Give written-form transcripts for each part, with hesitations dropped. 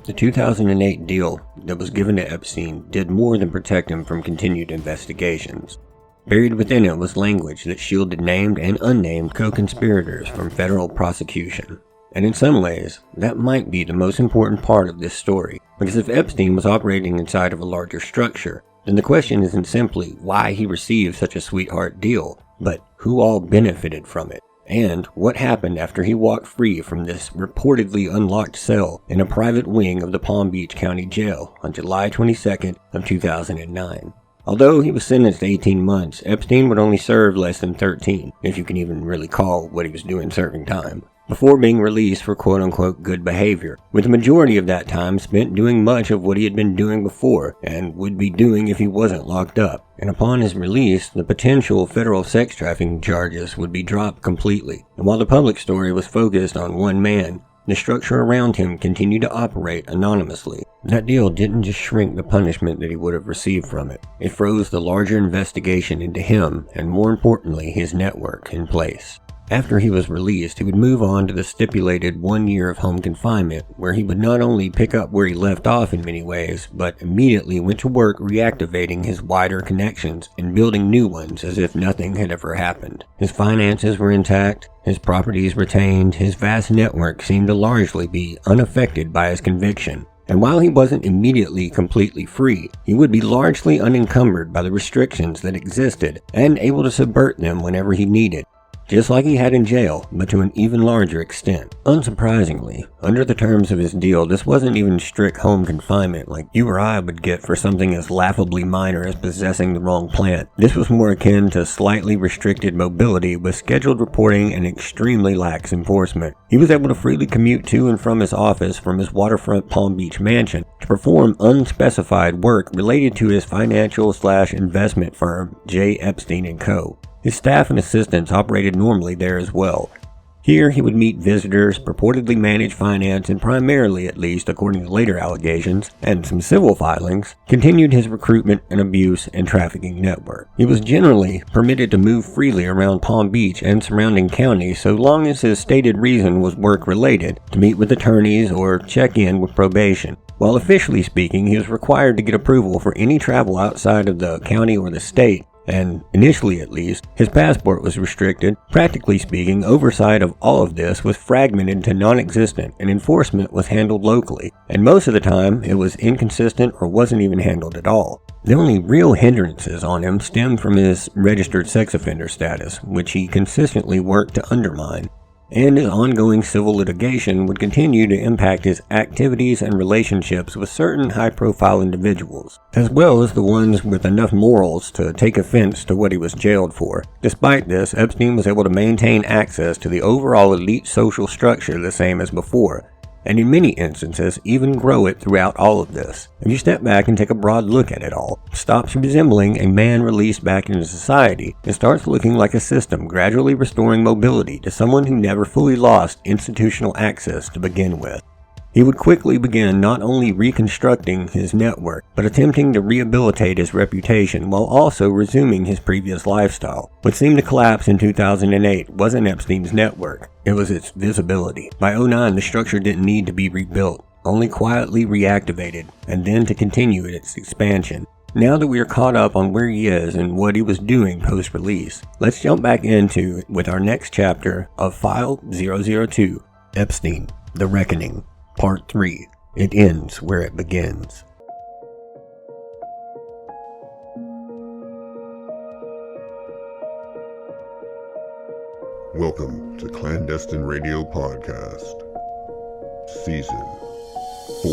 The 2008 deal that was given to Epstein did more than protect him from continued investigations. Buried within it was language that shielded named and unnamed co-conspirators from federal prosecution. And in some ways, that might be the most important part of this story, because if Epstein was operating inside of a larger structure, then the question isn't simply why he received such a sweetheart deal, but who all benefited from it, and what happened after he walked free from this reportedly unlocked cell in a private wing of the Palm Beach County Jail on July 22nd of 2009. Although he was sentenced to 18 months, Epstein would only serve less than 13, if you can even really call what he was doing serving time, before being released for quote-unquote good behavior, with the majority of that time spent doing much of what he had been doing before, and would be doing if he wasn't locked up. And upon his release, the potential federal sex trafficking charges would be dropped completely. And while the public story was focused on one man, the structure around him continued to operate anonymously. That deal didn't just shrink the punishment that he would have received from it. It froze the larger investigation into him, and more importantly, his network in place. After he was released, he would move on to the stipulated 1 year of home confinement, where he would not only pick up where he left off in many ways, but immediately went to work reactivating his wider connections and building new ones as if nothing had ever happened. His finances were intact, his properties retained, his vast network seemed to largely be unaffected by his conviction. And while he wasn't immediately completely free, he would be largely unencumbered by the restrictions that existed and able to subvert them whenever he needed. Just like he had in jail, but to an even larger extent. Unsurprisingly, under the terms of his deal, this wasn't even strict home confinement like you or I would get for something as laughably minor as possessing the wrong plant. This was more akin to slightly restricted mobility with scheduled reporting and extremely lax enforcement. He was able to freely commute to and from his office from his waterfront Palm Beach mansion to perform unspecified work related to his financial/investment firm, J. Epstein & Co. His staff and assistants operated normally there as well. Here he would meet visitors, purportedly manage finance, and primarily, at least according to later allegations, and some civil filings, continued his recruitment and abuse and trafficking network. He was generally permitted to move freely around Palm Beach and surrounding counties so long as his stated reason was work-related, to meet with attorneys or check in with probation. While officially speaking, he was required to get approval for any travel outside of the county or the state, and initially at least, his passport was restricted. Practically speaking, oversight of all of this was fragmented to non-existent, and enforcement was handled locally, and most of the time it was inconsistent or wasn't even handled at all. The only real hindrances on him stemmed from his registered sex offender status, which he consistently worked to undermine. And his ongoing civil litigation would continue to impact his activities and relationships with certain high-profile individuals, as well as the ones with enough morals to take offense to what he was jailed for. Despite this, Epstein was able to maintain access to the overall elite social structure the same as before, and in many instances even grow it throughout all of this. If you step back and take a broad look at it all, it stops resembling a man released back into society and starts looking like a system gradually restoring mobility to someone who never fully lost institutional access to begin with. He would quickly begin not only reconstructing his network, but attempting to rehabilitate his reputation while also resuming his previous lifestyle. What seemed to collapse in 2008 wasn't Epstein's network, it was its visibility. By 2009, the structure didn't need to be rebuilt, only quietly reactivated, and then to continue its expansion. Now that we are caught up on where he is and what he was doing post-release, let's jump back into it with our next chapter of File 002, Epstein, The Reckoning. Part 3. It ends where it begins. Welcome to Clandestine Radio Podcast, Season 4.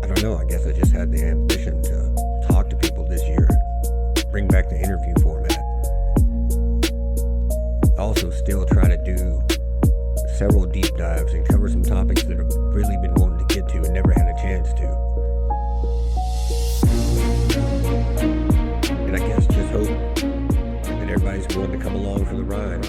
I don't know, I guess I just had the ambition to talk to people this year, bring back the interview format. Also still try to do several deep dives and cover some topics that I've really been wanting to get to and never had a chance to. And I guess just hope that everybody's willing to come along for the ride.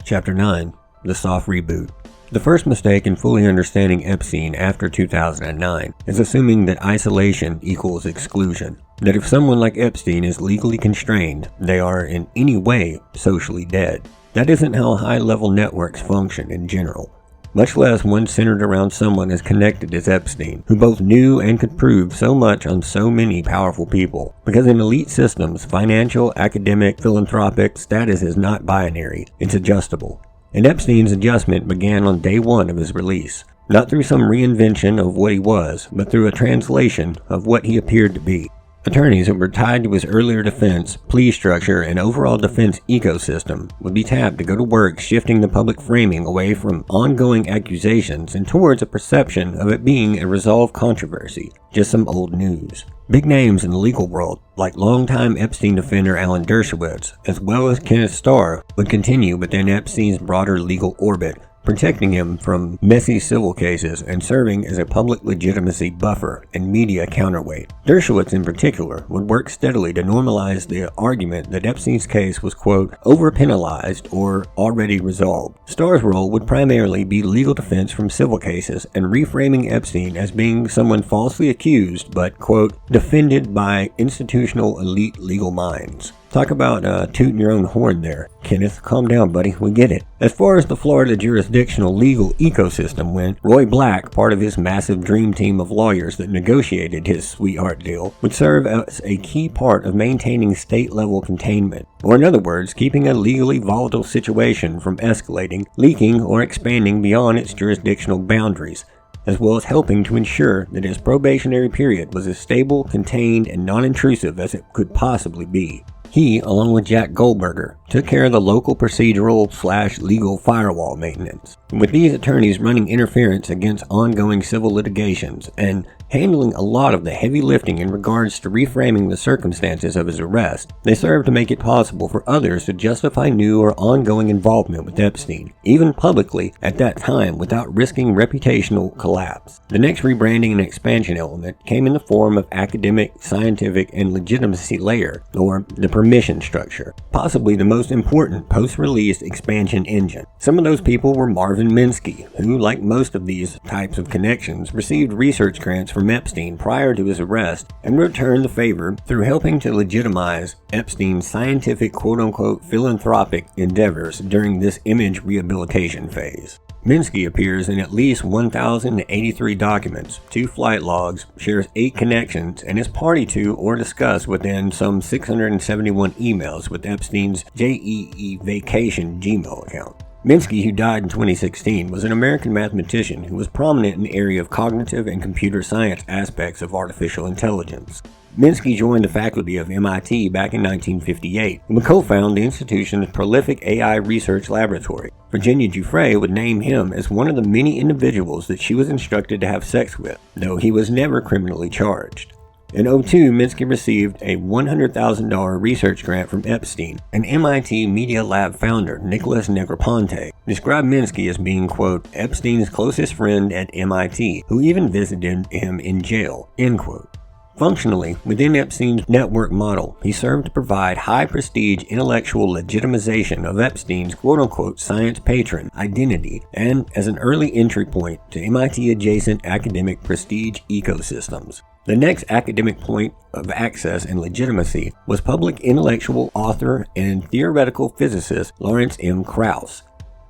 Chapter 9. The Soft Reboot. The first mistake in fully understanding Epstein after 2009 is assuming that isolation equals exclusion. that if someone like Epstein is legally constrained, they are in any way socially dead. That isn't how high-level networks function in general, much less one centered around someone as connected as Epstein, who both knew and could prove so much on so many powerful people. Because in elite systems, financial, academic, philanthropic status is not binary, it's adjustable. And Epstein's adjustment began on day one of his release, not through some reinvention of what he was, but through a translation of what he appeared to be. Attorneys that were tied to his earlier defense, plea structure, and overall defense ecosystem would be tapped to go to work shifting the public framing away from ongoing accusations and towards a perception of it being a resolved controversy, just some old news. Big names in the legal world, like longtime Epstein defender Alan Dershowitz, as well as Kenneth Starr, would continue within Epstein's broader legal orbit, protecting him from messy civil cases and serving as a public legitimacy buffer and media counterweight. Dershowitz in particular would work steadily to normalize the argument that Epstein's case was, quote, over-penalized or already resolved. Starr's role would primarily be legal defense from civil cases and reframing Epstein as being someone falsely accused but, quote, defended by institutional elite legal minds. Talk about tooting your own horn there. Kenneth, calm down, buddy. We get it. As far as the Florida jurisdictional legal ecosystem went, Roy Black, part of his massive dream team of lawyers that negotiated his sweetheart deal, would serve as a key part of maintaining state-level containment. Or in other words, keeping a legally volatile situation from escalating, leaking, or expanding beyond its jurisdictional boundaries, as well as helping to ensure that his probationary period was as stable, contained, and non-intrusive as it could possibly be. He, along with Jack Goldberger, took care of the local procedural/legal firewall maintenance, with these attorneys running interference against ongoing civil litigations and handling a lot of the heavy lifting in regards to reframing the circumstances of his arrest. They served to make it possible for others to justify new or ongoing involvement with Epstein, even publicly at that time without risking reputational collapse. The next rebranding and expansion element came in the form of academic, scientific, and legitimacy layer, or the permission structure, possibly the most important post-release expansion engine. Some of those people were Marvin Minsky, who, like most of these types of connections, received research grants from Epstein prior to his arrest and returned the favor through helping to legitimize Epstein's scientific quote-unquote philanthropic endeavors during this image rehabilitation phase. Minsky appears in at least 1,083 documents, 2 flight logs, shares 8 connections, and is party to or discussed within some 671 emails with Epstein's JEE Vacation Gmail account. Minsky, who died in 2016, was an American mathematician who was prominent in the area of cognitive and computer science aspects of artificial intelligence. Minsky joined the faculty of MIT back in 1958 and would co-found the institution's prolific AI research laboratory. Virginia Giuffre would name him as one of the many individuals that she was instructed to have sex with, though he was never criminally charged. In 2002, Minsky received a $100,000 research grant from Epstein, and MIT Media Lab founder Nicholas Negroponte described Minsky as being, quote, Epstein's closest friend at MIT, who even visited him in jail, end quote. Functionally, within Epstein's network model, he served to provide high-prestige intellectual legitimization of Epstein's quote-unquote science patron identity and as an early entry point to MIT-adjacent academic prestige ecosystems. The next academic point of access and legitimacy was public intellectual author and theoretical physicist Lawrence M. Krauss.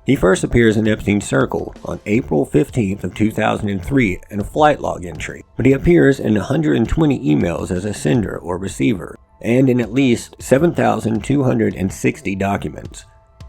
He first appears in Epstein's circle on April 15th of 2003 in a flight log entry, but he appears in 120 emails as a sender or receiver, and in at least 7,260 documents,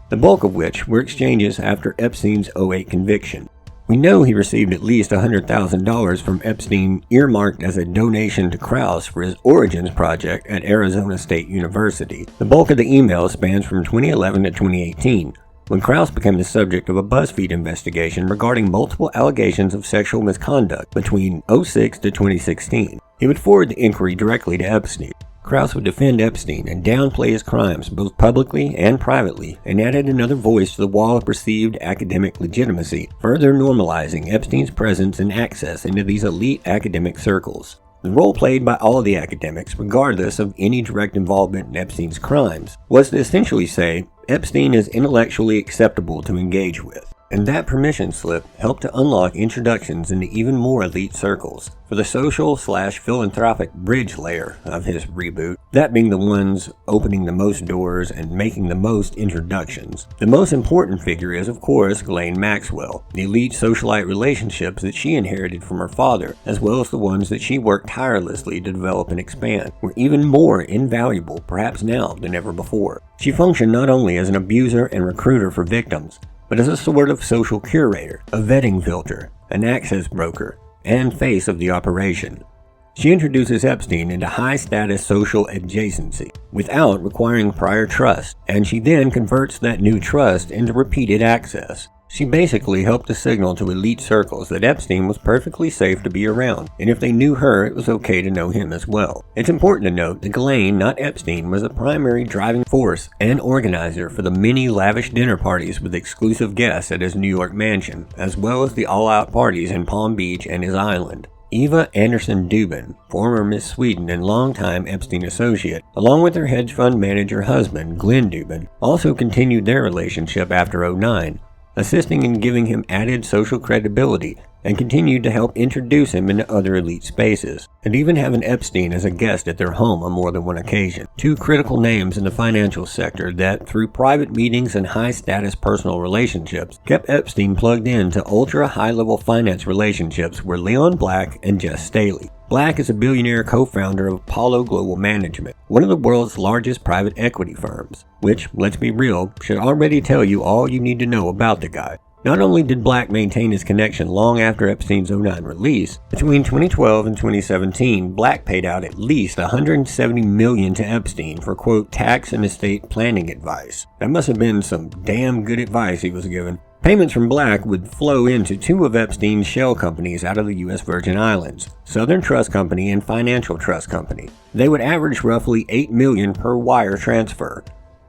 the bulk of which were exchanges after Epstein's 2008 conviction. We know he received at least $100,000 from Epstein earmarked as a donation to Krauss for his Origins project at Arizona State University. The bulk of the email spans from 2011 to 2018, when Krauss became the subject of a BuzzFeed investigation regarding multiple allegations of sexual misconduct between 2006 to 2016. He would forward the inquiry directly to Epstein. Krauss would defend Epstein and downplay his crimes both publicly and privately, and added another voice to the wall of perceived academic legitimacy, further normalizing Epstein's presence and access into these elite academic circles. The role played by all of the academics, regardless of any direct involvement in Epstein's crimes, was to essentially say, Epstein is intellectually acceptable to engage with. And that permission slip helped to unlock introductions into even more elite circles for the social/philanthropic bridge layer of his reboot, that being the ones opening the most doors and making the most introductions. The most important figure is, of course, Ghislaine Maxwell. The elite socialite relationships that she inherited from her father, as well as the ones that she worked tirelessly to develop and expand, were even more invaluable perhaps now than ever before. She functioned not only as an abuser and recruiter for victims, but as a sort of social curator, a vetting filter, an access broker, and face of the operation. She introduces Epstein into high-status social adjacency without requiring prior trust, and she then converts that new trust into repeated access. She basically helped to signal to elite circles that Epstein was perfectly safe to be around, and if they knew her, it was okay to know him as well. It's important to note that Ghislaine, not Epstein, was the primary driving force and organizer for the many lavish dinner parties with exclusive guests at his New York mansion, as well as the all-out parties in Palm Beach and his island. Eva Anderson Dubin, former Miss Sweden and longtime Epstein associate, along with her hedge fund manager husband, Glenn Dubin, also continued their relationship after '09. Assisting in giving him added social credibility, and continued to help introduce him into other elite spaces, and even having Epstein as a guest at their home on more than one occasion. Two critical names in the financial sector that, through private meetings and high-status personal relationships, kept Epstein plugged into ultra-high-level finance relationships were Leon Black and Jess Staley. Black is a billionaire co-founder of Apollo Global Management, one of the world's largest private equity firms, which, let's be real, should already tell you all you need to know about the guy. Not only did Black maintain his connection long after Epstein's '09 release, between 2012 and 2017, Black paid out at least $170 million to Epstein for, quote, tax and estate planning advice. That must have been some damn good advice he was given. Payments from Black would flow into two of Epstein's shell companies out of the U.S. Virgin Islands, Southern Trust Company and Financial Trust Company. They would average roughly $8 million per wire transfer.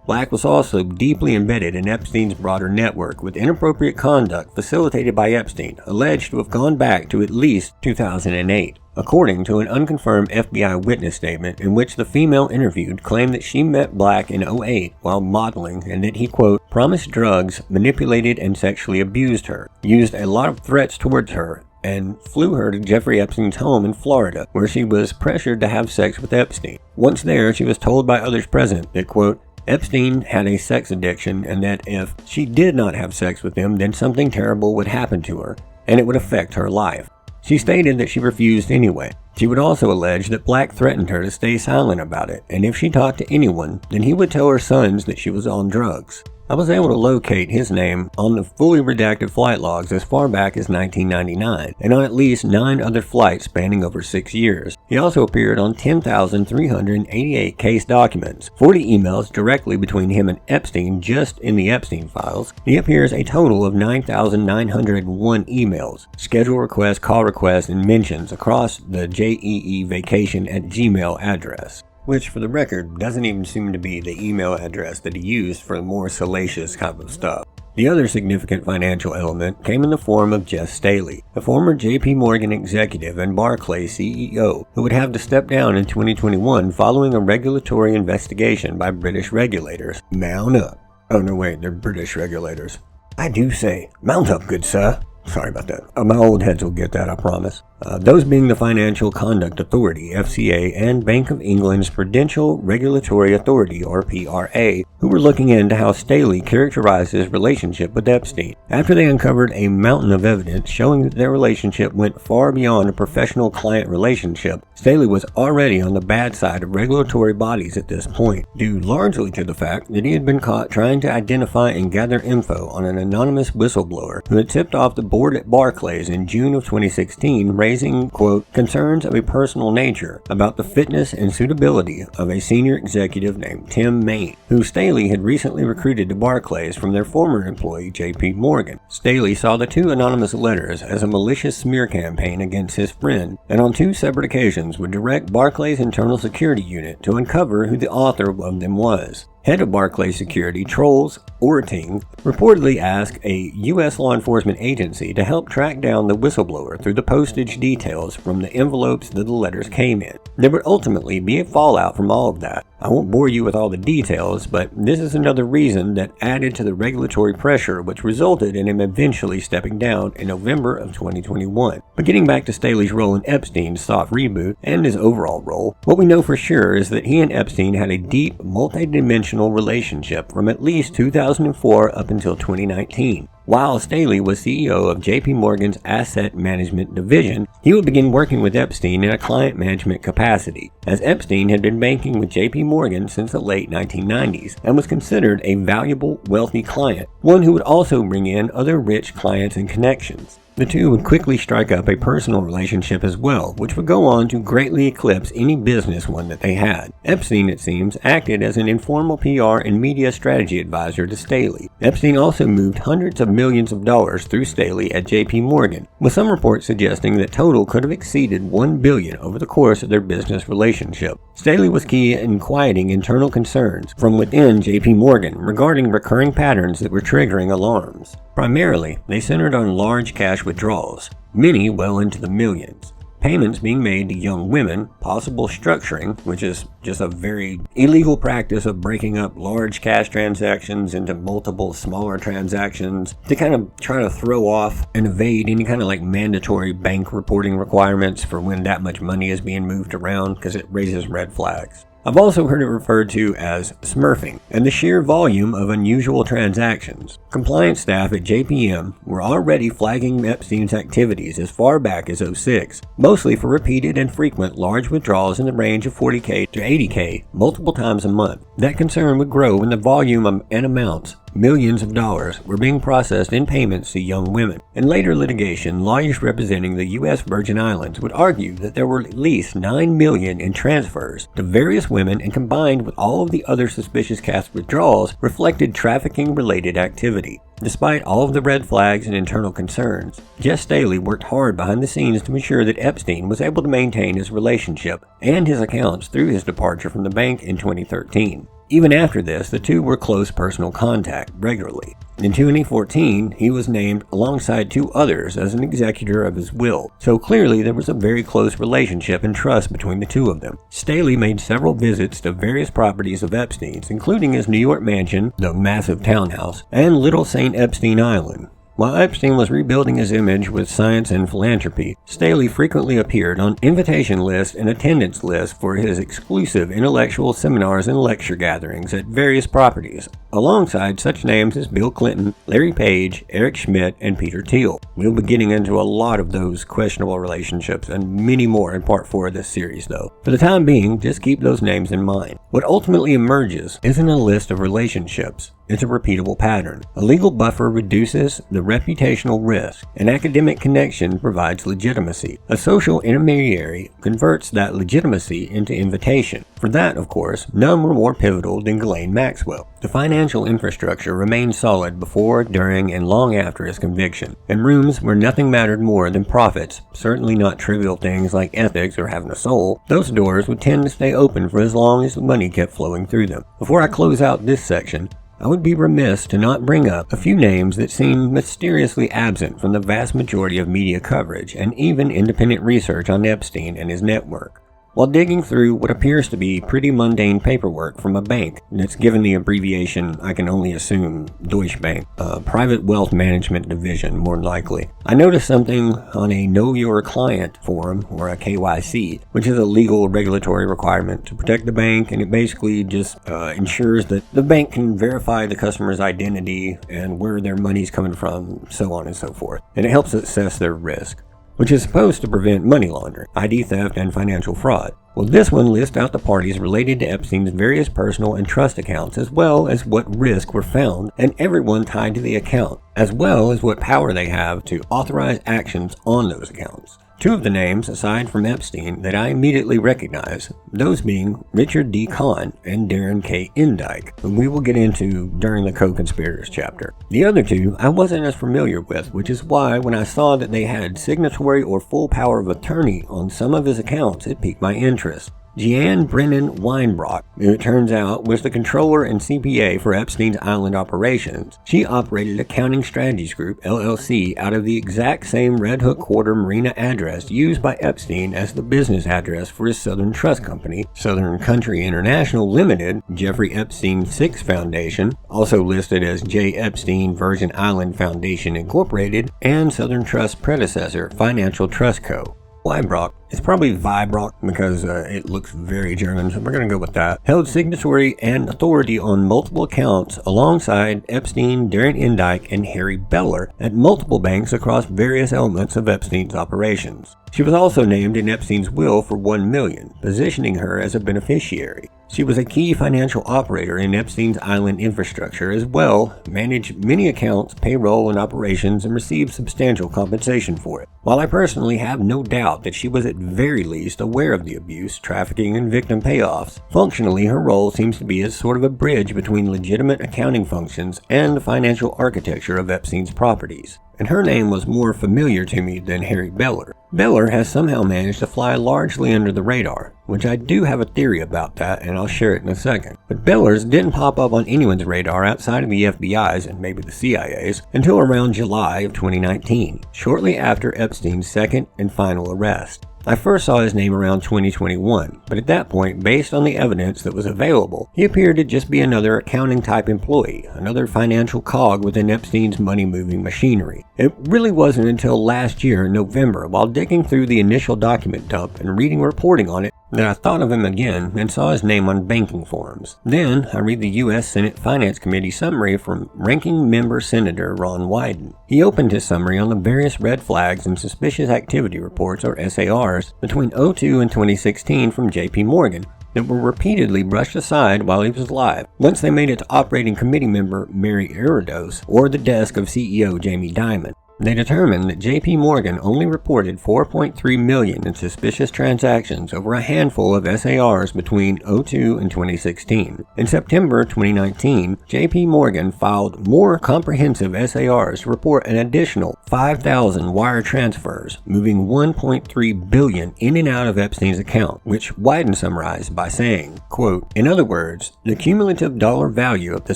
Black was also deeply embedded in Epstein's broader network, with inappropriate conduct facilitated by Epstein alleged to have gone back to at least 2008, according to an unconfirmed FBI witness statement in which the female interviewed claimed that she met Black in '08 while modeling and that he, quote, promised drugs, manipulated and sexually abused her, used a lot of threats towards her, and flew her to Jeffrey Epstein's home in Florida, where she was pressured to have sex with Epstein. Once there, she was told by others present that, quote, Epstein had a sex addiction and that if she did not have sex with him, then something terrible would happen to her, and it would affect her life. She stated that she refused anyway. She would also allege that Black threatened her to stay silent about it, and if she talked to anyone, then he would tell her sons that she was on drugs. I was able to locate his name on the fully redacted flight logs as far back as 1999, and on at least 9 other flights spanning over 6 years. He also appeared on 10,388 case documents, 40 emails directly between him and Epstein just in the Epstein files. He appears a total of 9,901 emails, schedule requests, call requests, and mentions across the jeevacation@gmail address, which for the record doesn't even seem to be the email address that he used for the more salacious kind of stuff. The other significant financial element came in the form of Jess Staley, a former JP Morgan executive and Barclays CEO who would have to step down in 2021 following a regulatory investigation by British regulators. Mount up. Oh no wait, they're British regulators. I do say, mount up, good sir. Sorry about that. My old heads will get that, I promise. Those being the Financial Conduct Authority, FCA, and Bank of England's Prudential Regulatory Authority, or PRA, who were looking into how Staley characterized his relationship with Epstein. After they uncovered a mountain of evidence showing that their relationship went far beyond a professional client relationship, Staley was already on the bad side of regulatory bodies at this point, due largely to the fact that he had been caught trying to identify and gather info on an anonymous whistleblower who had tipped off the board at Barclays in June of 2016, raising, quote, concerns of a personal nature about the fitness and suitability of a senior executive named Tim Main, who Staley had recently recruited to Barclays from their former employee JP Morgan. Staley saw the 2 anonymous letters as a malicious smear campaign against his friend, and on 2 separate occasions would direct Barclays' internal security unit to uncover who the author of them was. head of Barclays Security, Troels Oerting, reportedly asked a U.S. law enforcement agency to help track down the whistleblower through the postage details from the envelopes that the letters came in. There would ultimately be a fallout from all of that. I won't bore you with all the details, but this is another reason that added to the regulatory pressure which resulted in him eventually stepping down in November of 2021. But getting back to Staley's role in Epstein's soft reboot and his overall role, what we know for sure is that he and Epstein had a deep, multi-dimensional relationship from at least 2004 up until 2019. While Staley was CEO of JP Morgan's asset management division, he would begin working with Epstein in a client management capacity, as Epstein had been banking with JP Morgan since the late 1990s and was considered a valuable, wealthy client, one who would also bring in other rich clients and connections. The two would quickly strike up a personal relationship as well, which would go on to greatly eclipse any business one that they had. Epstein, it seems, acted as an informal PR and media strategy advisor to Staley. Epstein also moved hundreds of millions of dollars through Staley at JP Morgan, with some reports suggesting that total could have exceeded $1 billion over the course of their business relationship. Staley was key in quieting internal concerns from within JP Morgan regarding recurring patterns that were triggering alarms. Primarily, they centered on large cash withdrawals, many well into the millions. Payments being made to young women, possible structuring, which is just a very illegal practice of breaking up large cash transactions into multiple smaller transactions to kind of try to throw off and evade any kind of like mandatory bank reporting requirements for when that much money is being moved around, because it raises red flags. I've also heard it referred to as smurfing, and the sheer volume of unusual transactions. Compliance staff at JPM were already flagging Epstein's activities as far back as '06, mostly for repeated and frequent large withdrawals in the range of $40K to $80K multiple times a month. That concern would grow when the volume and amounts, millions of dollars, were being processed in payments to young women. In later litigation, lawyers representing the U.S. Virgin Islands would argue that there were at least $9 million in transfers to various women, and combined with all of the other suspicious cash withdrawals reflected trafficking-related activity. Despite all of the red flags and internal concerns, Jess Staley worked hard behind the scenes to ensure that Epstein was able to maintain his relationship and his accounts through his departure from the bank in 2013. Even after this, the two were close personal contact regularly. In 2014, he was named alongside two others as an executor of his will, so clearly there was a very close relationship and trust between the two of them. Staley made several visits to various properties of Epstein's, including his New York mansion, the massive townhouse, and Little St. Epstein Island. While Epstein was rebuilding his image with science and philanthropy, Staley frequently appeared on invitation lists and attendance lists for his exclusive intellectual seminars and lecture gatherings at various properties, alongside such names as Bill Clinton, Larry Page, Eric Schmidt, and Peter Thiel. We'll be getting into a lot of those questionable relationships and many more in part 4 of this series though. For the time being, just keep those names in mind. What ultimately emerges isn't a list of relationships. It's a repeatable pattern. A legal buffer reduces the reputational risk. An academic connection provides legitimacy. A social intermediary converts that legitimacy into invitation. For that, of course, none were more pivotal than Ghislaine Maxwell. The financial infrastructure remained solid before, during, and long after his conviction, and rooms where nothing mattered more than profits, certainly not trivial things like ethics or having a soul. Those doors would tend to stay open for as long as the money kept flowing through them. Before I close out this section, I would be remiss to not bring up a few names that seem mysteriously absent from the vast majority of media coverage and even independent research on Epstein and his network. While digging through what appears to be pretty mundane paperwork from a bank that's given the abbreviation, I can only assume, Deutsche Bank, a private wealth management division more than likely, I noticed something on a Know Your Client form, or a KYC, which is a legal regulatory requirement to protect the bank, and it basically just ensures that the bank can verify the customer's identity and where their money's coming from, so on and so forth, and it helps assess their risk, which is supposed to prevent money laundering, ID theft, and financial fraud. Well, this one lists out the parties related to Epstein's various personal and trust accounts, as well as what risks were found and everyone tied to the account, as well as what power they have to authorize actions on those accounts. Two of the names, aside from Epstein, that I immediately recognize, those being Richard D. Kahn and Darren K. Indike, whom we will get into during the co-conspirators chapter. The other two I wasn't as familiar with, which is why when I saw that they had signatory or full power of attorney on some of his accounts, it piqued my interest. Jeanne Brennan Weinbrock, who it turns out was the controller and CPA for Epstein's Island operations. She operated Accounting Strategies Group, LLC, out of the exact same Red Hook Quarter Marina address used by Epstein as the business address for his Southern Trust Company, Southern Country International Limited, Jeffrey Epstein Six Foundation, also listed as J. Epstein Virgin Island Foundation Incorporated, and Southern Trust predecessor, Financial Trust Co. Weinbrock, it's probably Vibrock because it looks very German, so we're going to go with that, held signatory and authority on multiple accounts alongside Epstein, Darren Indyke, and Harry Beller at multiple banks across various elements of Epstein's operations. She was also named in Epstein's will for $1 million, positioning her as a beneficiary. She was a key financial operator in Epstein's island infrastructure as well, managed many accounts, payroll, and operations, and received substantial compensation for it. While I personally have no doubt that she was at very least aware of the abuse, trafficking, and victim payoffs, functionally her role seems to be as sort of a bridge between legitimate accounting functions and the financial architecture of Epstein's properties. And her name was more familiar to me than Harry Beller. Beller has somehow managed to fly largely under the radar, which I do have a theory about that, and I'll share it in a second. But Beller's didn't pop up on anyone's radar outside of the FBI's and maybe the CIA's until around July of 2019, shortly after Epstein's second and final arrest. I first saw his name around 2021, but at that point, based on the evidence that was available, he appeared to just be another accounting-type employee, another financial cog within Epstein's money-moving machinery. It really wasn't until last year in November, while digging through the initial document dump and reading reporting on it, that I thought of him again and saw his name on banking forums. Then I read the U.S. Senate Finance Committee summary from Ranking Member Senator Ron Wyden. He opened his summary on the various red flags and suspicious activity reports, or SARs, between 2002 and 2016 from J.P. Morgan that were repeatedly brushed aside while he was alive. Once they made it to operating committee member Mary Iridos or the desk of CEO Jamie Dimon, they determined that J.P. Morgan only reported $4.3 million in suspicious transactions over a handful of SARs between 2002 and 2016. In September 2019, J.P. Morgan filed more comprehensive SARs to report an additional 5,000 wire transfers, moving $1.3 billion in and out of Epstein's account, which Wyden summarized by saying, quote, "In other words, the cumulative dollar value of the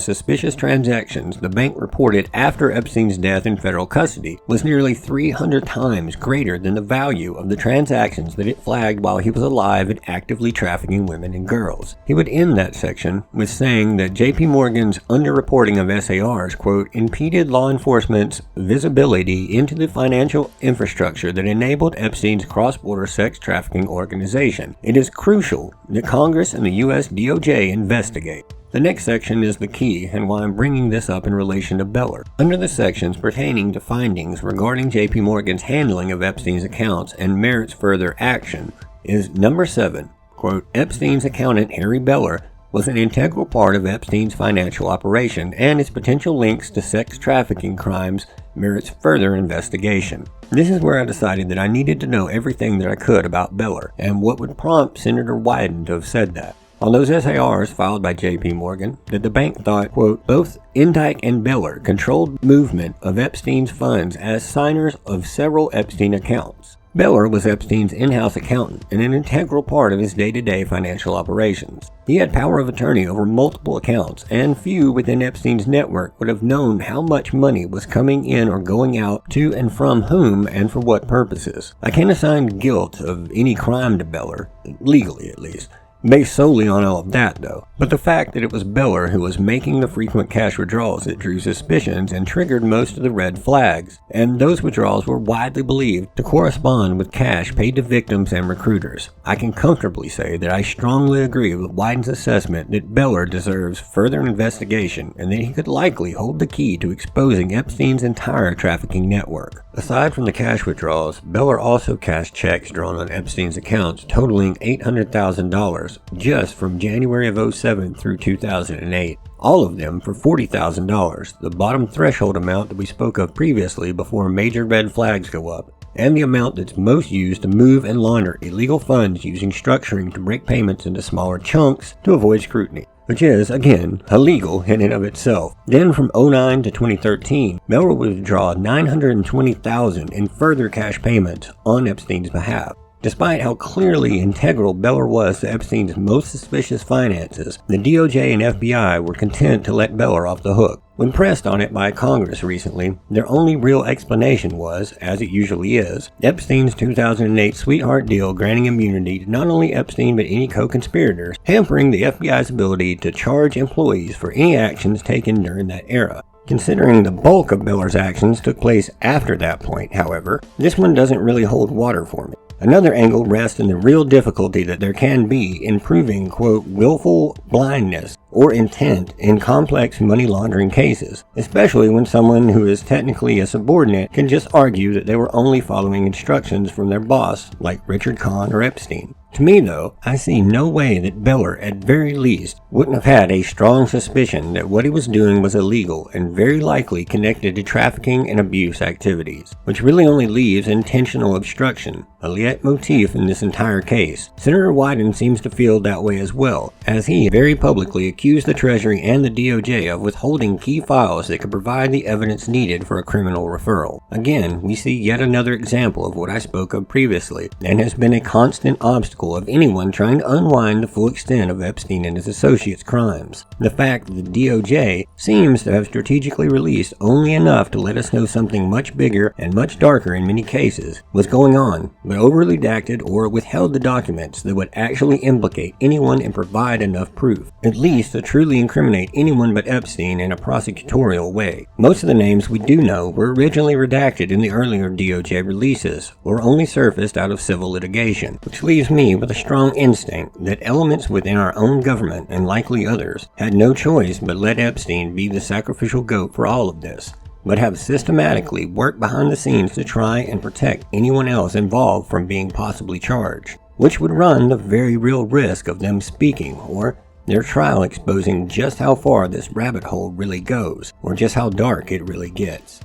suspicious transactions the bank reported after Epstein's death in federal custody was nearly 300 times greater than the value of the transactions that it flagged while he was alive and actively trafficking women and girls." He would end that section with saying that J.P. Morgan's underreporting of SARs, quote, "impeded law enforcement's visibility into the financial infrastructure that enabled Epstein's cross-border sex trafficking organization. It is crucial that Congress and the U.S. DOJ investigate." The next section is the key and why I'm bringing this up in relation to Beller. Under the sections pertaining to findings regarding J.P. Morgan's handling of Epstein's accounts and merits further action is number 7, quote, "Epstein's accountant Harry Beller was an integral part of Epstein's financial operation, and its potential links to sex trafficking crimes merits further investigation." This is where I decided that I needed to know everything that I could about Beller, and what would prompt Senator Wyden to have said that. On those SARs filed by J.P. Morgan, that the bank thought, quote, "both Indyke and Beller controlled movement of Epstein's funds as signers of several Epstein accounts. Beller was Epstein's in-house accountant and an integral part of his day-to-day financial operations. He had power of attorney over multiple accounts, and few within Epstein's network would have known how much money was coming in or going out to and from whom and for what purposes. I can't assign guilt of any crime to Beller, legally at least, based solely on all of that, though. But the fact that it was Beller who was making the frequent cash withdrawals that drew suspicions and triggered most of the red flags, and those withdrawals were widely believed to correspond with cash paid to victims and recruiters. I can comfortably say that I strongly agree with Wyden's assessment that Beller deserves further investigation and that he could likely hold the key to exposing Epstein's entire trafficking network. Aside from the cash withdrawals, Beller also cashed checks drawn on Epstein's accounts totaling $800,000 just from January of 2007 through 2008, all of them for $40,000, the bottom threshold amount that we spoke of previously before major red flags go up, and the amount that's most used to move and launder illegal funds using structuring to break payments into smaller chunks to avoid scrutiny, which is, again, illegal in and of itself. Then from 2009 to 2013, Beller would withdraw $920,000 in further cash payments on Epstein's behalf. Despite how clearly integral Beller was to Epstein's most suspicious finances, the DOJ and FBI were content to let Beller off the hook. When pressed on it by Congress recently, their only real explanation was, as it usually is, Epstein's 2008 sweetheart deal granting immunity to not only Epstein but any co-conspirators, hampering the FBI's ability to charge employees for any actions taken during that era. Considering the bulk of Beller's actions took place after that point, however, this one doesn't really hold water for me. Another angle rests in the real difficulty that there can be in proving, quote, willful blindness or intent in complex money laundering cases, especially when someone who is technically a subordinate can just argue that they were only following instructions from their boss, like Richard Kahn or Epstein. To me, though, I see no way that Beller, at very least, wouldn't have had a strong suspicion that what he was doing was illegal and very likely connected to trafficking and abuse activities, which really only leaves intentional obstruction, a leitmotif in this entire case. Senator Wyden seems to feel that way as well, as he very publicly accused the Treasury and the DOJ of withholding key files that could provide the evidence needed for a criminal referral. Again, we see yet another example of what I spoke of previously, and has been a constant obstacle of anyone trying to unwind the full extent of Epstein and his associates' crimes. The fact that the DOJ seems to have strategically released only enough to let us know something much bigger and much darker in many cases was going on, but overly redacted or withheld the documents that would actually implicate anyone and provide enough proof, at least to truly incriminate anyone but Epstein in a prosecutorial way. Most of the names we do know were originally redacted in the earlier DOJ releases, or only surfaced out of civil litigation, which leaves me with a strong instinct that elements within our own government, and likely others, had no choice but let Epstein be the sacrificial goat for all of this, but have systematically worked behind the scenes to try and protect anyone else involved from being possibly charged, which would run the very real risk of them speaking, or their trial exposing just how far this rabbit hole really goes, or just how dark it really gets.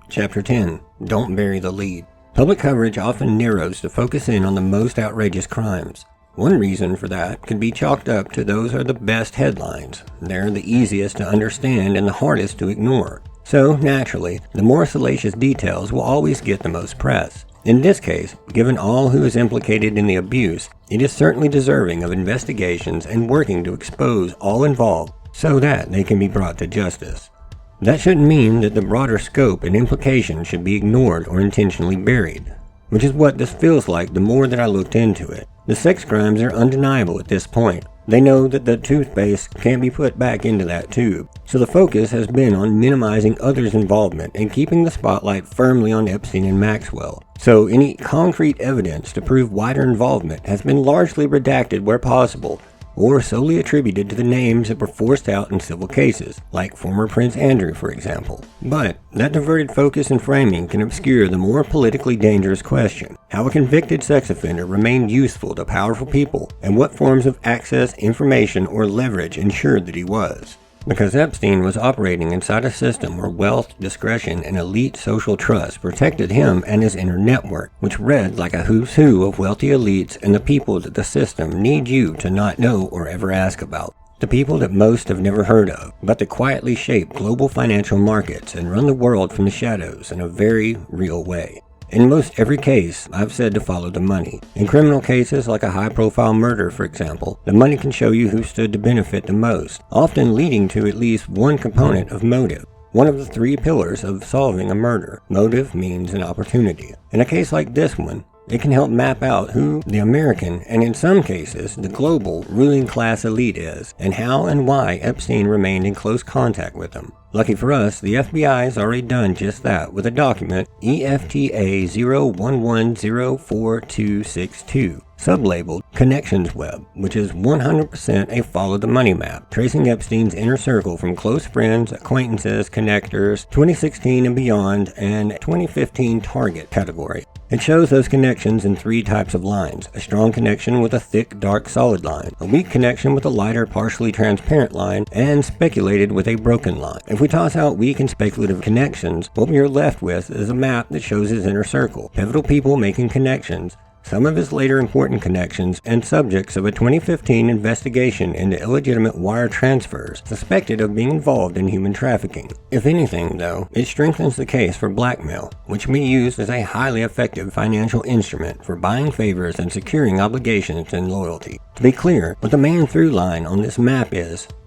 Chapter 10. Don't bury the lead. Public coverage often narrows to focus in on the most outrageous crimes. One reason for that can be chalked up to those are the best headlines. They're the easiest to understand and the hardest to ignore. So, naturally, the more salacious details will always get the most press. In this case, given all who is implicated in the abuse, it is certainly deserving of investigations and working to expose all involved so that they can be brought to justice. That shouldn't mean that the broader scope and implications should be ignored or intentionally buried, which is what this feels like the more that I looked into it. The sex crimes are undeniable at this point. They know that the toothpaste can't be put back into that tube, so the focus has been on minimizing others' involvement and keeping the spotlight firmly on Epstein and Maxwell. So any concrete evidence to prove wider involvement has been largely redacted where possible, or solely attributed to the names that were forced out in civil cases, like former Prince Andrew, for example. But that diverted focus and framing can obscure the more politically dangerous question: how a convicted sex offender remained useful to powerful people, and what forms of access, information, or leverage ensured that he was. Because Epstein was operating inside a system where wealth, discretion, and elite social trust protected him and his inner network, which read like a who's who of wealthy elites and the people that the system need you to not know or ever ask about. The people that most have never heard of, but that quietly shape global financial markets and run the world from the shadows in a very real way. In most every case, I've said to follow the money. In criminal cases like a high-profile murder, for example, the money can show you who stood to benefit the most, often leading to at least one component of motive. One of the three pillars of solving a murder. Motive means an opportunity. In a case like this one, it can help map out who the American, and in some cases, the global ruling class elite is, and how and why Epstein remained in close contact with them. Lucky for us, the FBI has already done just that with a document, EFTA 011044262, sublabeled Connections Web, which is 100% a follow-the-money map, tracing Epstein's inner circle from close friends, acquaintances, connectors, 2016 and beyond, and 2015 target category. It shows those connections in three types of lines: a strong connection with a thick, dark, solid line, a weak connection with a lighter, partially transparent line, and speculated with a broken line. If we toss out weak and speculative connections, what we are left with is a map that shows his inner circle, pivotal people making connections, some of his later important connections, and subjects of a 2015 investigation into illegitimate wire transfers suspected of being involved in human trafficking. If anything, though, it strengthens the case for blackmail, which can be used as a highly effective financial instrument for buying favors and securing obligations and loyalty. To be clear, what the main through line on this map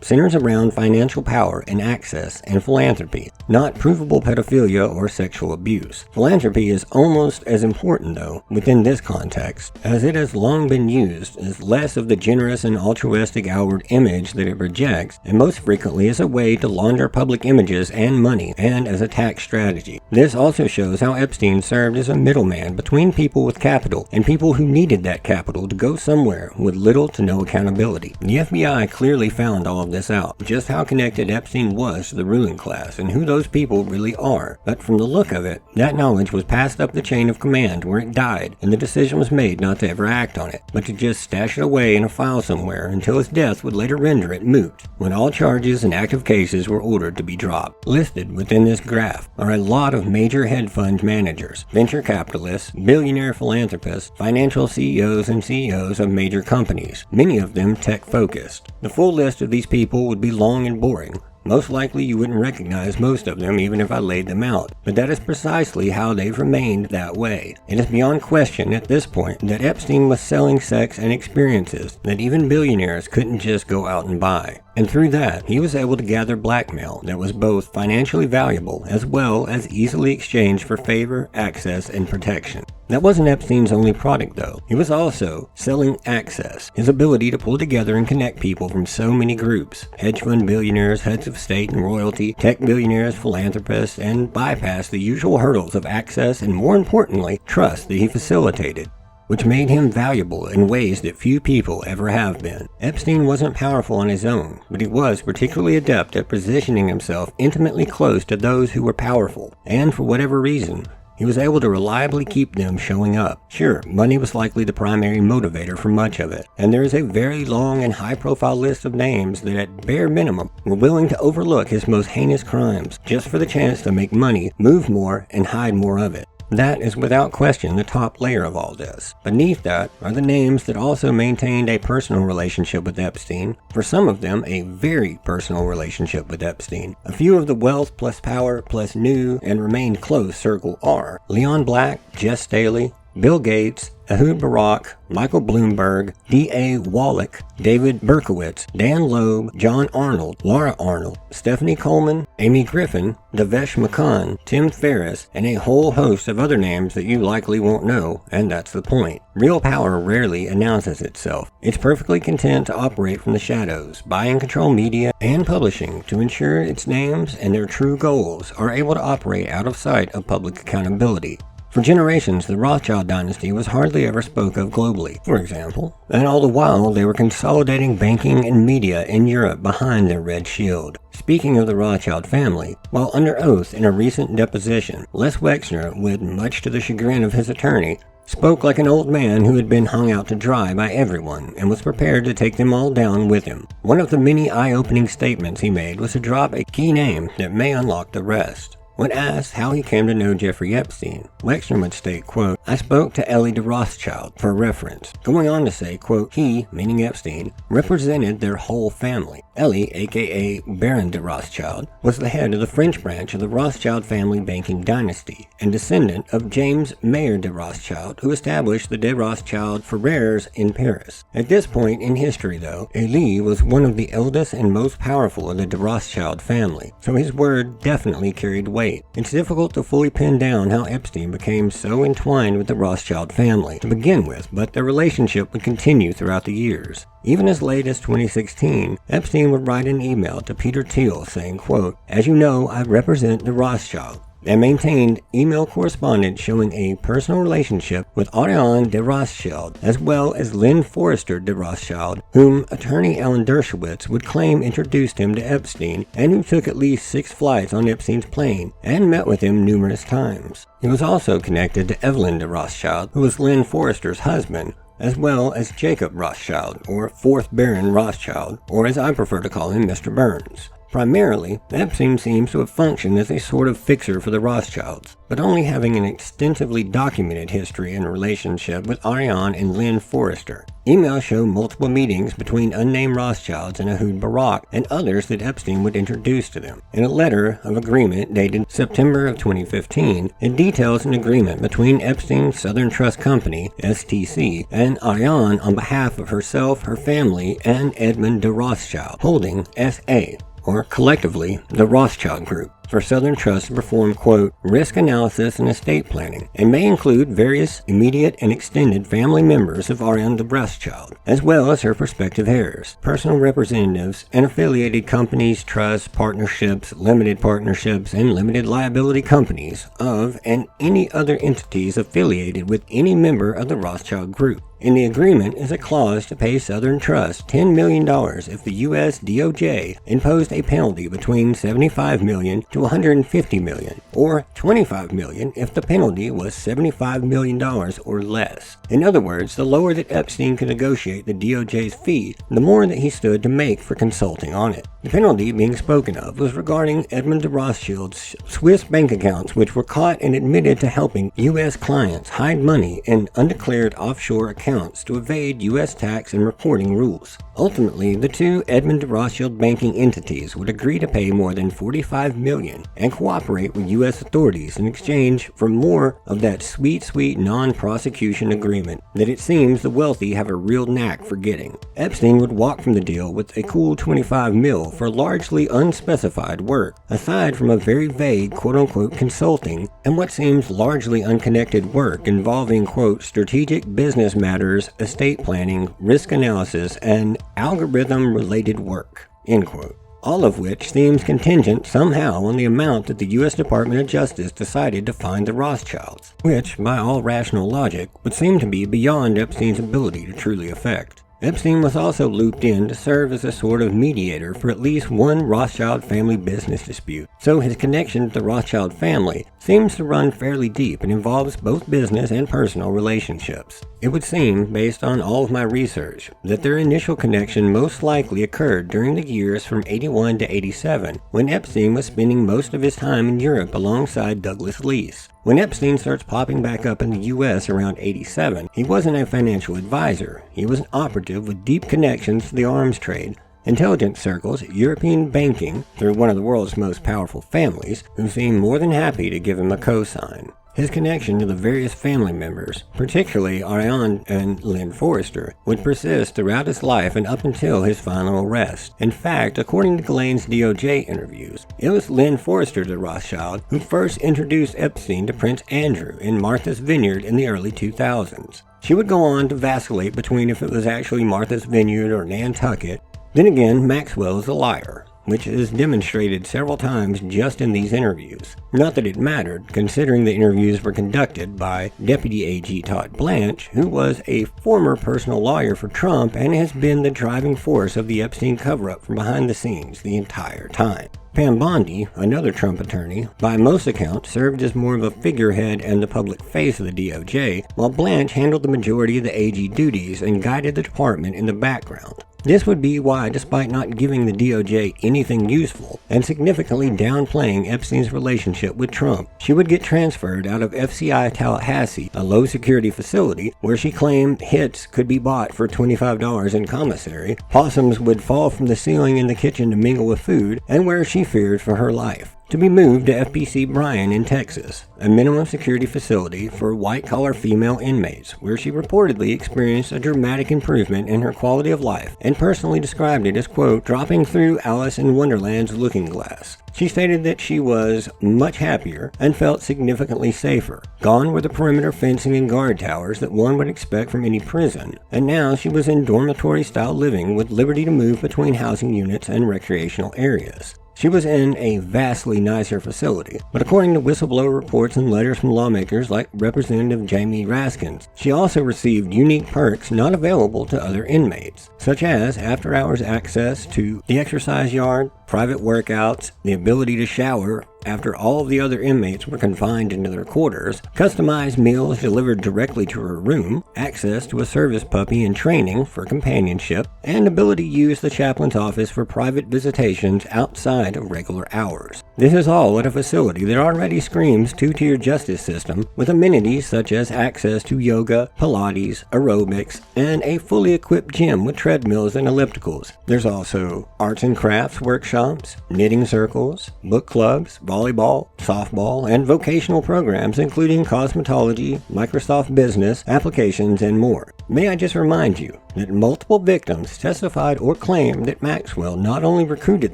centers around financial power and access and philanthropy, not provable pedophilia or sexual abuse. Philanthropy is almost as important, though, within this context, as it has long been used as less of the generous and altruistic outward image that it projects, and most frequently as a way to launder public images and money, and as a tax strategy. This also shows how Epstein served as a middleman between people with capital and people who needed that capital to go somewhere with little to no accountability. The FBI clearly found all of this out, just how connected Epstein was to the ruling class and who those people really are. But from the look of it, that knowledge was passed up the chain of command where it died, and the decision was made not to ever act on it, but to just stash it away in a file somewhere until his death would later render it moot, when all charges and active cases were ordered to be dropped. Listed within this graph are a lot of major hedge fund managers, venture capitalists, billionaire philanthropists, financial CEOs and CEOs of major companies, many of them tech-focused. The full list of these people would be long and boring. Most likely you wouldn't recognize most of them even if I laid them out, but that is precisely how they've remained that way. It is beyond question at this point that Epstein was selling sex and experiences that even billionaires couldn't just go out and buy. And through that, he was able to gather blackmail that was both financially valuable as well as easily exchanged for favor, access, and protection. That wasn't Epstein's only product, though. He was also selling access, his ability to pull together and connect people from so many groups, hedge fund billionaires, heads of state and royalty, tech billionaires, philanthropists, and bypass the usual hurdles of access and, more importantly, trust that he facilitated, which made him valuable in ways that few people ever have been. Epstein wasn't powerful on his own, but he was particularly adept at positioning himself intimately close to those who were powerful, and for whatever reason, he was able to reliably keep them showing up. Sure, money was likely the primary motivator for much of it, and there is a very long and high-profile list of names that at bare minimum were willing to overlook his most heinous crimes just for the chance to make money, move more, and hide more of it. That is without question the top layer of all this. Beneath that are the names that also maintained a personal relationship with Epstein, for some of them a very personal relationship with Epstein. A few of the wealth plus power plus knew and remained close circle are Leon Black, Jess Staley, Bill Gates, Ehud Barak, Michael Bloomberg, D.A. Wallach, David Berkowitz, Dan Loeb, John Arnold, Laura Arnold, Stephanie Coleman, Amy Griffin, Devesh Makan, Tim Ferriss, and a whole host of other names that you likely won't know, and that's the point. Real power rarely announces itself. It's perfectly content to operate from the shadows, buy and control media and publishing to ensure its names and their true goals are able to operate out of sight of public accountability. For generations, the Rothschild dynasty was hardly ever spoke of globally, for example, and all the while they were consolidating banking and media in Europe behind their red shield. Speaking of the Rothschild family, while under oath in a recent deposition, Les Wexner, with much to the chagrin of his attorney, spoke like an old man who had been hung out to dry by everyone and was prepared to take them all down with him. One of the many eye-opening statements he made was to drop a key name that may unlock the rest. When asked how he came to know Jeffrey Epstein, Wexner would state, quote, "I spoke to Ellie de Rothschild for reference," going on to say, quote, "He," meaning Epstein, "represented their whole family." Ellie, aka Baron de Rothschild, was the head of the French branch of the Rothschild family banking dynasty and descendant of James Mayer de Rothschild, who established the de Rothschild Ferrers in Paris. At this point in history, though, Ellie was one of the eldest and most powerful of the de Rothschild family, so his word definitely carried weight. It's difficult to fully pin down how Epstein became so entwined with the Rothschild family to begin with, but their relationship would continue throughout the years. Even as late as 2016, Epstein would write an email to Peter Thiel saying, quote, "As you know, I represent the Rothschild," and maintained email correspondence showing a personal relationship with Ariane de Rothschild, as well as Lynn Forrester de Rothschild, whom attorney Alan Dershowitz would claim introduced him to Epstein, and who took at least 6 flights on Epstein's plane and met with him numerous times. He was also connected to Evelyn de Rothschild, who was Lynn Forrester's husband, as well as Jacob Rothschild, or 4th Baron Rothschild, or as I prefer to call him, Mr. Burns. Primarily, Epstein seems to have functioned as a sort of fixer for the Rothschilds, but only having an extensively documented history and relationship with Ariane and Lynn Forrester. Emails show multiple meetings between unnamed Rothschilds and Ehud Barak and others that Epstein would introduce to them. In a letter of agreement dated September of 2015, it details an agreement between Epstein's Southern Trust Company, STC, and Ariane on behalf of herself, her family, and Edmund de Rothschild, holding SA, or collectively the Rothschild Group, for Southern Trust to perform, quote, risk analysis and estate planning, and may include various immediate and extended family members of Ariane de Rothschild, as well as her prospective heirs, personal representatives, and affiliated companies, trusts, partnerships, limited partnerships, and limited liability companies of and any other entities affiliated with any member of the Rothschild Group. In the agreement is a clause to pay Southern Trust $10 million if the U.S. DOJ imposed a penalty between $75 million to $150 million, or $25 million if the penalty was $75 million or less. In other words, the lower that Epstein could negotiate the DOJ's fee, the more that he stood to make for consulting on it. The penalty being spoken of was regarding Edmund de Rothschild's Swiss bank accounts, which were caught and admitted to helping U.S. clients hide money in undeclared offshore accounts to evade U.S. tax and reporting rules. Ultimately, the two Edmund de Rothschild banking entities would agree to pay more than $45 million and cooperate with U.S. authorities in exchange for more of that sweet non-prosecution agreement that it seems the wealthy have a real knack for getting. Epstein would walk from the deal with a cool $25 million for largely unspecified work, aside from a very vague quote-unquote consulting and what seems largely unconnected work involving, quote, strategic business matters, estate planning, risk analysis, and algorithm-related work, end quote. All of which seems contingent somehow on the amount that the U.S. Department of Justice decided to fine the Rothschilds, which, by all rational logic, would seem to be beyond Epstein's ability to truly effect. Epstein was also looped in to serve as a sort of mediator for at least one Rothschild family business dispute, so his connection to the Rothschild family seems to run fairly deep and involves both business and personal relationships. It would seem, based on all of my research, that their initial connection most likely occurred during the years from 81 to 87, when Epstein was spending most of his time in Europe alongside Douglas Leese. When Epstein starts popping back up in the U.S. around 87, he wasn't a financial advisor. He was an operative with deep connections to the arms trade, intelligence circles, European banking, through one of the world's most powerful families, who seemed more than happy to give him a cosign. His connection to the various family members, particularly Ariane and Lynn Forrester, would persist throughout his life and up until his final arrest. In fact, according to Ghislaine's DOJ interviews, it was Lynn Forrester de Rothschild who first introduced Epstein to Prince Andrew in Martha's Vineyard in the early 2000s. She would go on to vacillate between if it was actually Martha's Vineyard or Nantucket. Then again, Maxwell is a liar, which is demonstrated several times just in these interviews. Not that it mattered, considering the interviews were conducted by Deputy AG Todd Blanche, who was a former personal lawyer for Trump and has been the driving force of the Epstein cover-up from behind the scenes the entire time. Pam Bondi, another Trump attorney, by most accounts served as more of a figurehead and the public face of the DOJ, while Blanche handled the majority of the AG duties and guided the department in the background. This would be why, despite not giving the DOJ anything useful and significantly downplaying Epstein's relationship with Trump, she would get transferred out of FCI Tallahassee, a low-security facility where she claimed hits could be bought for $25 in commissary, possums would fall from the ceiling in the kitchen to mingle with food, and where she feared for her life, to be moved to FPC Bryan in Texas, a minimum security facility for white-collar female inmates, where she reportedly experienced a dramatic improvement in her quality of life and personally described it as, quote, dropping through Alice in Wonderland's looking glass. She stated that she was much happier and felt significantly safer. Gone were the perimeter fencing and guard towers that one would expect from any prison, and now she was in dormitory-style living with liberty to move between housing units and recreational areas. She was in a vastly nicer facility, but according to whistleblower reports and letters from lawmakers like Representative Jamie Raskins, she also received unique perks not available to other inmates, such as after-hours access to the exercise yard, private workouts, the ability to shower after all of the other inmates were confined into their quarters, customized meals delivered directly to her room, access to a service puppy in training for companionship, and ability to use the chaplain's office for private visitations outside of regular hours. This is all at a facility that already screams two-tier justice system, with amenities such as access to yoga, Pilates, aerobics, and a fully equipped gym with treadmills and ellipticals. There's also arts and crafts workshops, knitting circles, book clubs, volleyball, softball, and vocational programs including cosmetology, Microsoft Business, applications, and more. May I just remind you that multiple victims testified or claimed that Maxwell not only recruited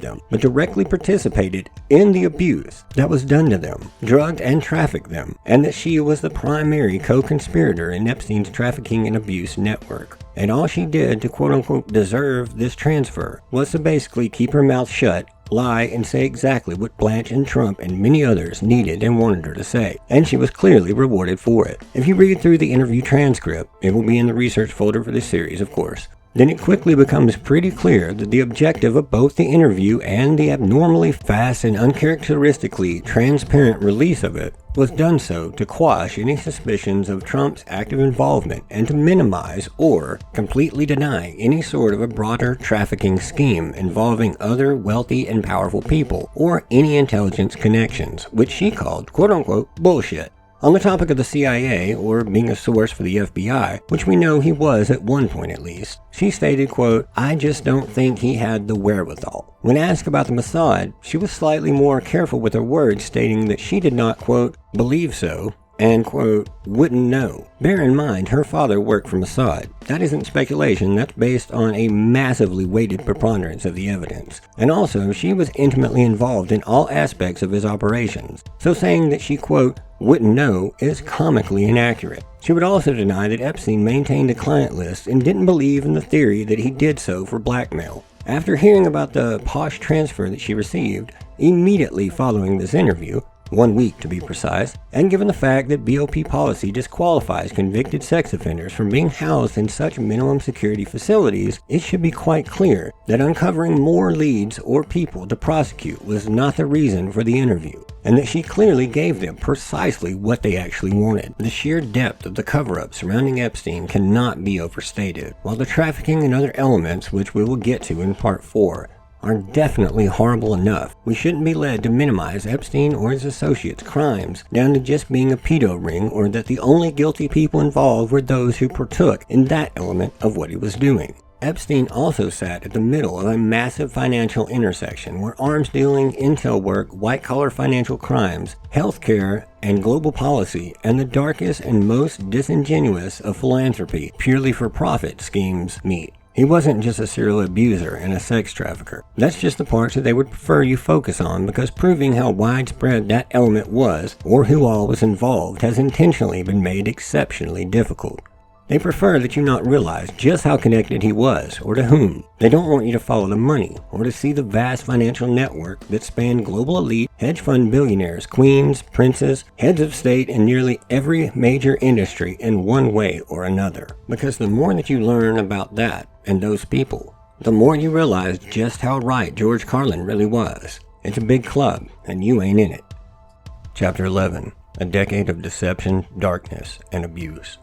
them, but directly participated in the abuse that was done to them, drugged and trafficked them, and that she was the primary co-conspirator in Epstein's trafficking and abuse network. And all she did to quote-unquote deserve this transfer was to basically keep her mouth shut, lie, and say exactly what Blanche and Trump and many others needed and wanted her to say, and she was clearly rewarded for it. If you read through the interview transcript, it will be in the research folder for this series, of course, then it quickly becomes pretty clear that the objective of both the interview and the abnormally fast and uncharacteristically transparent release of it was done so to quash any suspicions of Trump's active involvement and to minimize or completely deny any sort of a broader trafficking scheme involving other wealthy and powerful people or any intelligence connections, which she called quote-unquote bullshit. On the topic of the CIA, or being a source for the FBI, which we know he was at one point at least, she stated, quote, "I just don't think he had the wherewithal." When asked about the Mossad, she was slightly more careful with her words, stating that she did not, quote, "believe so," and, quote, "wouldn't know." Bear in mind, her father worked for Mossad. That isn't speculation, that's based on a massively weighted preponderance of the evidence. And also, she was intimately involved in all aspects of his operations. So saying that she, quote, "wouldn't know" is comically inaccurate. She would also deny that Epstein maintained a client list and didn't believe in the theory that he did so for blackmail. After hearing about the posh transfer that she received, immediately following this interview, 1 week to be precise, and given the fact that BOP policy disqualifies convicted sex offenders from being housed in such minimum security facilities, it should be quite clear that uncovering more leads or people to prosecute was not the reason for the interview, and that she clearly gave them precisely what they actually wanted. The sheer depth of the cover-up surrounding Epstein cannot be overstated, while the trafficking and other elements, which we will get to in Part 4, are definitely horrible enough. We shouldn't be led to minimize Epstein or his associates' crimes down to just being a pedo ring, or that the only guilty people involved were those who partook in that element of what he was doing. Epstein also sat at the middle of a massive financial intersection where arms dealing, intel work, white-collar financial crimes, healthcare, and global policy, and the darkest and most disingenuous of philanthropy, purely for profit schemes meet. He wasn't just a serial abuser and a sex trafficker. That's just the parts that they would prefer you focus on, because proving how widespread that element was, or who all was involved, has intentionally been made exceptionally difficult. They prefer that you not realize just how connected he was, or to whom. They don't want you to follow the money, or to see the vast financial network that spanned global elite, hedge fund billionaires, queens, princes, heads of state, and nearly every major industry in one way or another. Because the more that you learn about that and those people, the more you realize just how right George Carlin really was. It's a big club, and you ain't in it. Chapter 11. A decade of deception, darkness, and abuse.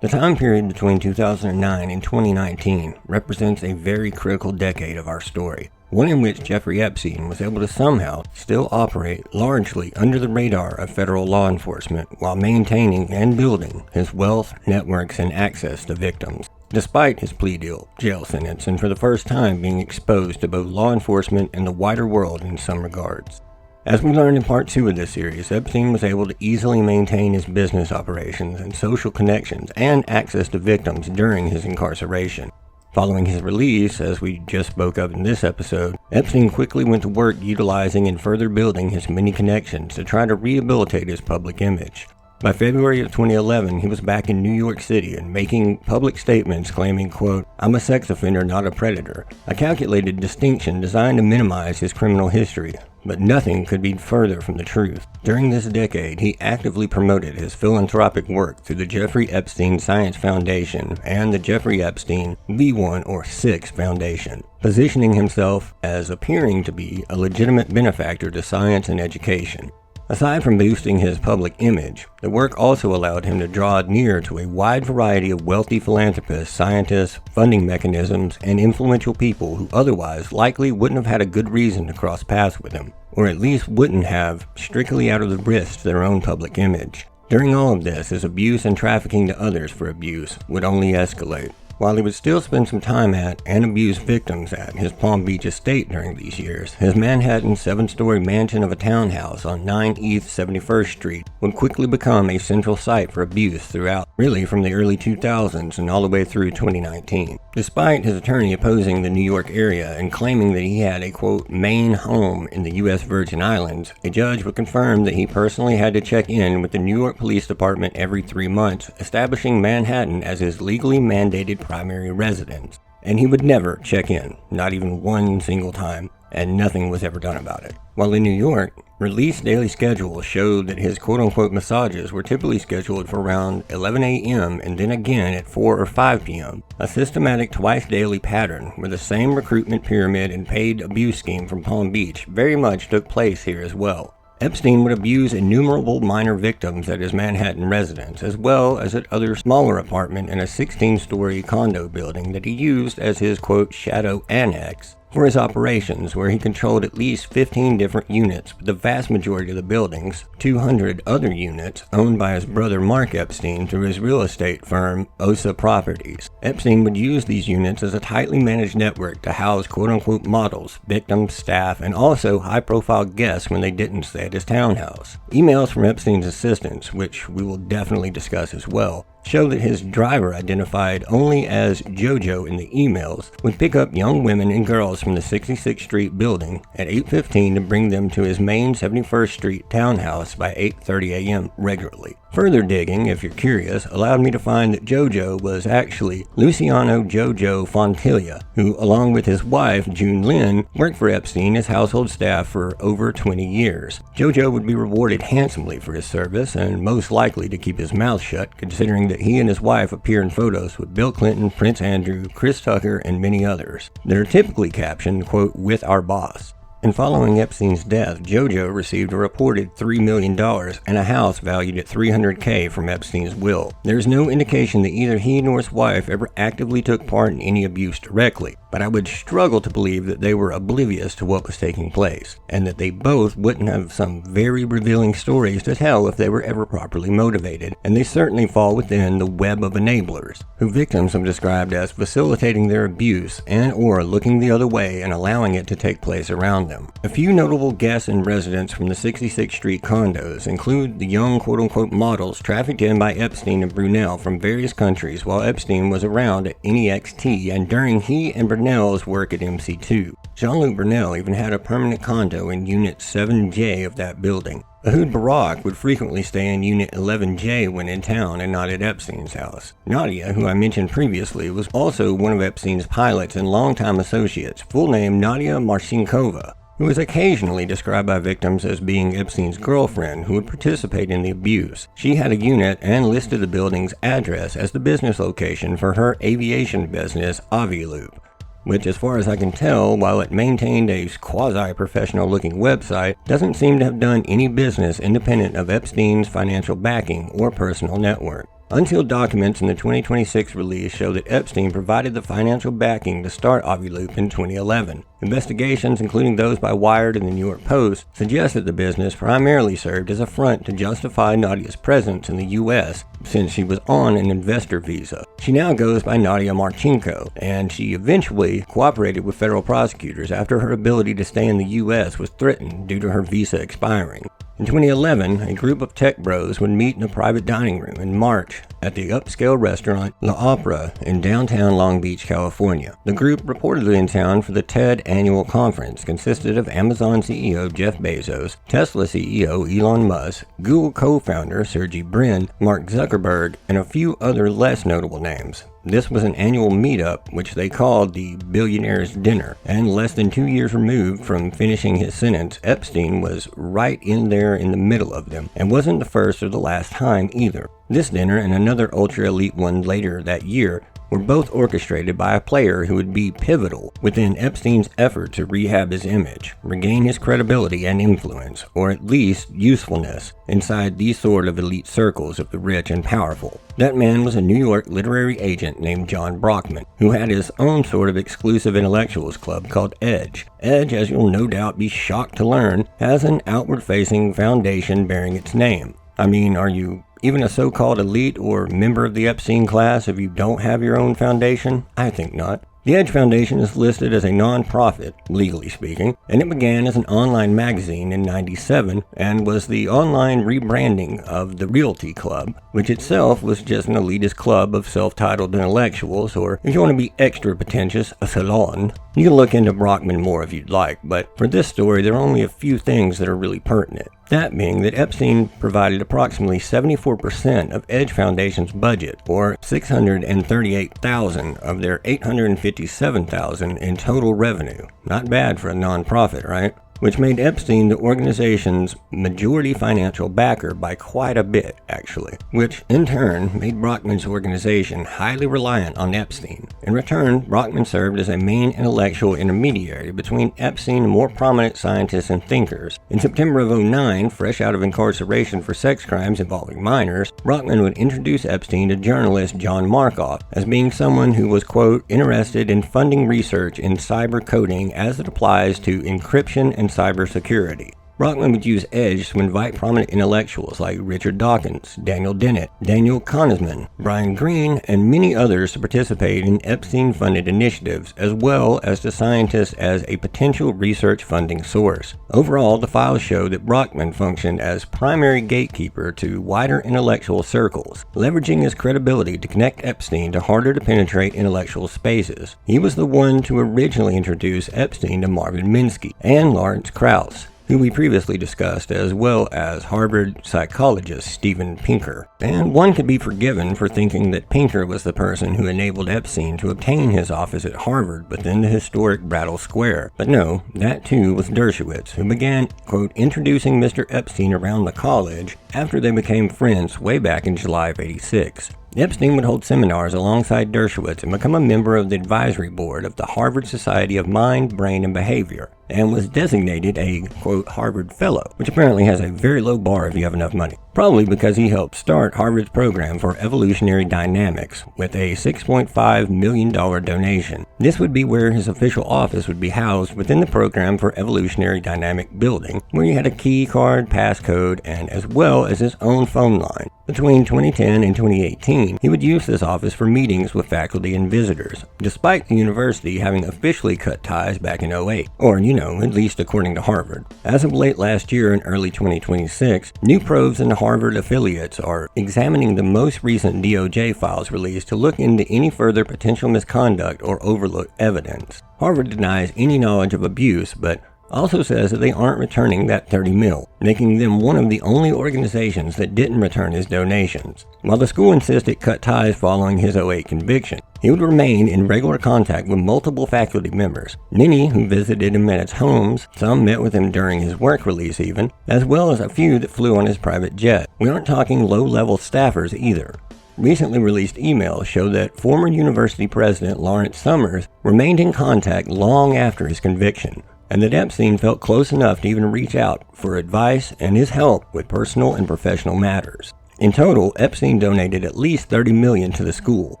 The time period between 2009 and 2019 represents a very critical decade of our story, one in which Jeffrey Epstein was able to somehow still operate largely under the radar of federal law enforcement while maintaining and building his wealth, networks, and access to victims, despite his plea deal, jail sentence, and for the first time being exposed to both law enforcement and the wider world in some regards. As we learned in Part 2 of this series, Epstein was able to easily maintain his business operations and social connections and access to victims during his incarceration. Following his release, as we just spoke of in this episode, Epstein quickly went to work utilizing and further building his many connections to try to rehabilitate his public image. By February of 2011, he was back in New York City and making public statements claiming, quote, "I'm a sex offender, not a predator," a calculated distinction designed to minimize his criminal history, but nothing could be further from the truth. During this decade, he actively promoted his philanthropic work through the Jeffrey Epstein Science Foundation and the Jeffrey Epstein V1 or 6 Foundation, positioning himself as appearing to be a legitimate benefactor to science and education. Aside from boosting his public image, the work also allowed him to draw near to a wide variety of wealthy philanthropists, scientists, funding mechanisms, and influential people who otherwise likely wouldn't have had a good reason to cross paths with him, or at least wouldn't have, strictly out of the risk to their own public image. During all of this, his abuse and trafficking to others for abuse would only escalate. While he would still spend some time at and abuse victims at his Palm Beach estate during these years, his Manhattan 7-story mansion of a townhouse on 9 East 71st Street would quickly become a central site for abuse throughout, really from the early 2000s and all the way through 2019. Despite his attorney opposing the New York area and claiming that he had a, quote, main home in the U.S. Virgin Islands, a judge would confirm that he personally had to check in with the New York Police Department every 3 months, establishing Manhattan as his legally mandated primary residence, and he would never check in, not even one single time, and nothing was ever done about it. While in New York, released daily schedules showed that his quote-unquote massages were typically scheduled for around 11 a.m. and then again at 4 or 5 p.m., a systematic twice-daily pattern where the same recruitment pyramid and paid abuse scheme from Palm Beach very much took place here as well. Epstein would abuse innumerable minor victims at his Manhattan residence, as well as at other smaller apartment in a 16-story condo building that he used as his, quote, shadow annex for his operations, where he controlled at least 15 different units, with the vast majority of the buildings, 200 other units, owned by his brother Mark Epstein through his real estate firm, OSA Properties. Epstein would use these units as a tightly managed network to house quote-unquote models, victims, staff, and also high-profile guests when they didn't stay at his townhouse. Emails from Epstein's assistants, which we will definitely discuss as well, show that his driver, identified only as JoJo in the emails, would pick up young women and girls from the 66th Street building at 8:15 to bring them to his main 71st Street townhouse by 8:30 a.m. regularly. Further digging, if you're curious, allowed me to find that JoJo was actually Luciano Jojo Fontilla, who, along with his wife, June Lynn, worked for Epstein as household staff for over 20 years. JoJo would be rewarded handsomely for his service, and most likely to keep his mouth shut, considering that he and his wife appear in photos with Bill Clinton, Prince Andrew, Chris Tucker, and many others. They're typically captioned, quote, with our boss. And following Epstein's death, JoJo received a reported $3 million and a house valued at $300K from Epstein's will. There's no indication that either he nor his wife ever actively took part in any abuse directly, but I would struggle to believe that they were oblivious to what was taking place, and that they both wouldn't have some very revealing stories to tell if they were ever properly motivated, and they certainly fall within the web of enablers, who victims have described as facilitating their abuse and or looking the other way and allowing it to take place around them. A few notable guests and residents from the 66th Street condos include the young quote-unquote models trafficked in by Epstein and Brunel from various countries while Epstein was around at NEXT and during he and Brunel's work at MC2. Jean-Luc Brunel even had a permanent condo in Unit 7J of that building. Ehud Barak would frequently stay in Unit 11J when in town and not at Epstein's house. Nadia, who I mentioned previously, was also one of Epstein's pilots and longtime associates, full name Nadia Marcinkova, who was occasionally described by victims as being Epstein's girlfriend who would participate in the abuse. She had a unit and listed the building's address as the business location for her aviation business, Aviloop, which, as far as I can tell, while it maintained a quasi-professional looking website, doesn't seem to have done any business independent of Epstein's financial backing or personal network. Unsealed documents in the 2026 release show that Epstein provided the financial backing to start Aviloop in 2011. Investigations, including those by Wired and the New York Post, suggest that the business primarily served as a front to justify Nadia's presence in the U.S. since she was on an investor visa. She now goes by Nadia Marchenko, and she eventually cooperated with federal prosecutors after her ability to stay in the U.S. was threatened due to her visa expiring. In 2011, a group of tech bros would meet in a private dining room in March at the upscale restaurant La Opera in downtown Long Beach, California. The group, reportedly in town for the TED annual conference, consisted of Amazon CEO Jeff Bezos, Tesla CEO Elon Musk, Google co-founder Sergey Brin, Mark Zuckerberg, and a few other less notable names. This was an annual meetup, which they called the Billionaire's Dinner, and less than 2 years removed from finishing his sentence, Epstein was right in there in the middle of them, and wasn't the first or the last time either. This dinner and another ultra-elite one later that year were both orchestrated by a player who would be pivotal within Epstein's effort to rehab his image, regain his credibility and influence, or at least usefulness, inside these sort of elite circles of the rich and powerful. That man was a New York literary agent named John Brockman, who had his own sort of exclusive intellectuals club called Edge. Edge, as you'll no doubt be shocked to learn, has an outward-facing foundation bearing its name. I mean, are you even a so-called elite or member of the Epstein class if you don't have your own foundation? I think not. The Edge Foundation is listed as a non-profit, legally speaking, and it began as an online magazine in '97 and was the online rebranding of the Realty Club, which itself was just an elitist club of self-titled intellectuals, or if you want to be extra pretentious, a salon. You can look into Brockman more if you'd like, but for this story there are only a few things that are really pertinent. That being that Epstein provided approximately 74% of Edge Foundation's budget, or $638,000 of their $857,000 in total revenue. Not bad for a non-profit, right? Which made Epstein the organization's majority financial backer by quite a bit, actually, which in turn made Brockman's organization highly reliant on Epstein. In return, Brockman served as a main intellectual intermediary between Epstein and more prominent scientists and thinkers. In September of '09, fresh out of incarceration for sex crimes involving minors, Brockman would introduce Epstein to journalist John Markoff as being someone who was, quote, interested in funding research in cyber coding as it applies to encryption and cybersecurity. Brockman would use Edge to invite prominent intellectuals like Richard Dawkins, Daniel Dennett, Daniel Kahneman, Brian Greene, and many others to participate in Epstein-funded initiatives, as well as to scientists as a potential research funding source. Overall, the files show that Brockman functioned as primary gatekeeper to wider intellectual circles, leveraging his credibility to connect Epstein to harder-to-penetrate intellectual spaces. He was the one to originally introduce Epstein to Marvin Minsky and Lawrence Krauss, who we previously discussed, as well as Harvard psychologist Steven Pinker. And one could be forgiven for thinking that Pinker was the person who enabled Epstein to obtain his office at Harvard within the historic Brattle Square. But no, that too was Dershowitz, who began, quote, introducing Mr. Epstein around the college after they became friends way back in July of '86. Epstein would hold seminars alongside Dershowitz and become a member of the advisory board of the Harvard Society of Mind, Brain, and Behavior, and was designated a, quote, Harvard Fellow, which apparently has a very low bar if you have enough money. Probably because he helped start Harvard's program for evolutionary dynamics with a $6.5 million donation. This would be where his official office would be housed within the program for evolutionary dynamic building, where he had a key card, passcode, and as well as his own phone line. Between 2010 and 2018, he would use this office for meetings with faculty and visitors, despite the university having officially cut ties back in '08, or, at least according to Harvard. As of late last year and early 2026, new probes in the Harvard affiliates are examining the most recent DOJ files released to look into any further potential misconduct or overlooked evidence. Harvard denies any knowledge of abuse, but also says that they aren't returning that $30 million, making them one of the only organizations that didn't return his donations. While the school insists it cut ties following his '08 conviction, he would remain in regular contact with multiple faculty members, many who visited him at his homes, some met with him during his work release even, as well as a few that flew on his private jet. We aren't talking low-level staffers either. Recently released emails show that former university president Lawrence Summers remained in contact long after his conviction, and that Epstein felt close enough to even reach out for advice and his help with personal and professional matters. In total, Epstein donated at least $30 million to the school.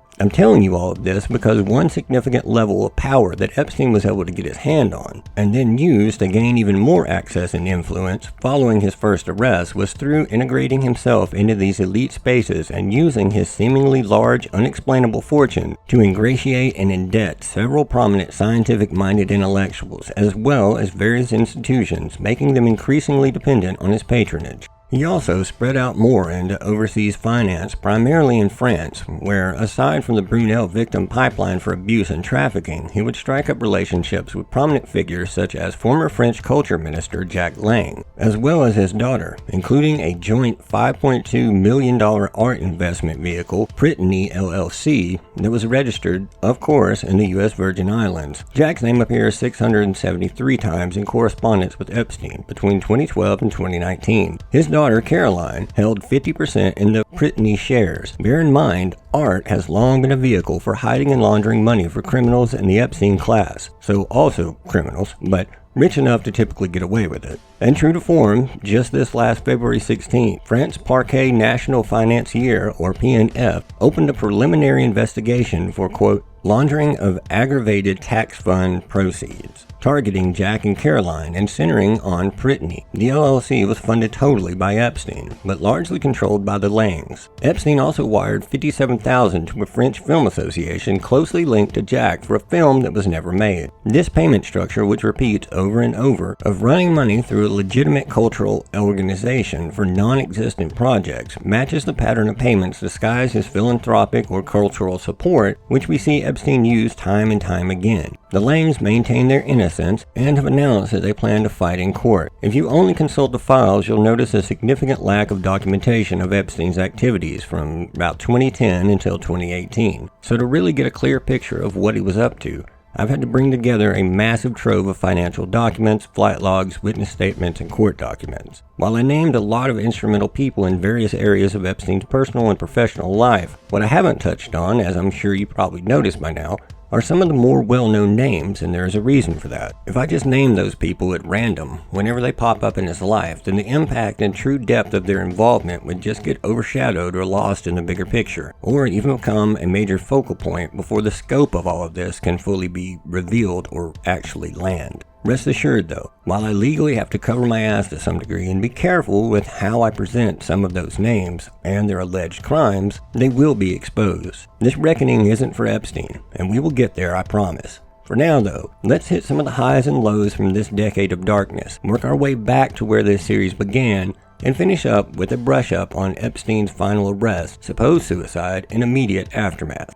I'm telling you all of this because one significant level of power that Epstein was able to get his hand on, and then use to gain even more access and influence following his first arrest, was through integrating himself into these elite spaces and using his seemingly large, unexplainable fortune to ingratiate and indebt several prominent scientific-minded intellectuals, as well as various institutions, making them increasingly dependent on his patronage. He also spread out more into overseas finance, primarily in France, where, aside from the Brunel victim pipeline for abuse and trafficking, he would strike up relationships with prominent figures such as former French culture minister Jacques Lang, as well as his daughter, including a joint $5.2 million art investment vehicle, Brittany LLC, that was registered, of course, in the U.S. Virgin Islands. Jack's name appears 673 times in correspondence with Epstein between 2012 and 2019. His daughter, Caroline, held 50% in the Brittany shares. Bear in mind, art has long been a vehicle for hiding and laundering money for criminals in the Epstein class, so also criminals, but rich enough to typically get away with it. And true to form, just this last February 16, France Parquet National Financier, or PNF, opened a preliminary investigation for, quote, laundering of aggravated tax fund proceeds, targeting Jack and Caroline and centering on Brittany. The LLC was funded totally by Epstein, but largely controlled by the Langs. Epstein also wired $57,000 to a French film association closely linked to Jack for a film that was never made. This payment structure, which repeats over and over, of running money through a legitimate cultural organization for non-existent projects, matches the pattern of payments disguised as philanthropic or cultural support, which we see Epstein use time and time again. The Langs maintain their innocence and have announced that they plan to fight in court. If you only consult the files, you'll notice a significant lack of documentation of Epstein's activities from about 2010 until 2018. So to really get a clear picture of what he was up to, I've had to bring together a massive trove of financial documents, flight logs, witness statements, and court documents. While I named a lot of instrumental people in various areas of Epstein's personal and professional life, what I haven't touched on, as I'm sure you probably noticed by now, are some of the more well-known names, and there is a reason for that. If I just name those people at random, whenever they pop up in his life, then the impact and true depth of their involvement would just get overshadowed or lost in the bigger picture, or even become a major focal point before the scope of all of this can fully be revealed or actually land. Rest assured though, while I legally have to cover my ass to some degree and be careful with how I present some of those names and their alleged crimes, they will be exposed. This reckoning isn't for Epstein, and we will get there, I promise. For now though, let's hit some of the highs and lows from this decade of darkness, work our way back to where this series began, and finish up with a brush up on Epstein's final arrest, supposed suicide, and immediate aftermath.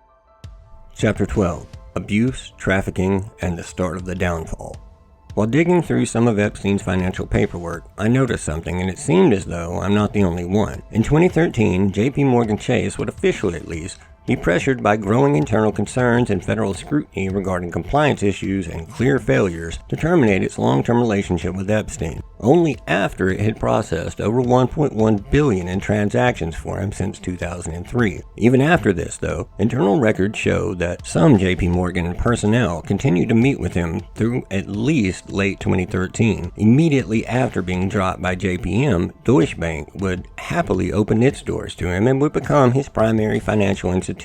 Chapter 12. Abuse, Trafficking, and the Start of the Downfall. While digging through some of Epstein's financial paperwork, I noticed something, and it seemed as though I'm not the only one. In 2013, J.P. Morgan Chase would officially, at least, be pressured by growing internal concerns and federal scrutiny regarding compliance issues and clear failures to terminate its long-term relationship with Epstein, only after it had processed over $1.1 billion in transactions for him since 2003. Even after this, though, internal records show that some JP Morgan personnel continued to meet with him through at least late 2013. Immediately after being dropped by JPM, Deutsche Bank would happily open its doors to him and would become his primary financial institution,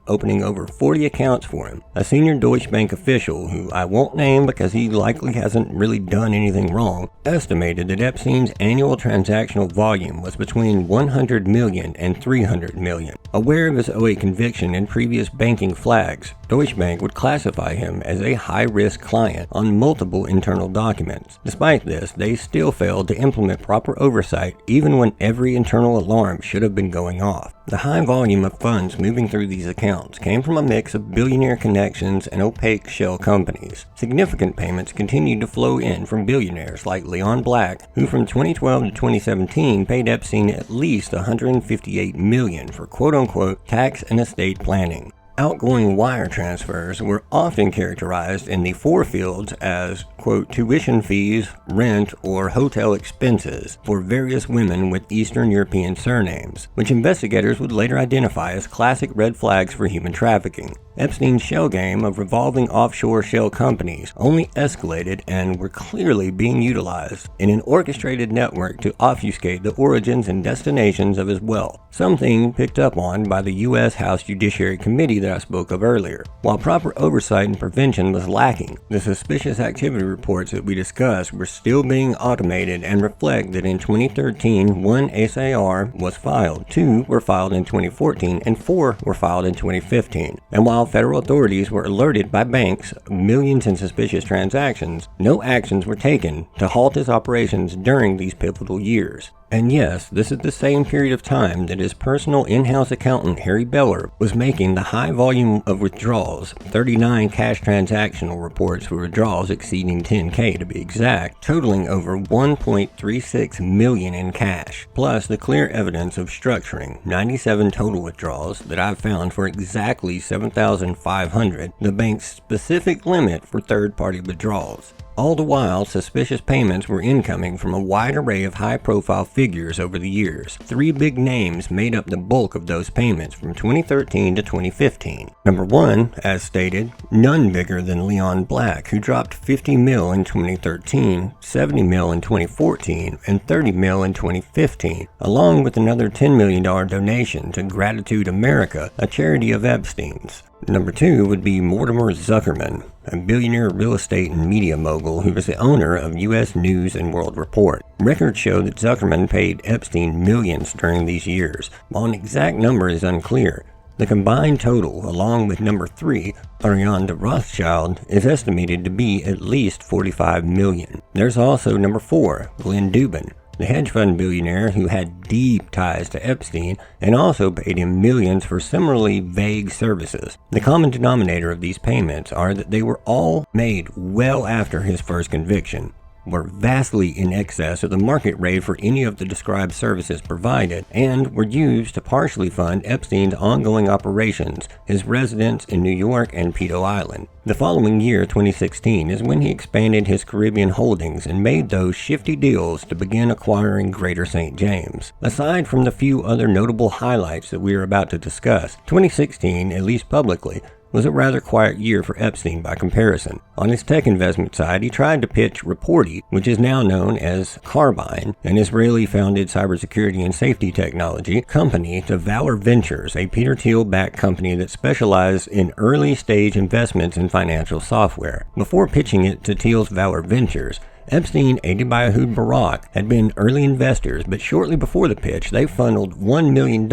opening over 40 accounts for him. A senior Deutsche Bank official, who I won't name because he likely hasn't really done anything wrong, estimated that Epstein's annual transactional volume was between 100 million and 300 million. Aware of his 08 conviction and previous banking flags, Deutsche Bank would classify him as a high-risk client on multiple internal documents. Despite this, they still failed to implement proper oversight even when every internal alarm should have been going off. The high volume of funds moving through these accounts came from a mix of billionaire connections and opaque shell companies. Significant payments continued to flow in from billionaires like Leon Black, who from 2012 to 2017 paid Epstein at least $158 million for quote-unquote tax and estate planning. Outgoing wire transfers were often characterized in the four fields as, quote, tuition fees, rent, or hotel expenses for various women with Eastern European surnames, which investigators would later identify as classic red flags for human trafficking. Epstein's shell game of revolving offshore shell companies only escalated and were clearly being utilized in an orchestrated network to obfuscate the origins and destinations of his wealth, something picked up on by the U.S. House Judiciary Committee that I spoke of earlier. While proper oversight and prevention was lacking, the suspicious activity reports that we discussed were still being automated and reflect that in 2013, 1 SAR was filed, 2 were filed in 2014, and 4 were filed in 2015. And while federal authorities were alerted by banks of millions in suspicious transactions, no actions were taken to halt his operations during these pivotal years. And yes, this is the same period of time that his personal in-house accountant, Harry Beller, was making the high volume of withdrawals, 39 cash transactional reports for withdrawals exceeding 10K to be exact, totaling over 1.36 million in cash, plus the clear evidence of structuring, 97 total withdrawals that I've found for exactly 7,500, the bank's specific limit for third-party withdrawals. All the while, suspicious payments were incoming from a wide array of high-profile figures over the years. 3 big names made up the bulk of those payments from 2013 to 2015. Number 1, as stated, none bigger than Leon Black, who dropped 50 mil in 2013, 70 mil in 2014, and 30 mil in 2015, along with another $10 million donation to Gratitude America, a charity of Epstein's. Number 2 would be Mortimer Zuckerman, a billionaire real estate and media mogul who was the owner of U.S. News and World Report. Records show that Zuckerman paid Epstein millions during these years, while an exact number is unclear. The combined total, along with number 3, Ariane de Rothschild, is estimated to be at least 45 million. There's also number 4, Glenn Dubin, the hedge fund billionaire who had deep ties to Epstein and also paid him millions for similarly vague services. The common denominator of these payments are that they were all made well after his first conviction, were vastly in excess of the market rate for any of the described services provided, and were used to partially fund Epstein's ongoing operations, his residence in New York and Pedo Island. The following year, 2016, is when he expanded his Caribbean holdings and made those shifty deals to begin acquiring Greater St. James. Aside from the few other notable highlights that we are about to discuss, 2016, at least publicly, was a rather quiet year for Epstein by comparison. On his tech investment side, he tried to pitch Reporty, which is now known as Carbine, an Israeli-founded cybersecurity and safety technology company, to Valor Ventures, a Peter Thiel-backed company that specialized in early-stage investments in financial software. Before pitching it to Thiel's Valor Ventures, Epstein, aided by Ehud Barak, had been early investors, but shortly before the pitch, they funneled $1 million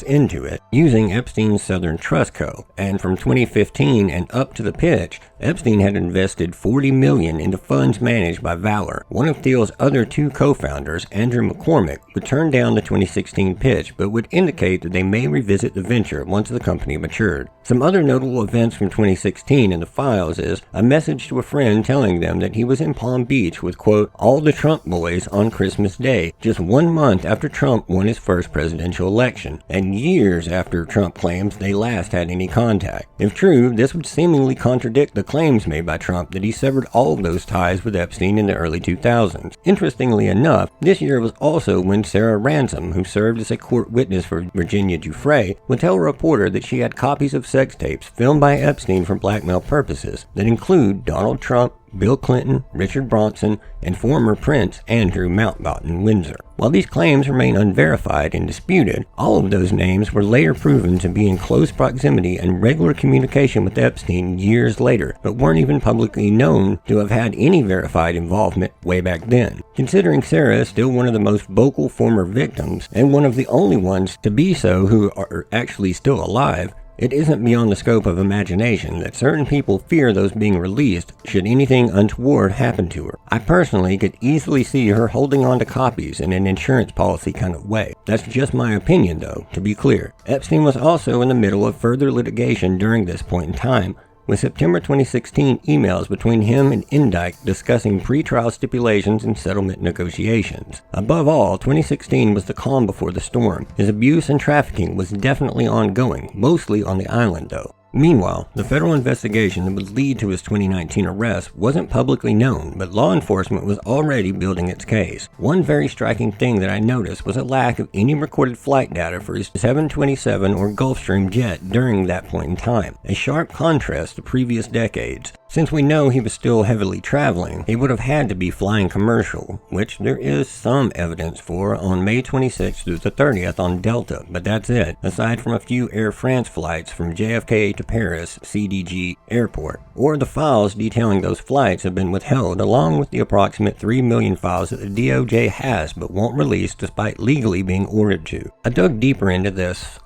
into it using Epstein's Southern Trust Co. And from 2015 and up to the pitch, Epstein had invested $40 million into funds managed by Valor. One of Thiel's other 2 co-founders, Andrew McCormick, would turn down the 2016 pitch, but would indicate that they may revisit the venture once the company matured. Some other notable events from 2016 in the files is a message to a friend telling them that he was in Palm Beach with, quote, all the Trump boys on Christmas Day, just 1 month after Trump won his first presidential election, and years after Trump claims they last had any contact. If true, this would seemingly contradict the claims made by Trump that he severed all of those ties with Epstein in the early 2000s. Interestingly enough, this year was also when Sarah Ransom, who served as a court witness for Virginia Giuffre, would tell a reporter that she had copies of sex tapes filmed by Epstein for blackmail purposes that include Donald Trump, Bill Clinton, Richard Branson, and former Prince Andrew Mountbatten Windsor. While these claims remain unverified and disputed, all of those names were later proven to be in close proximity and regular communication with Epstein years later, but weren't even publicly known to have had any verified involvement way back then. Considering Sarah is still one of the most vocal former victims, and one of the only ones to be so who are actually still alive, it isn't beyond the scope of imagination that certain people fear those being released should anything untoward happen to her. I personally could easily see her holding on to copies in an insurance policy kind of way. That's just my opinion though, to be clear. Epstein was also in the middle of further litigation during this point in time, with September 2016 emails between him and Indike discussing pretrial stipulations and settlement negotiations. Above all, 2016 was the calm before the storm. His abuse and trafficking was definitely ongoing, mostly on the island though. Meanwhile, the federal investigation that would lead to his 2019 arrest wasn't publicly known, but law enforcement was already building its case. One very striking thing that I noticed was a lack of any recorded flight data for his 727 or Gulfstream jet during that point in time, a sharp contrast to previous decades. Since we know he was still heavily traveling, he would have had to be flying commercial, which there is some evidence for on May 26th through the 30th on Delta, but that's it, aside from a few Air France flights from JFK to Paris CDG Airport, or the files detailing those flights have been withheld along with the approximate 3 million files that the DOJ has but won't release despite legally being ordered to. I dug deeper into this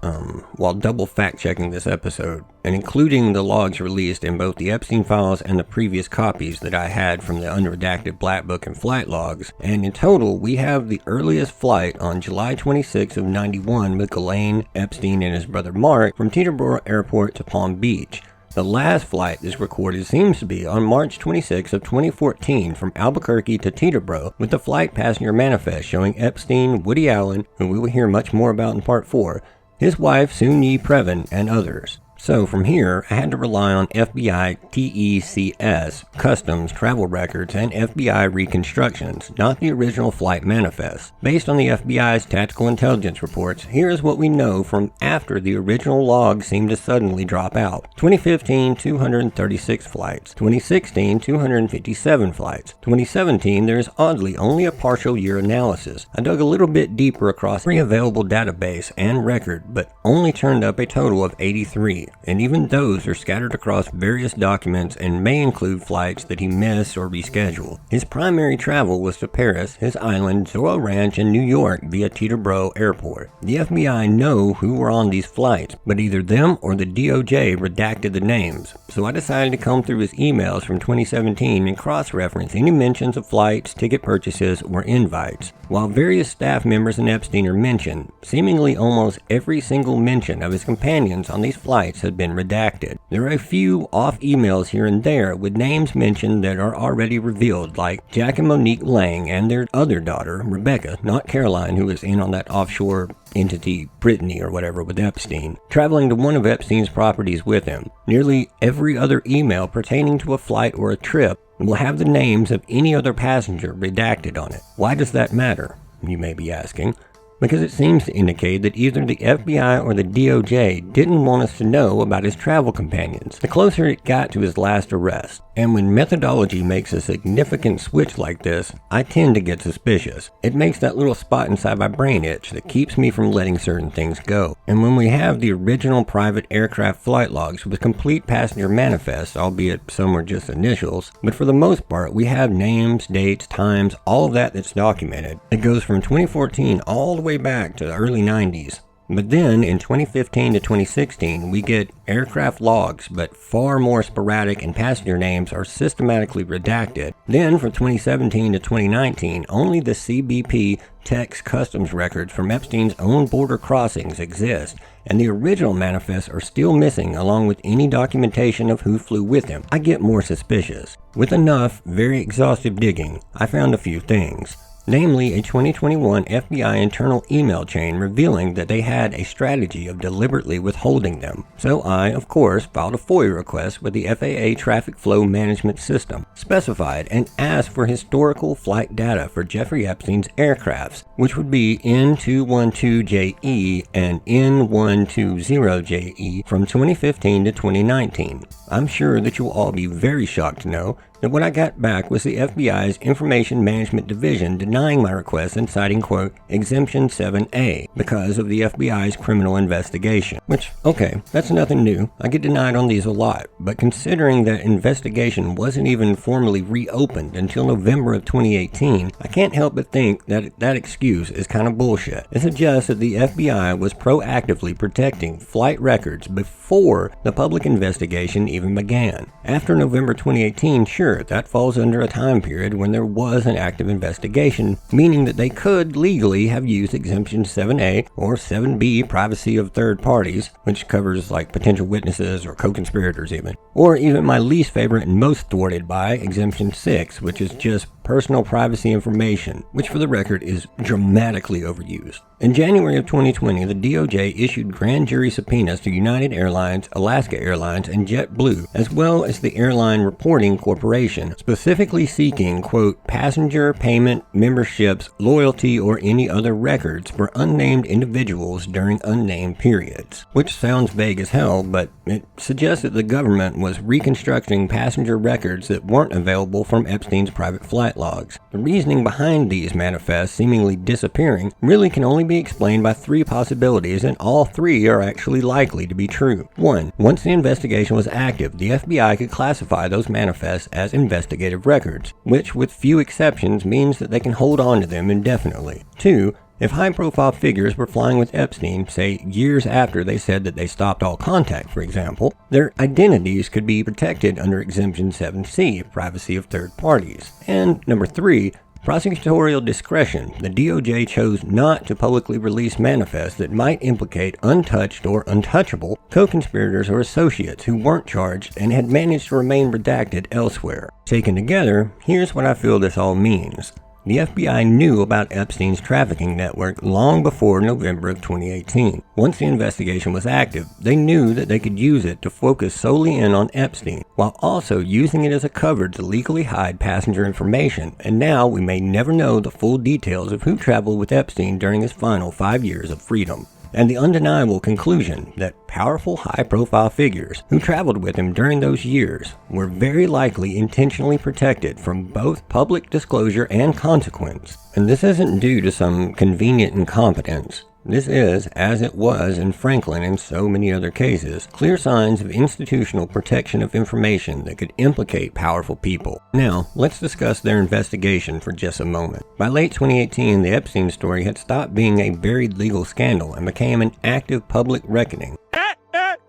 while double fact-checking this episode, and including the logs released in both the Epstein files emails and the previous copies that I had from the unredacted Black Book and flight logs, and in total we have the earliest flight on July 26 of 91 with Ghislaine, Epstein, and his brother Mark from Teterboro Airport to Palm Beach. The last flight that's recorded seems to be on March 26 of 2014 from Albuquerque to Teterboro with the flight passenger manifest showing Epstein, Woody Allen, who we will hear much more about in Part 4, his wife Soon-Yi Previn, and others. So from here, I had to rely on FBI TECS, Customs, travel records, and FBI reconstructions, not the original flight manifest. Based on the FBI's tactical intelligence reports, here is what we know from after the original logs seemed to suddenly drop out. 2015, 236 flights. 2016, 257 flights. 2017, there is oddly only a partial year analysis. I dug a little bit deeper across every available database and record, but only turned up a total of 83. And even those are scattered across various documents and may include flights that he missed or rescheduled. His primary travel was to Paris, his island, Zorro Ranch, and New York via Teterboro Airport. The FBI know who were on these flights, but either them or the DOJ redacted the names, so I decided to comb through his emails from 2017 and cross-reference any mentions of flights, ticket purchases, or invites. While various staff members in Epstein are mentioned, seemingly almost every single mention of his companions on these flights had been redacted. There are a few off emails here and there with names mentioned that are already revealed, like Jack and Monique Lang and their other daughter, Rebecca, not Caroline, who was in on that offshore entity, Brittany or whatever, with Epstein, traveling to one of Epstein's properties with him. Nearly every other email pertaining to a flight or a trip will have the names of any other passenger redacted on it. Why does that matter, you may be asking? Because it seems to indicate that either the FBI or the DOJ didn't want us to know about his travel companions, the closer it got to his last arrest. And when methodology makes a significant switch like this, I tend to get suspicious. It makes that little spot inside my brain itch that keeps me from letting certain things go. And when we have the original private aircraft flight logs with complete passenger manifests, albeit some are just initials, but for the most part we have names, dates, times, all of that that's documented. It goes from 2014 all the way back to the early 90s. But then in 2015 to 2016 we get aircraft logs, but far more sporadic, and passenger names are systematically redacted. Then from 2017 to 2019 only the CBP Tex customs records from Epstein's own border crossings exist, and the original manifests are still missing along with any documentation of who flew with him. I get more suspicious. With enough very exhaustive digging, I found a few things. Namely, a 2021 FBI internal email chain revealing that they had a strategy of deliberately withholding them. So I, of course, filed a FOIA request with the FAA Traffic Flow Management System, specified and asked for historical flight data for Jeffrey Epstein's aircrafts, which would be N212JE and N120JE from 2015 to 2019. I'm sure that you'll all be very shocked to know that what I got back was the FBI's Information Management Division denying my request and citing, quote, Exemption 7A because of the FBI's criminal investigation. Which, okay, that's nothing new. I get denied on these a lot, but considering that investigation wasn't even formally reopened until November of 2018, I can't help but think that that excuse is kind of bullshit. It suggests that the FBI was proactively protecting flight records before the public investigation even began. After November 2018, sure, that falls under a time period when there was an active investigation, meaning that they could legally have used Exemption 7A or 7B, privacy of third parties, which covers like potential witnesses or co-conspirators or even my least favorite and most thwarted by, Exemption 6, which is just personal privacy information, which for the record is dramatically overused. In January of 2020, the DOJ issued grand jury subpoenas to United Airlines, Alaska Airlines, and JetBlue, as well as the Airline Reporting Corporation, specifically seeking, quote, passenger payment, memberships, loyalty, or any other records for unnamed individuals during unnamed periods. Which sounds vague as hell, but it suggests that the government was reconstructing passenger records that weren't available from Epstein's private flight logs. The reasoning behind these manifests seemingly disappearing really can only be explained by three possibilities, and all three are actually likely to be true. 1. Once the investigation was active, the FBI could classify those manifests as investigative records, which with few exceptions means that they can hold on to them indefinitely. 2. If high-profile figures were flying with Epstein, say years after they said that they stopped all contact, for example, their identities could be protected under Exemption 7C, privacy of third parties. And number 3, prosecutorial discretion. The DOJ chose not to publicly release manifests that might implicate untouched or untouchable co-conspirators or associates who weren't charged and had managed to remain redacted elsewhere. Taken together, here's what I feel this all means. The FBI knew about Epstein's trafficking network long before November of 2018. Once the investigation was active, they knew that they could use it to focus solely in on Epstein, while also using it as a cover to legally hide passenger information, and now we may never know the full details of who traveled with Epstein during his final 5 years of freedom. And the undeniable conclusion that powerful high-profile figures who traveled with him during those years were very likely intentionally protected from both public disclosure and consequence. And this isn't due to some convenient incompetence. This is, as it was in Franklin and so many other cases, clear signs of institutional protection of information that could implicate powerful people. Now, let's discuss their investigation for just a moment. By late 2018, the Epstein story had stopped being a buried legal scandal and became an active public reckoning.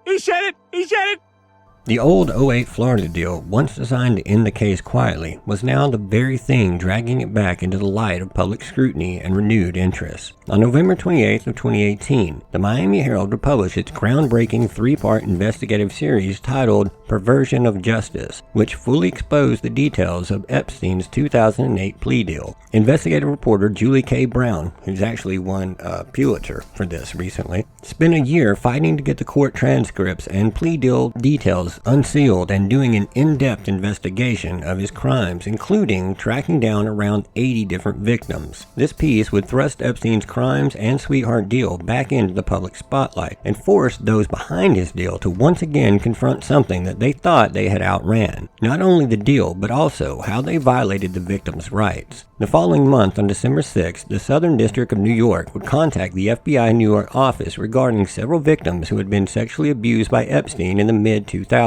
He said it! The old 2008 Florida deal, once designed to end the case quietly, was now the very thing dragging it back into the light of public scrutiny and renewed interest. On November 28th of 2018, the Miami Herald would publish its groundbreaking 3-part investigative series titled Perversion of Justice, which fully exposed the details of Epstein's 2008 plea deal. Investigative reporter Julie K. Brown, who's actually won a Pulitzer for this recently, spent a year fighting to get the court transcripts and plea deal details unsealed and doing an in-depth investigation of his crimes, including tracking down around 80 different victims. This piece would thrust Epstein's crimes and sweetheart deal back into the public spotlight and force those behind his deal to once again confront something that they thought they had outran. Not only the deal, but also how they violated the victims' rights. The following month, on December 6th, the Southern District of New York would contact the FBI New York office regarding several victims who had been sexually abused by Epstein in the mid-2000s.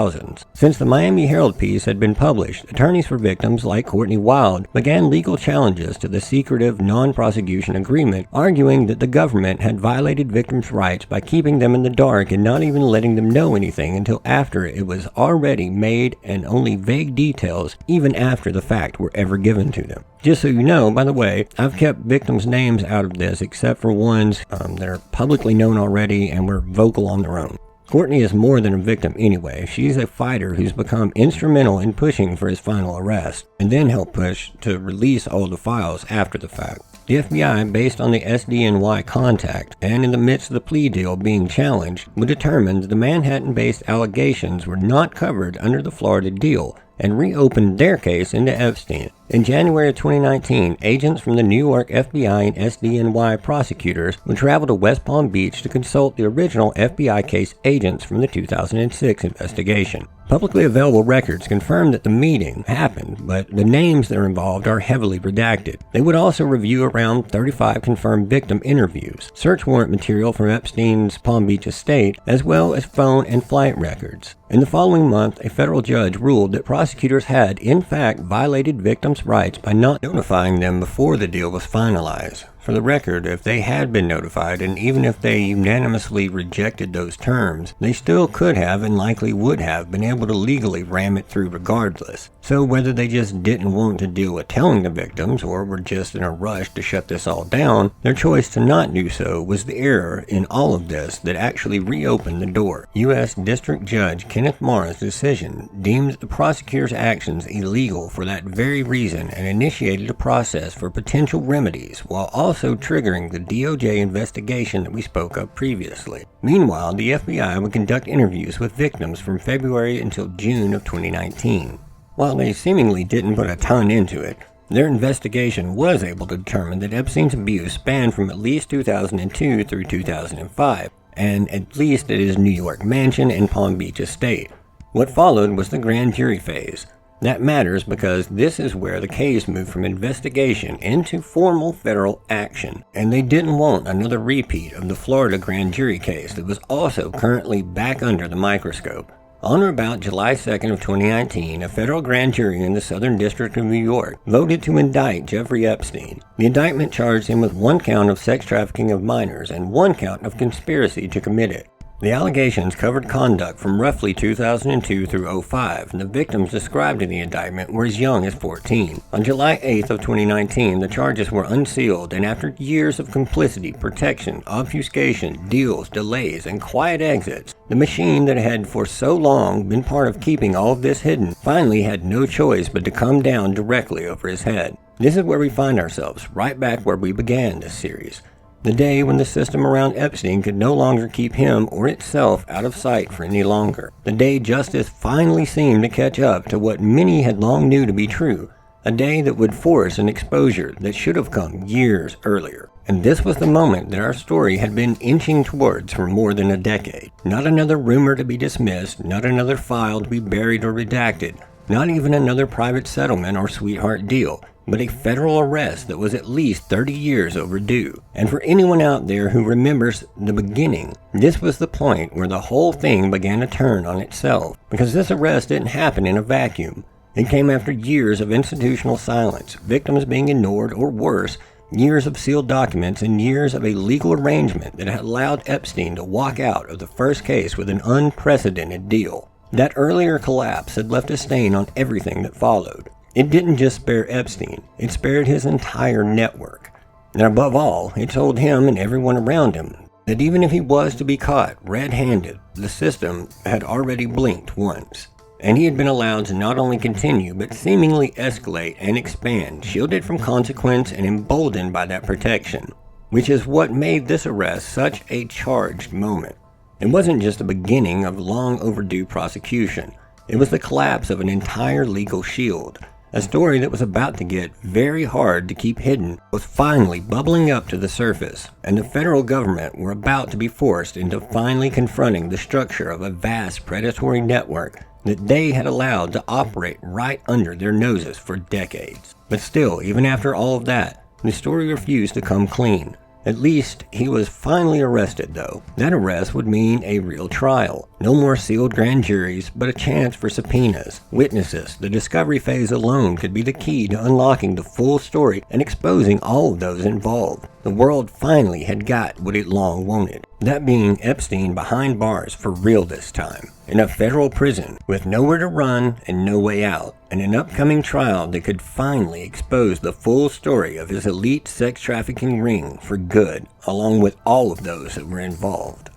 Since the Miami Herald piece had been published, attorneys for victims like Courtney Wild began legal challenges to the secretive non-prosecution agreement, arguing that the government had violated victims' rights by keeping them in the dark and not even letting them know anything until after it was already made, and only vague details, even after the fact, were ever given to them. Just so you know, by the way, I've kept victims' names out of this except for ones that are publicly known already and were vocal on their own. Courtney is more than a victim anyway. She's a fighter who's become instrumental in pushing for his final arrest, and then helped push to release all the files after the fact. The FBI, based on the SDNY contact, and in the midst of the plea deal being challenged, would determine that the Manhattan-based allegations were not covered under the Florida deal, and reopened their case into Epstein. In January of 2019, agents from the New York FBI and SDNY prosecutors would travel to West Palm Beach to consult the original FBI case agents from the 2006 investigation. Publicly available records confirm that the meeting happened, but the names that are involved are heavily redacted. They would also review around 35 confirmed victim interviews, search warrant material from Epstein's Palm Beach estate, as well as phone and flight records. In the following month, a federal judge ruled that prosecutors had, in fact, violated victims' rights by not notifying them before the deal was finalized. For the record, if they had been notified, and even if they unanimously rejected those terms, they still could have and likely would have been able to legally ram it through regardless. So whether they just didn't want to deal with telling the victims, or were just in a rush to shut this all down, their choice to not do so was the error in all of this that actually reopened the door. U.S. District Judge Kenneth Marr's decision deemed the prosecutor's actions illegal for that very reason and initiated a process for potential remedies, while also triggering the DOJ investigation that we spoke of previously. Meanwhile, the FBI would conduct interviews with victims from February until June of 2019. While they seemingly didn't put a ton into it, their investigation was able to determine that Epstein's abuse spanned from at least 2002 through 2005, and at least at his New York mansion and Palm Beach estate. What followed was the grand jury phase. That matters because this is where the case moved from investigation into formal federal action, and they didn't want another repeat of the Florida grand jury case that was also currently back under the microscope. On or about July 2nd of 2019, a federal grand jury in the Southern District of New York voted to indict Jeffrey Epstein. The indictment charged him with 1 count of sex trafficking of minors and 1 count of conspiracy to commit it. The allegations covered conduct from roughly 2002 through 2005, and the victims described in the indictment were as young as 14. On July 8th of 2019, the charges were unsealed, and after years of complicity, protection, obfuscation, deals, delays, and quiet exits, the machine that had for so long been part of keeping all of this hidden finally had no choice but to come down directly over his head. This is where we find ourselves, right back where we began this series. The day when the system around Epstein could no longer keep him or itself out of sight for any longer. The day justice finally seemed to catch up to what many had long knew to be true. A day that would force an exposure that should have come years earlier. And this was the moment that our story had been inching towards for more than a decade. Not another rumor to be dismissed, not another file to be buried or redacted, not even another private settlement or sweetheart deal, but a federal arrest that was at least 30 years overdue. And for anyone out there who remembers the beginning, this was the point where the whole thing began to turn on itself, because this arrest didn't happen in a vacuum. It came after years of institutional silence, victims being ignored, or worse, years of sealed documents and years of a legal arrangement that had allowed Epstein to walk out of the first case with an unprecedented deal. That earlier collapse had left a stain on everything that followed. It didn't just spare Epstein, it spared his entire network. And above all, it told him and everyone around him that even if he was to be caught red-handed, the system had already blinked once. And he had been allowed to not only continue, but seemingly escalate and expand, shielded from consequence and emboldened by that protection, which is what made this arrest such a charged moment. It wasn't just the beginning of long overdue prosecution. It was the collapse of an entire legal shield. A story that was about to get very hard to keep hidden was finally bubbling up to the surface, and the federal government were about to be forced into finally confronting the structure of a vast predatory network that they had allowed to operate right under their noses for decades. But still, even after all of that, the story refused to come clean. At least, he was finally arrested, though. That arrest would mean a real trial. No more sealed grand juries, but a chance for subpoenas, witnesses. The discovery phase alone could be the key to unlocking the full story and exposing all of those involved. The world finally had got what it long wanted. That being Epstein behind bars for real this time. In a federal prison, with nowhere to run and no way out. And an upcoming trial that could finally expose the full story of his elite sex trafficking ring for good, along with all of those that were involved.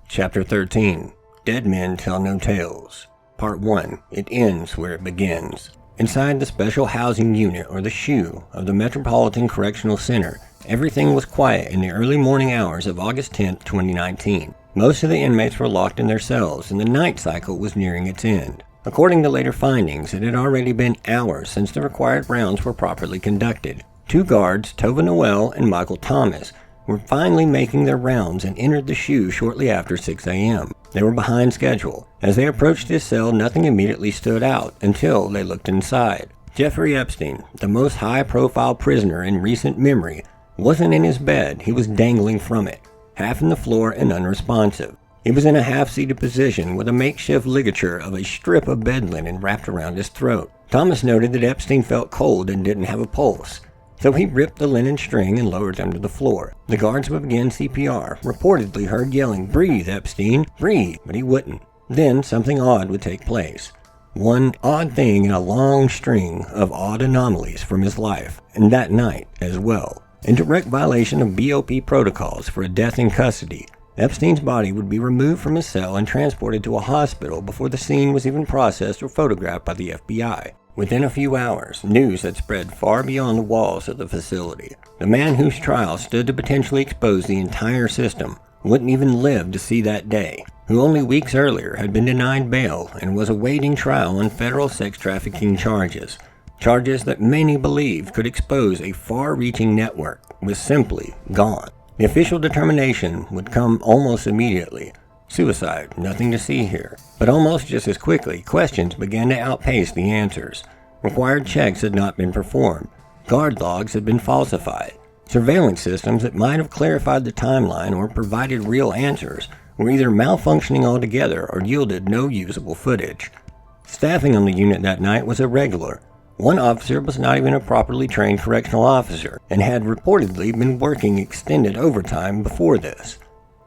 Chapter 13. Dead Men Tell No Tales. Part 1. It ends where it begins. Inside the Special Housing Unit, or the SHU, of the Metropolitan Correctional Center, everything was quiet in the early morning hours of August 10, 2019. Most of the inmates were locked in their cells, and the night cycle was nearing its end. According to later findings, it had already been hours since the required rounds were properly conducted. 2 guards, Tova Noel and Michael Thomas, were finally making their rounds and entered the SHU shortly after 6 a.m. They were behind schedule. As they approached his cell, nothing immediately stood out until they looked inside. Jeffrey Epstein, the most high-profile prisoner in recent memory, wasn't in his bed. He was dangling from it, half in the floor and unresponsive. He was in a half-seated position with a makeshift ligature of a strip of bed linen wrapped around his throat. Thomas noted that Epstein felt cold and didn't have a pulse, so he ripped the linen string and lowered him to the floor. The guards would begin CPR, reportedly heard yelling, "Breathe, Epstein, breathe," but he wouldn't. Then something odd would take place. One odd thing in a long string of odd anomalies from his life, and that night as well. In direct violation of BOP protocols for a death in custody, Epstein's body would be removed from his cell and transported to a hospital before the scene was even processed or photographed by the FBI. Within a few hours, news had spread far beyond the walls of the facility. The man whose trial stood to potentially expose the entire system wouldn't even live to see that day, who only weeks earlier had been denied bail and was awaiting trial on federal sex trafficking charges. Charges that many believed could expose a far-reaching network, was simply gone. The official determination would come almost immediately. Suicide, nothing to see here. But almost just as quickly, questions began to outpace the answers. Required checks had not been performed. Guard logs had been falsified. Surveillance systems that might have clarified the timeline or provided real answers were either malfunctioning altogether or yielded no usable footage. Staffing on the unit that night was irregular. One officer was not even a properly trained correctional officer and had reportedly been working extended overtime before this.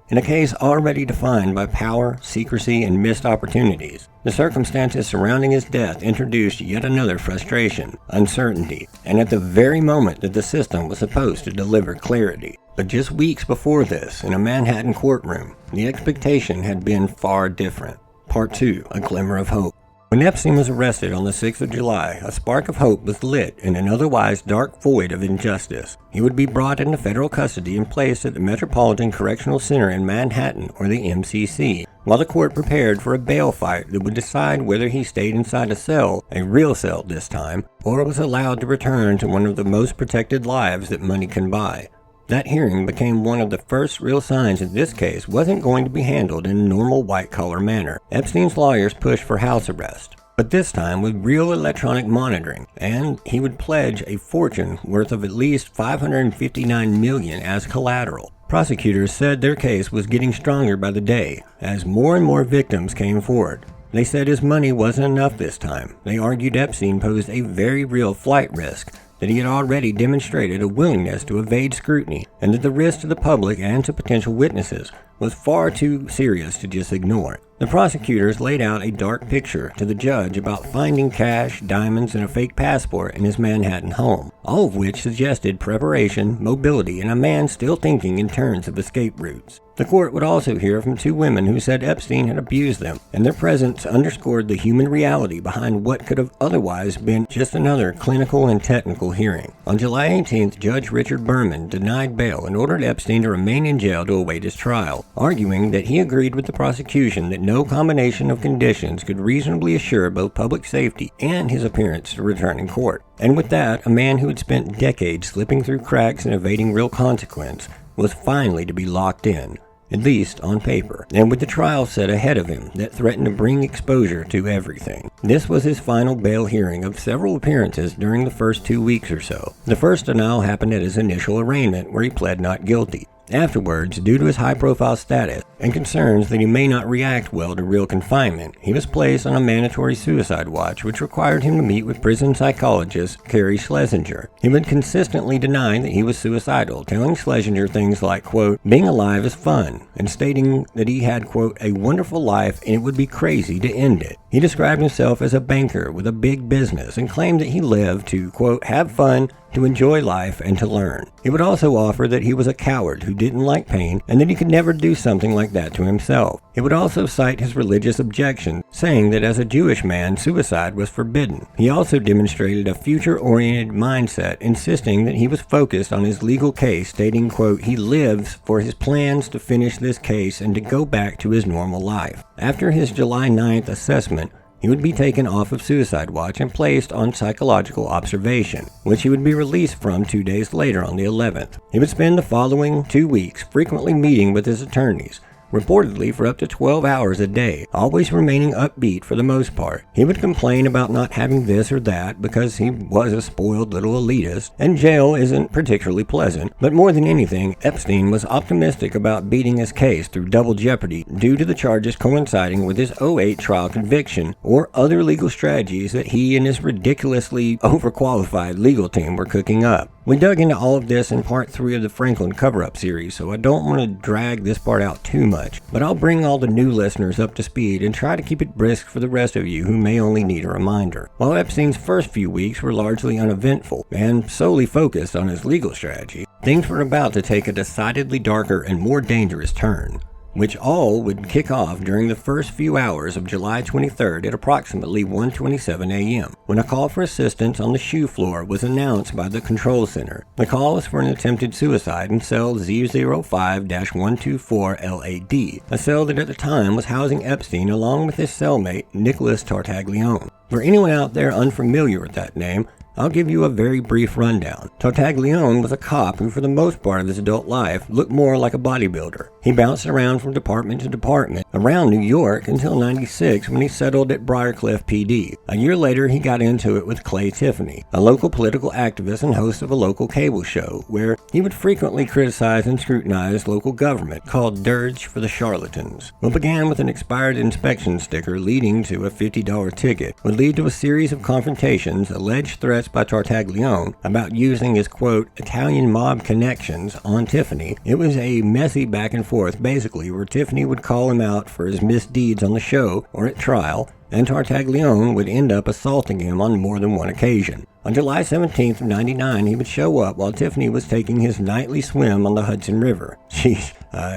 In a case already defined by power, secrecy, and missed opportunities, the circumstances surrounding his death introduced yet another frustration, uncertainty, and at the very moment that the system was supposed to deliver clarity. But just weeks before this, in a Manhattan courtroom, the expectation had been far different. Part 2, A Glimmer of Hope. When Epstein was arrested on the 6th of July, a spark of hope was lit in an otherwise dark void of injustice. He would be brought into federal custody and placed at the Metropolitan Correctional Center in Manhattan, or the MCC, while the court prepared for a bail fight that would decide whether he stayed inside a cell, a real cell this time, or was allowed to return to one of the most protected lives that money can buy. That hearing became one of the first real signs that this case wasn't going to be handled in a normal white-collar manner. Epstein's lawyers pushed for house arrest, but this time with real electronic monitoring, and he would pledge a fortune worth of at least $559 million as collateral. Prosecutors said their case was getting stronger by the day, as more and more victims came forward. They said his money wasn't enough this time. They argued Epstein posed a very real flight risk, that he had already demonstrated a willingness to evade scrutiny, and that the risk to the public and to potential witnesses was far too serious to just ignore it. The prosecutors laid out a dark picture to the judge about finding cash, diamonds, and a fake passport in his Manhattan home, all of which suggested preparation, mobility, and a man still thinking in terms of escape routes. The court would also hear from 2 women who said Epstein had abused them, and their presence underscored the human reality behind what could have otherwise been just another clinical and technical hearing. On July 18th, Judge Richard Berman denied bail and ordered Epstein to remain in jail to await his trial, arguing that he agreed with the prosecution that no combination of conditions could reasonably assure both public safety and his appearance to return in court. And with that, a man who had spent decades slipping through cracks and evading real consequence was finally to be locked in, at least on paper, and with the trial set ahead of him that threatened to bring exposure to everything. This was his final bail hearing of several appearances during the first 2 weeks or so. The first denial happened at his initial arraignment, where he pled not guilty. Afterwards, due to his high-profile status and concerns that he may not react well to real confinement, he was placed on a mandatory suicide watch, which required him to meet with prison psychologist Carrie Schlesinger. He would consistently deny that he was suicidal, telling Schlesinger things like, quote, "Being alive is fun," and stating that he had, quote, "a wonderful life and it would be crazy to end it." He described himself as a banker with a big business and claimed that he lived to, quote, "have fun, to enjoy life, and to learn." He would also offer that he was a coward who didn't like pain and that he could never do something like that to himself. He would also cite his religious objections, saying that as a Jewish man, suicide was forbidden. He also demonstrated a future-oriented mindset, insisting that he was focused on his legal case, stating, quote, "he lives for his plans to finish this case and to go back to his normal life." After his July 9th assessment, he would be taken off of suicide watch and placed on psychological observation, which he would be released from 2 days later on the 11th. He would spend the following 2 weeks frequently meeting with his attorneys, reportedly for up to 12 hours a day, always remaining upbeat for the most part. He would complain about not having this or that because he was a spoiled little elitist, and jail isn't particularly pleasant. But more than anything, Epstein was optimistic about beating his case through double jeopardy due to the charges coinciding with his 2008 trial conviction or other legal strategies that he and his ridiculously overqualified legal team were cooking up. We dug into all of this in part 3 of the Franklin cover-up series, so I don't want to drag this part out too much, but I'll bring all the new listeners up to speed and try to keep it brisk for the rest of you who may only need a reminder. While Epstein's first few weeks were largely uneventful and solely focused on his legal strategy, things were about to take a decidedly darker and more dangerous turn, which all would kick off during the first few hours of July 23rd at approximately 1:27 a.m., when a call for assistance on the shoe floor was announced by the control center. The call was for an attempted suicide in cell Z05-124LAD, a cell that at the time was housing Epstein along with his cellmate Nicholas Tartaglione. For anyone out there unfamiliar with that name, I'll give you a very brief rundown. Tartaglione was a cop who for the most part of his adult life looked more like a bodybuilder. He bounced around from department to department around New York until '96 when he settled at Briarcliff PD. A year later he got into it with Clay Tiffany, a local political activist and host of a local cable show, where he would frequently criticize and scrutinize local government, called Dirge for the Charlatans. What began with an expired inspection sticker leading to a $50 ticket would lead to a series of confrontations, alleged threats by Tartaglione about using his, quote, Italian mob connections on Tiffany. It was a messy back and forth, basically, where Tiffany would call him out for his misdeeds on the show or at trial, and Tartaglione would end up assaulting him on more than one occasion. On July 17th of '99, he would show up while Tiffany was taking his nightly swim on the Hudson River. Jeez,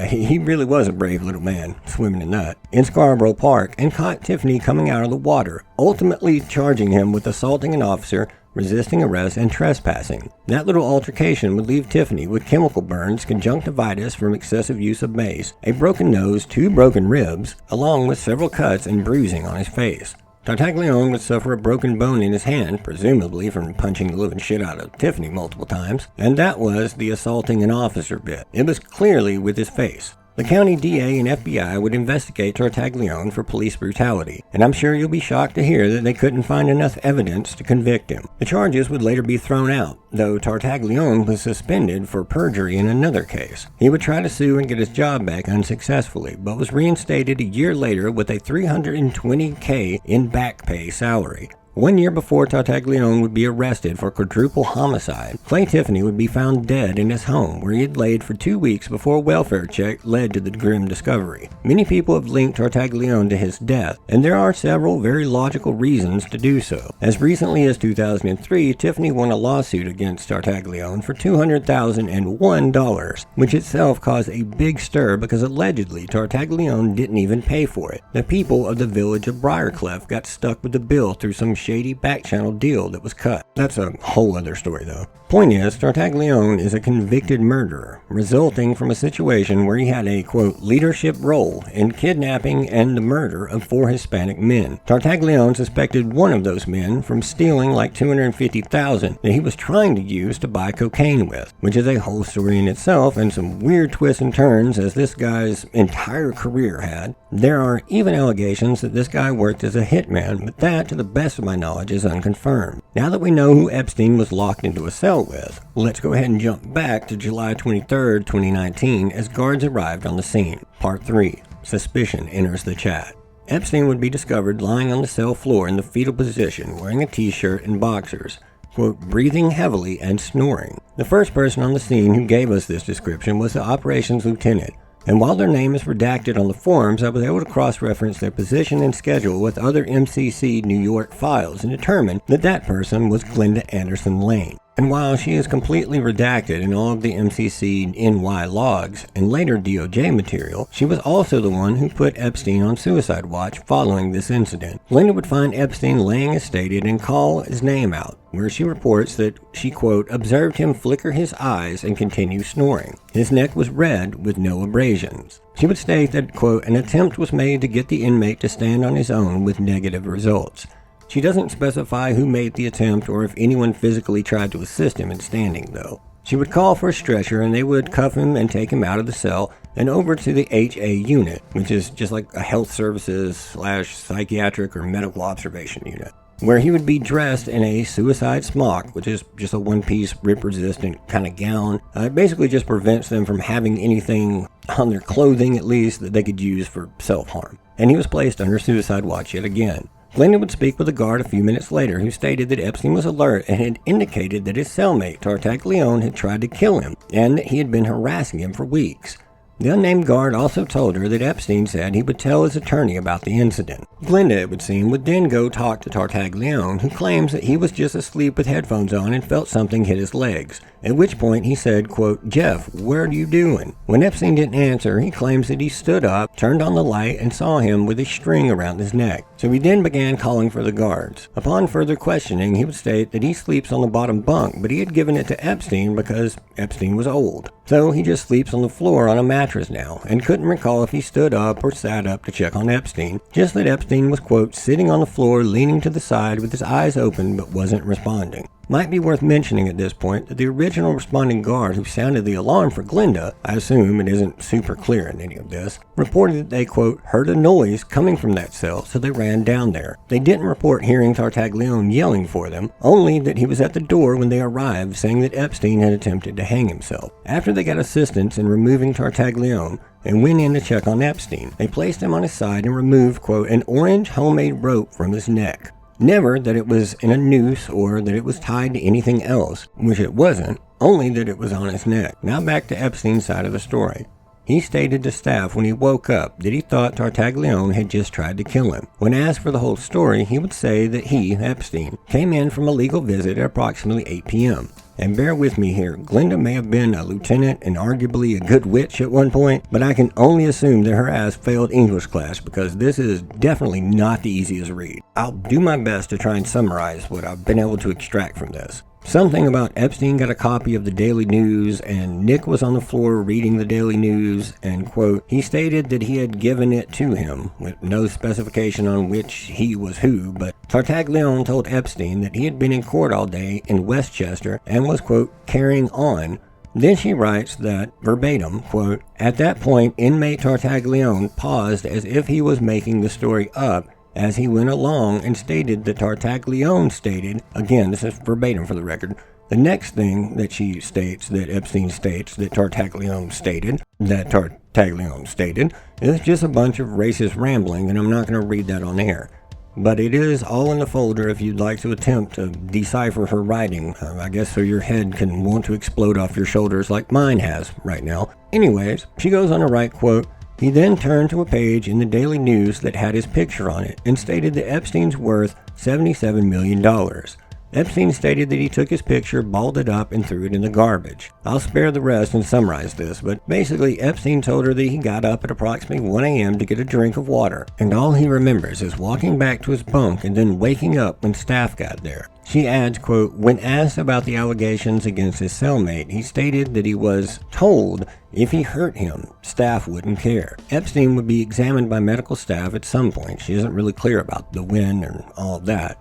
he really was a brave little man, swimming in that, in Scarborough Park, and caught Tiffany coming out of the water, ultimately charging him with assaulting an officer, resisting arrest, and trespassing. That little altercation would leave Tiffany with chemical burns, conjunctivitis from excessive use of mace, a broken nose, 2 broken ribs, along with several cuts and bruising on his face. Tartaglione would suffer a broken bone in his hand, presumably from punching the living shit out of Tiffany multiple times, and that was the assaulting an officer bit. It was clearly with his face. The county DA and FBI would investigate Tartaglione for police brutality, and I'm sure you'll be shocked to hear that they couldn't find enough evidence to convict him. The charges would later be thrown out, though Tartaglione was suspended for perjury in another case. He would try to sue and get his job back unsuccessfully, but was reinstated a year later with a $320K in back pay salary. 1 year before Tartaglione would be arrested for quadruple homicide, Clay Tiffany would be found dead in his home, where he had laid for 2 weeks before a welfare check led to the grim discovery. Many people have linked Tartaglione to his death, and there are several very logical reasons to do so. As recently as 2003, Tiffany won a lawsuit against Tartaglione for $200,001, which itself caused a big stir because allegedly Tartaglione didn't even pay for it. The people of the village of Briarcliff got stuck with the bill through some shady back-channel deal that was cut. That's a whole other story, though. Point is, Tartaglione is a convicted murderer, resulting from a situation where he had a, quote, leadership role in kidnapping and the murder of 4 Hispanic men. Tartaglione suspected one of those men from stealing like $250,000 that he was trying to use to buy cocaine with, which is a whole story in itself and some weird twists and turns as this guy's entire career had. There are even allegations that this guy worked as a hitman, but that, to the best of my knowledge, is unconfirmed. Now that we know who Epstein was locked into a cell with, let's go ahead and jump back to July 23rd, 2019 as guards arrived on the scene. Part 3. Suspicion enters the chat. Epstein would be discovered lying on the cell floor in the fetal position, wearing a t-shirt and boxers, quote, breathing heavily and snoring. The first person on the scene who gave us this description was the operations lieutenant, and while their name is redacted on the forms, I was able to cross-reference their position and schedule with other MCC New York files and determine that that person was Glenda Anderson Lane. And while she is completely redacted in all of the MCC NY logs and later DOJ material, she was also the one who put Epstein on suicide watch following this incident. Glenda would find Epstein laying as stated and call his name out, where she reports that she, quote, observed him flicker his eyes and continue snoring. His neck was red with no abrasions. She would state that, quote, an attempt was made to get the inmate to stand on his own with negative results. She doesn't specify who made the attempt or if anyone physically tried to assist him in standing, though. She would call for a stretcher and they would cuff him and take him out of the cell and over to the HA unit, which is just like a health services / psychiatric or medical observation unit, where he would be dressed in a suicide smock, which is just a one-piece rip-resistant kind of gown. It basically just prevents them from having anything on their clothing, at least, that they could use for self-harm. And he was placed under suicide watch yet again. Glenda would speak with a guard a few minutes later who stated that Epstein was alert and had indicated that his cellmate, Tartaglione, had tried to kill him and that he had been harassing him for weeks. The unnamed guard also told her that Epstein said he would tell his attorney about the incident. Glenda, it would seem, would then go talk to Tartaglione, who claims that he was just asleep with headphones on and felt something hit his legs, at which point he said, quote, Jeff, what are you doing? When Epstein didn't answer, he claims that he stood up, turned on the light, and saw him with a string around his neck. So he then began calling for the guards. Upon further questioning, he would state that he sleeps on the bottom bunk, but he had given it to Epstein because Epstein was old. So he just sleeps on the floor on a mattress now, and couldn't recall if he stood up or sat up to check on Epstein, just that Epstein was, quote, sitting on the floor leaning to the side with his eyes open but wasn't responding. Might be worth mentioning at this point that the original responding guard who sounded the alarm for Glenda, I assume it isn't super clear in any of this, reported that they, quote, heard a noise coming from that cell, so they ran down there. They didn't report hearing Tartaglione yelling for them, only that he was at the door when they arrived, saying that Epstein had attempted to hang himself. After they got assistance in removing Tartaglione, and went in to check on Epstein, they placed him on his side and removed, quote, an orange homemade rope from his neck. Never that it was in a noose or that it was tied to anything else, which it wasn't, only that it was on his neck. Now back to Epstein's side of the story. He stated to staff when he woke up that he thought Tartaglione had just tried to kill him. When asked for the whole story, he would say that he, Epstein, came in from a legal visit at approximately 8 p.m. And bear with me here, Glenda may have been a lieutenant and arguably a good witch at one point, but I can only assume that her ass failed English class because this is definitely not the easiest read. I'll do my best to try and summarize what I've been able to extract from this. Something about Epstein got a copy of the Daily News and Nick was on the floor reading the Daily News and, quote, he stated that he had given it to him, with no specification on which he was who, but Tartaglione told Epstein that he had been in court all day in Westchester and was, quote, carrying on. Then she writes that, verbatim, quote, at that point, inmate Tartaglione paused as if he was making the story up as he went along and stated that Tartaglione stated, again, this is verbatim for the record, the next thing that she states, that Epstein states, that Tartaglione stated, is just a bunch of racist rambling, and I'm not going to read that on air. But it is all in the folder if you'd like to attempt to decipher her writing, I guess so your head can want to explode off your shoulders like mine has right now. Anyways, she goes on to write, quote, he then turned to a page in the Daily News that had his picture on it and stated that Epstein's worth $77 million. Epstein stated that he took his picture, balled it up, and threw it in the garbage. I'll spare the rest and summarize this, but basically Epstein told her that he got up at approximately 1 a.m. to get a drink of water, and all he remembers is walking back to his bunk and then waking up when staff got there. She adds, quote, when asked about the allegations against his cellmate, he stated that he was told if he hurt him, staff wouldn't care. Epstein would be examined by medical staff at some point. She isn't really clear about the when and all of that,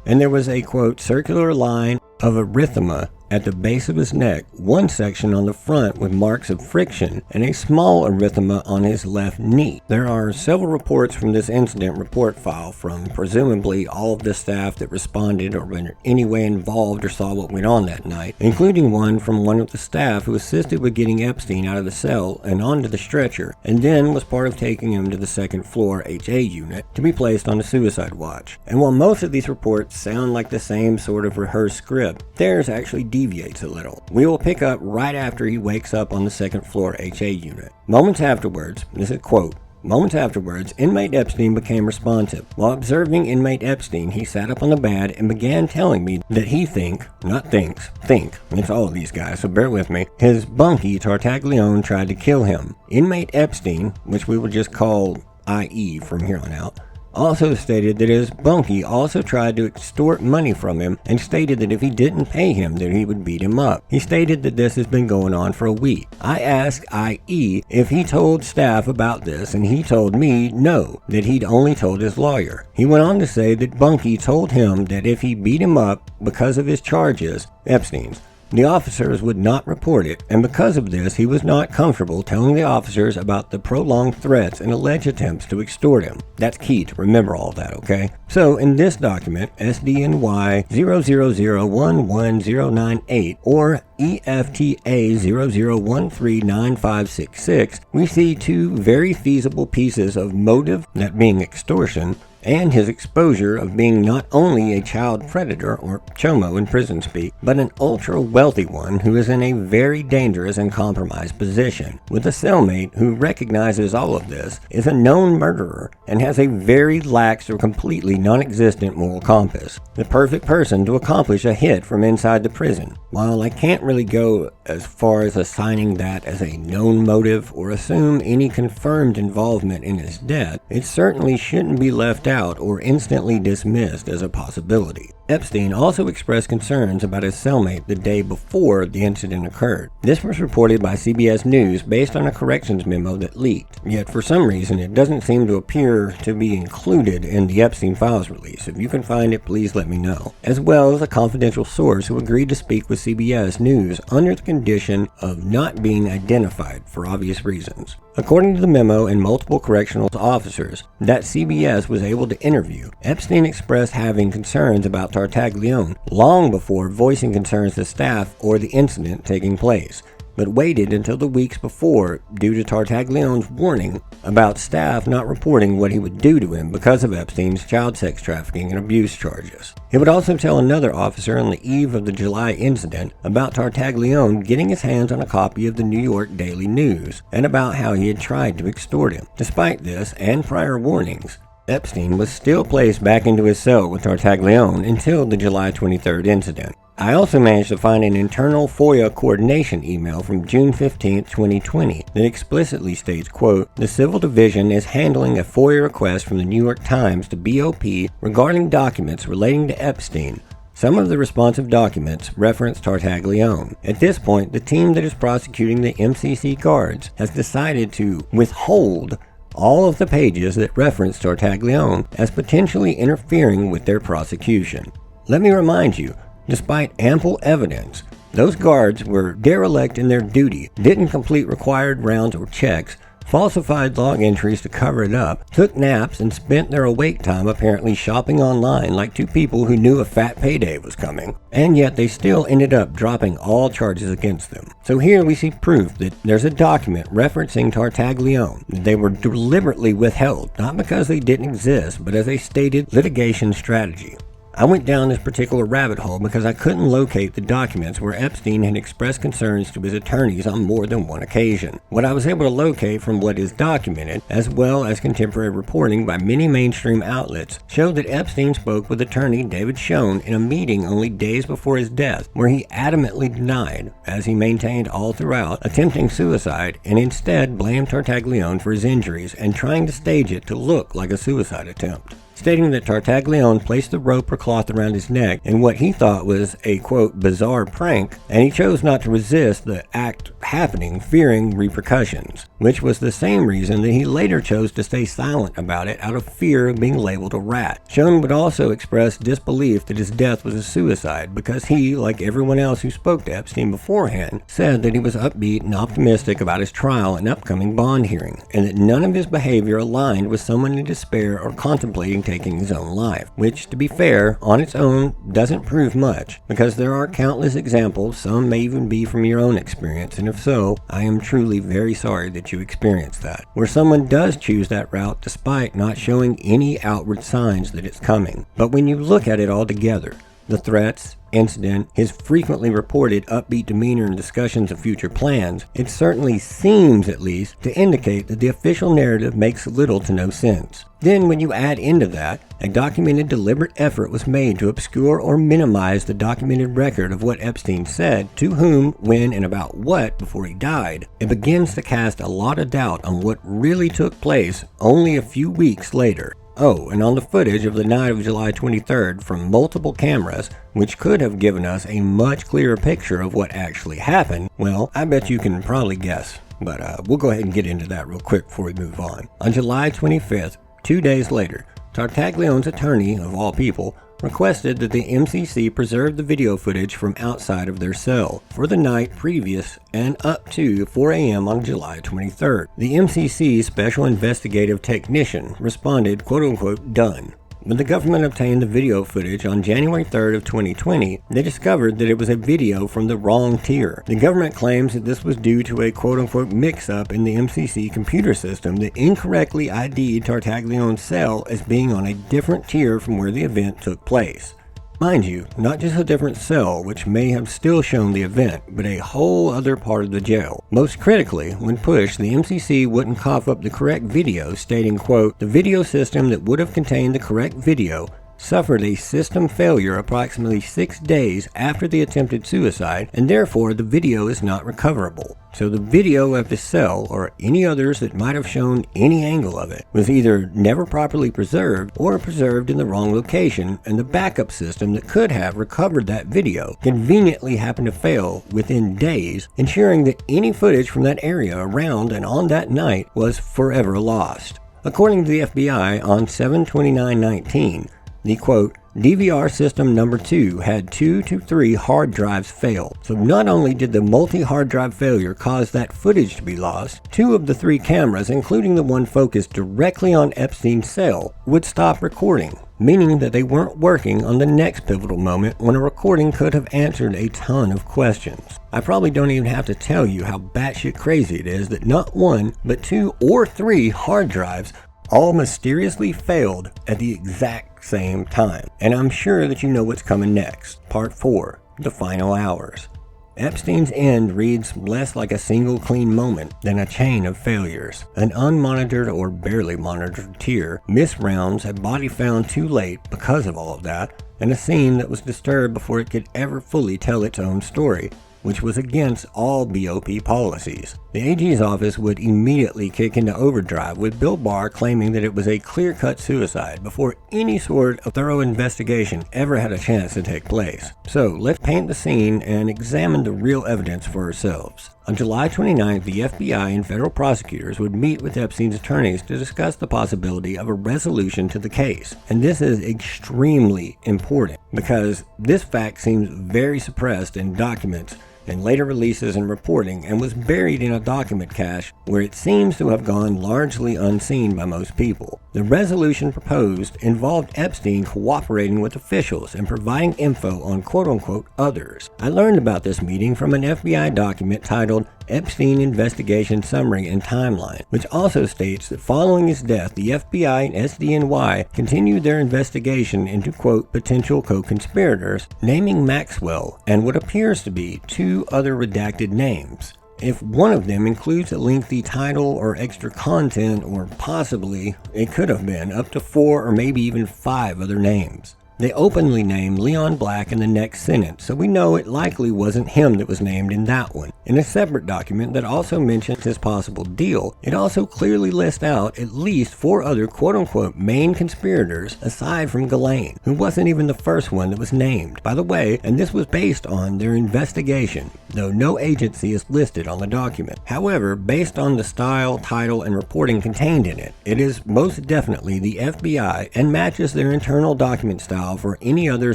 and there was a, quote, circular line of erythema at the base of his neck, one section on the front with marks of friction, and a small erythema on his left knee. There are several reports from this incident report file from presumably all of the staff that responded or were in any way involved or saw what went on that night, including one from one of the staff who assisted with getting Epstein out of the cell and onto the stretcher, and then was part of taking him to the second floor HA unit to be placed on the suicide watch. And while most of these reports sound like the same sort of rehearsed script, theirs actually deviates a little. We will pick up right after he wakes up on the second floor HA unit. Moments afterwards, this is a quote, moments afterwards, inmate Epstein became responsive. While observing inmate Epstein, he sat up on the bed and began telling me that he think, it's all of these guys, so bear with me, his bunkie Tartaglione tried to kill him. Inmate Epstein, which we will just call IE from here on out, also stated that his bunkie also tried to extort money from him and stated that if he didn't pay him that he would beat him up. He stated that this has been going on for a week. I asked IE if he told staff about this and he told me no, that he'd only told his lawyer. He went on to say that Bunkie told him that if he beat him up because of his charges, Epstein's, the officers would not report it, and because of this, he was not comfortable telling the officers about the prolonged threats and alleged attempts to extort him. That's key to remember all that, okay? So, in this document, SDNY 000111098 or EFTA 00139566, we see two very feasible pieces of motive, that being extortion, and his exposure of being not only a child predator, or chomo in prison speak, but an ultra-wealthy one who is in a very dangerous and compromised position, with a cellmate who recognizes all of this, is a known murderer, and has a very lax or completely non-existent moral compass. The perfect person to accomplish a hit from inside the prison. While I can't really go as far as assigning that as a known motive or assume any confirmed involvement in his death, it certainly shouldn't be left out or instantly dismissed as a possibility. Epstein also expressed concerns about his cellmate the day before the incident occurred. This was reported by CBS News based on a corrections memo that leaked. Yet for some reason it doesn't seem to appear to be included in the Epstein files release. If you can find it, please let me know. As well as a confidential source who agreed to speak with CBS News under the condition of not being identified for obvious reasons. According to the memo and multiple correctional officers that CBS was able to interview, Epstein expressed having concerns about Tartaglione long before voicing concerns to staff or the incident taking place, but waited until the weeks before due to Tartaglione's warning about staff not reporting what he would do to him because of Epstein's child sex trafficking and abuse charges. He would also tell another officer on the eve of the July incident about Tartaglione getting his hands on a copy of the New York Daily News and about how he had tried to extort him. Despite this and prior warnings, Epstein was still placed back into his cell with Tartaglione until the July 23rd incident. I also managed to find an internal FOIA coordination email from June 15, 2020 that explicitly states, quote, "The Civil Division is handling a FOIA request from the New York Times to BOP regarding documents relating to Epstein. Some of the responsive documents reference Tartaglione. At this point, the team that is prosecuting the MCC guards has decided to withhold all of the pages that reference Tartaglione as potentially interfering with their prosecution. Let me remind you, despite ample evidence, those guards were derelict in their duty, didn't complete required rounds or checks, falsified log entries to cover it up, took naps, and spent their awake time apparently shopping online like two people who knew a fat payday was coming, and yet they still ended up dropping all charges against them. So here we see proof that there's a document referencing Tartaglione that they were deliberately withheld, not because they didn't exist, but as a stated litigation strategy. I went down this particular rabbit hole because I couldn't locate the documents where Epstein had expressed concerns to his attorneys on more than one occasion. What I was able to locate from what is documented, as well as contemporary reporting by many mainstream outlets, showed that Epstein spoke with attorney David Schoen in a meeting only days before his death, where he adamantly denied, as he maintained all throughout, attempting suicide and instead blamed Tartaglione for his injuries and trying to stage it to look like a suicide attempt, stating that Tartaglione placed the rope or cloth around his neck in what he thought was a, quote, bizarre prank, and he chose not to resist the act happening, fearing repercussions, which was the same reason that he later chose to stay silent about it out of fear of being labeled a rat. Schoen would also express disbelief that his death was a suicide because he, like everyone else who spoke to Epstein beforehand, said that he was upbeat and optimistic about his trial and upcoming bond hearing, and that none of his behavior aligned with someone in despair or contemplating taking his own life, which, to be fair, on its own doesn't prove much, because there are countless examples, some may even be from your own experience, and if so, I am truly very sorry that you experienced that, where someone does choose that route despite not showing any outward signs that it's coming. But when you look at it all together, the threats, incident, his frequently reported upbeat demeanor and discussions of future plans, it certainly seems, at least, to indicate that the official narrative makes little to no sense. Then when you add into that, a documented deliberate effort was made to obscure or minimize the documented record of what Epstein said, to whom, when, and about what before he died, it begins to cast a lot of doubt on what really took place only a few weeks later. Oh, and on the footage of the night of July 23rd from multiple cameras, which could have given us a much clearer picture of what actually happened, well, I bet you can probably guess. But we'll go ahead and get into that real quick before we move on. On July 25th, 2 days later, Tartaglione's attorney, of all people, requested that the MCC preserve the video footage from outside of their cell for the night previous and up to 4 a.m. on July 23rd. The MCC Special Investigative Technician responded, quote-unquote, done. When the government obtained the video footage on January 3rd of 2020, they discovered that it was a video from the wrong tier. The government claims that this was due to a quote-unquote mix-up in the MCC computer system that incorrectly ID'd Tartaglione's cell as being on a different tier from where the event took place. Mind you, not just a different cell, which may have still shown the event, but a whole other part of the jail. Most critically, when pushed, the MCC wouldn't cough up the correct video, stating, quote, the video system that would have contained the correct video suffered a system failure approximately 6 days after the attempted suicide, and therefore the video is not recoverable. So the video of the cell, or any others that might have shown any angle of it, was either never properly preserved or preserved in the wrong location, and the backup system that could have recovered that video conveniently happened to fail within days, ensuring that any footage from that area around and on that night was forever lost. According to the FBI, on 7/29/19, the quote, DVR system number 2 had 2 to 3 hard drives fail. So not only did the multi-hard drive failure cause that footage to be lost, 2 of the 3 cameras, including the one focused directly on Epstein's cell, would stop recording, meaning that they weren't working on the next pivotal moment when a recording could have answered a ton of questions. I probably don't even have to tell you how batshit crazy it is that not 1, but 2 or 3 hard drives all mysteriously failed at the exact same time. And I'm sure that you know what's coming next. Part 4, the final hours. Epstein's end reads less like a single clean moment than a chain of failures. An unmonitored or barely monitored tear, missed rounds, a body found too late because of all of that, and a scene that was disturbed before it could ever fully tell its own story, which was against all BOP policies. The AG's office would immediately kick into overdrive, with Bill Barr claiming that it was a clear-cut suicide before any sort of thorough investigation ever had a chance to take place. So let's paint the scene and examine the real evidence for ourselves. On July 29th, the FBI and federal prosecutors would meet with Epstein's attorneys to discuss the possibility of a resolution to the case. And this is extremely important because this fact seems very suppressed in documents and later releases and reporting, and was buried in a document cache where it seems to have gone largely unseen by most people. The resolution proposed involved Epstein cooperating with officials and providing info on quote-unquote others. I learned about this meeting from an FBI document titled Epstein Investigation Summary and Timeline, which also states that following his death, the FBI and SDNY continued their investigation into, quote, potential co-conspirators, naming Maxwell and what appears to be 2 other redacted names. If one of them includes a lengthy title or extra content, or possibly, it could have been up to 4 or maybe even 5 other names. They openly named Leon Black in the next sentence, so we know it likely wasn't him that was named in that one. In a separate document that also mentions his possible deal, it also clearly lists out at least 4 other quote-unquote main conspirators aside from Ghislaine, who wasn't even the first one that was named, by the way, and this was based on their investigation, though no agency is listed on the document. However, based on the style, title, and reporting contained in it, it is most definitely the FBI and matches their internal document style for any other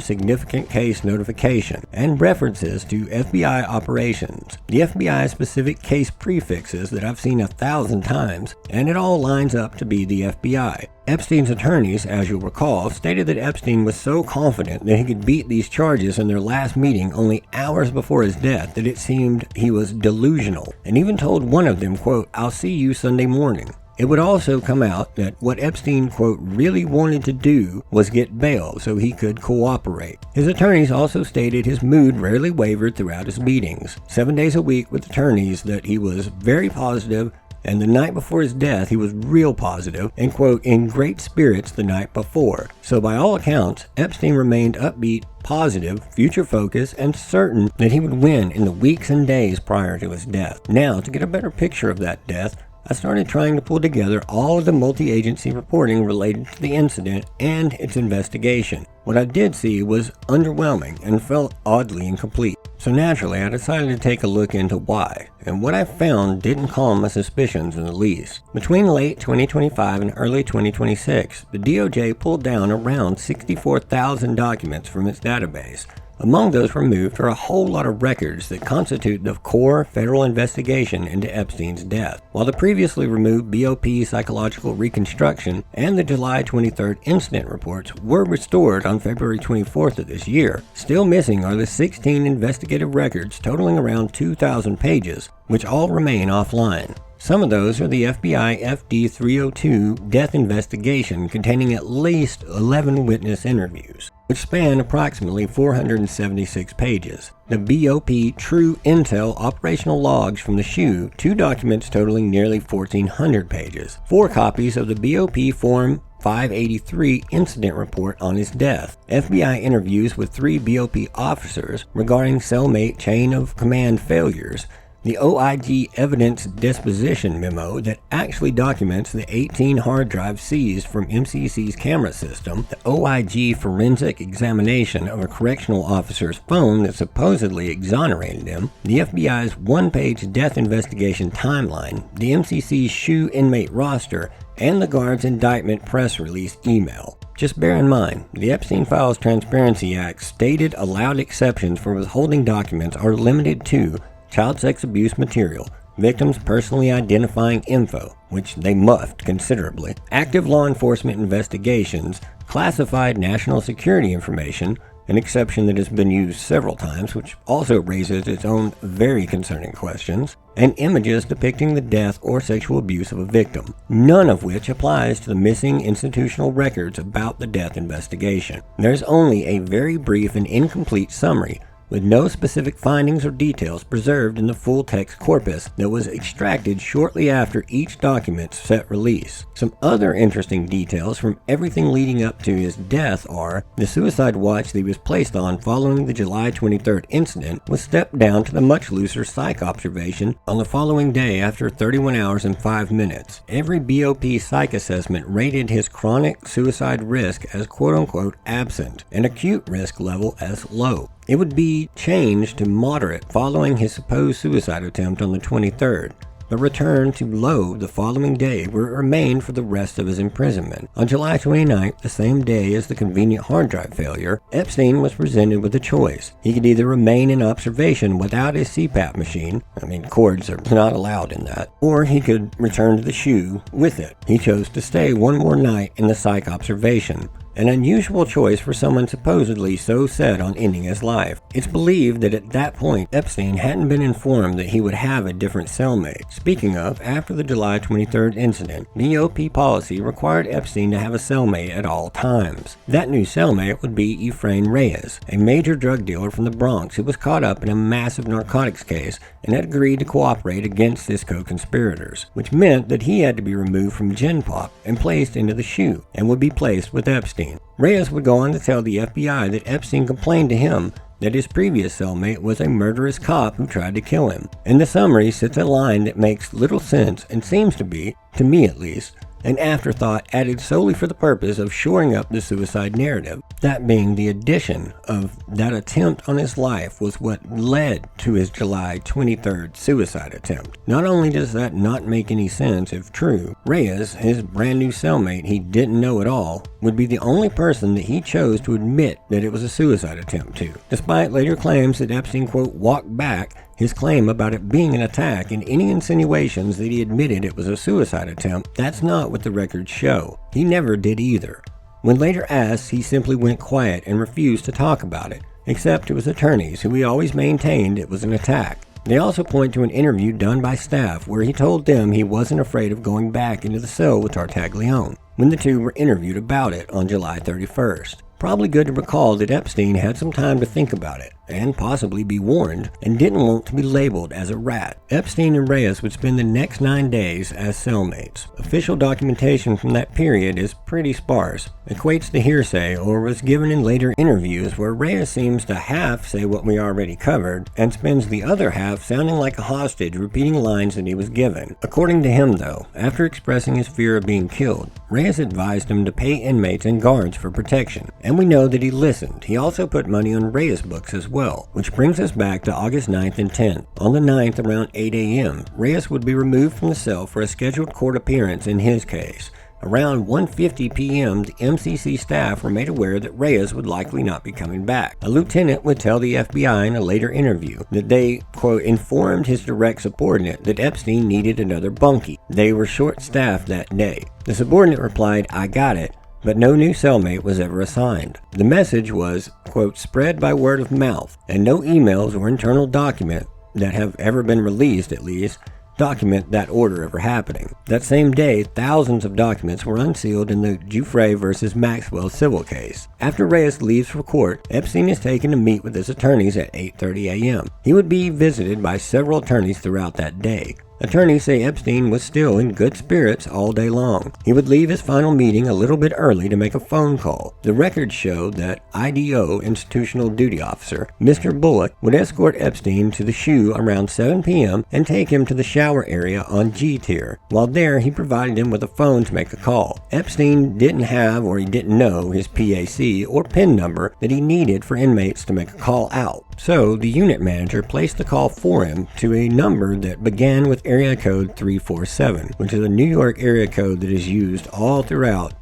significant case notification, and references to FBI operations. The FBI specific case prefixes that I've seen 1,000 times, and it all lines up to be the FBI. Epstein's attorneys, as you'll recall, stated that Epstein was so confident that he could beat these charges in their last meeting only hours before his death that it seemed he was delusional, and even told one of them, quote, I'll see you Sunday morning. It would also come out that what Epstein, quote, really wanted to do was get bail so he could cooperate. His attorneys also stated his mood rarely wavered throughout his meetings. 7 days a week with attorneys that he was very positive, and the night before his death he was real positive and, quote, in great spirits the night before. So by all accounts, Epstein remained upbeat, positive, future-focused, and certain that he would win in the weeks and days prior to his death. Now, to get a better picture of that death, I started trying to pull together all of the multi-agency reporting related to the incident and its investigation. What I did see was underwhelming and felt oddly incomplete. So naturally, I decided to take a look into why, and what I found didn't calm my suspicions in the least. Between late 2025 and early 2026, the DOJ pulled down around 64,000 documents from its database. Among those removed are a whole lot of records that constitute the core federal investigation into Epstein's death. While the previously removed BOP psychological reconstruction and the July 23rd incident reports were restored on February 24th of this year, still missing are the 16 investigative records totaling around 2,000 pages, which all remain offline. Some of those are the FBI FD-302 death investigation containing at least 11 witness interviews, which span approximately 476 pages. The BOP True Intel operational logs from the SHU, 2 documents totaling nearly 1,400 pages, 4 copies of the BOP Form 583 incident report on his death, FBI interviews with 3 BOP officers regarding cellmate chain of command failures, the OIG evidence disposition memo that actually documents the 18 hard drives seized from MCC's camera system, the OIG forensic examination of a correctional officer's phone that supposedly exonerated him, the FBI's 1-page death investigation timeline, the MCC's SHU inmate roster, and the guard's indictment press release email. Just bear in mind, the Epstein Files Transparency Act stated allowed exceptions for withholding documents are limited to child sex abuse material, victims' personally identifying info, which they muffed considerably, active law enforcement investigations, classified national security information, an exception that has been used several times, which also raises its own very concerning questions, and images depicting the death or sexual abuse of a victim, none of which applies to the missing institutional records about the death investigation. There's only a very brief and incomplete summary, with no specific findings or details preserved in the full-text corpus that was extracted shortly after each document's set release. Some other interesting details from everything leading up to his death are the suicide watch that he was placed on following the July 23rd incident was stepped down to the much looser psych observation on the following day after 31 hours and 5 minutes. Every BOP psych assessment rated his chronic suicide risk as quote-unquote absent and acute risk level as low. It would be changed to moderate following his supposed suicide attempt on the 23rd, but returned to low the following day where it remained for the rest of his imprisonment. On July 29th, the same day as the convenient hard drive failure, Epstein was presented with a choice. He could either remain in observation without his CPAP machine, cords are not allowed in that, or he could return to the SHU with it. He chose to stay one more night in the psych observation. An unusual choice for someone supposedly so set on ending his life. It's believed that at that point, Epstein hadn't been informed that he would have a different cellmate. Speaking of, after the July 23rd incident, BOP policy required Epstein to have a cellmate at all times. That new cellmate would be Efrain Reyes, a major drug dealer from the Bronx who was caught up in a massive narcotics case and had agreed to cooperate against his co-conspirators, which meant that he had to be removed from GenPop and placed into the SHU, and would be placed with Epstein. Reyes would go on to tell the FBI that Epstein complained to him that his previous cellmate was a murderous cop who tried to kill him. In the summary sits a line that makes little sense and seems to be, to me at least, an afterthought added solely for the purpose of shoring up the suicide narrative. That being the addition of that attempt on his life was what led to his July 23rd suicide attempt. Not only does that not make any sense if true, Reyes, his brand new cellmate he didn't know at all, would be the only person that he chose to admit that it was a suicide attempt to. Despite later claims that Epstein, quote, walked back his claim about it being an attack and any insinuations that he admitted it was a suicide attempt, that's not what the records show. He never did either. When later asked, he simply went quiet and refused to talk about it, except to his attorneys, who he always maintained it was an attack. They also point to an interview done by staff where he told them he wasn't afraid of going back into the cell with Tartaglione when the two were interviewed about it on July 31st. Probably good to recall that Epstein had some time to think about it, and possibly be warned, and didn't want to be labeled as a rat. Epstein and Reyes would spend the next 9 days as cellmates. Official documentation from that period is pretty sparse, equates to hearsay, or was given in later interviews where Reyes seems to half say what we already covered, and spends the other half sounding like a hostage repeating lines that he was given. According to him though, after expressing his fear of being killed, Reyes advised him to pay inmates and guards for protection, and we know that he listened. He also put money on Reyes books as well, which brings us back to August 9th and 10th. On the 9th around 8 a.m., Reyes would be removed from the cell for a scheduled court appearance in his case. Around 1:50 p.m., the MCC staff were made aware that Reyes would likely not be coming back. A lieutenant would tell the FBI in a later interview that they, quote, informed his direct subordinate that Epstein needed another bunkie. They were short-staffed that day. The subordinate replied, "I got it," but no new cellmate was ever assigned. The message was, quote, spread by word of mouth, and no emails or internal document that have ever been released, at least, document that order ever happening. That same day, thousands of documents were unsealed in the Giuffre versus Maxwell civil case. After Reyes leaves for court, Epstein is taken to meet with his attorneys at 8:30 a.m. He would be visited by several attorneys throughout that day. Attorneys say Epstein was still in good spirits all day long. He would leave his final meeting a little bit early to make a phone call. The records show that IDO, Institutional Duty Officer, Mr. Bullock, would escort Epstein to the SHU around 7 p.m. and take him to the shower area on G tier. While there, he provided him with a phone to make a call. Epstein didn't have or he didn't know his PAC or PIN number that he needed for inmates to make a call out. So, the unit manager placed the call for him to a number that began with area code 347, which is a New York area code that is used all throughout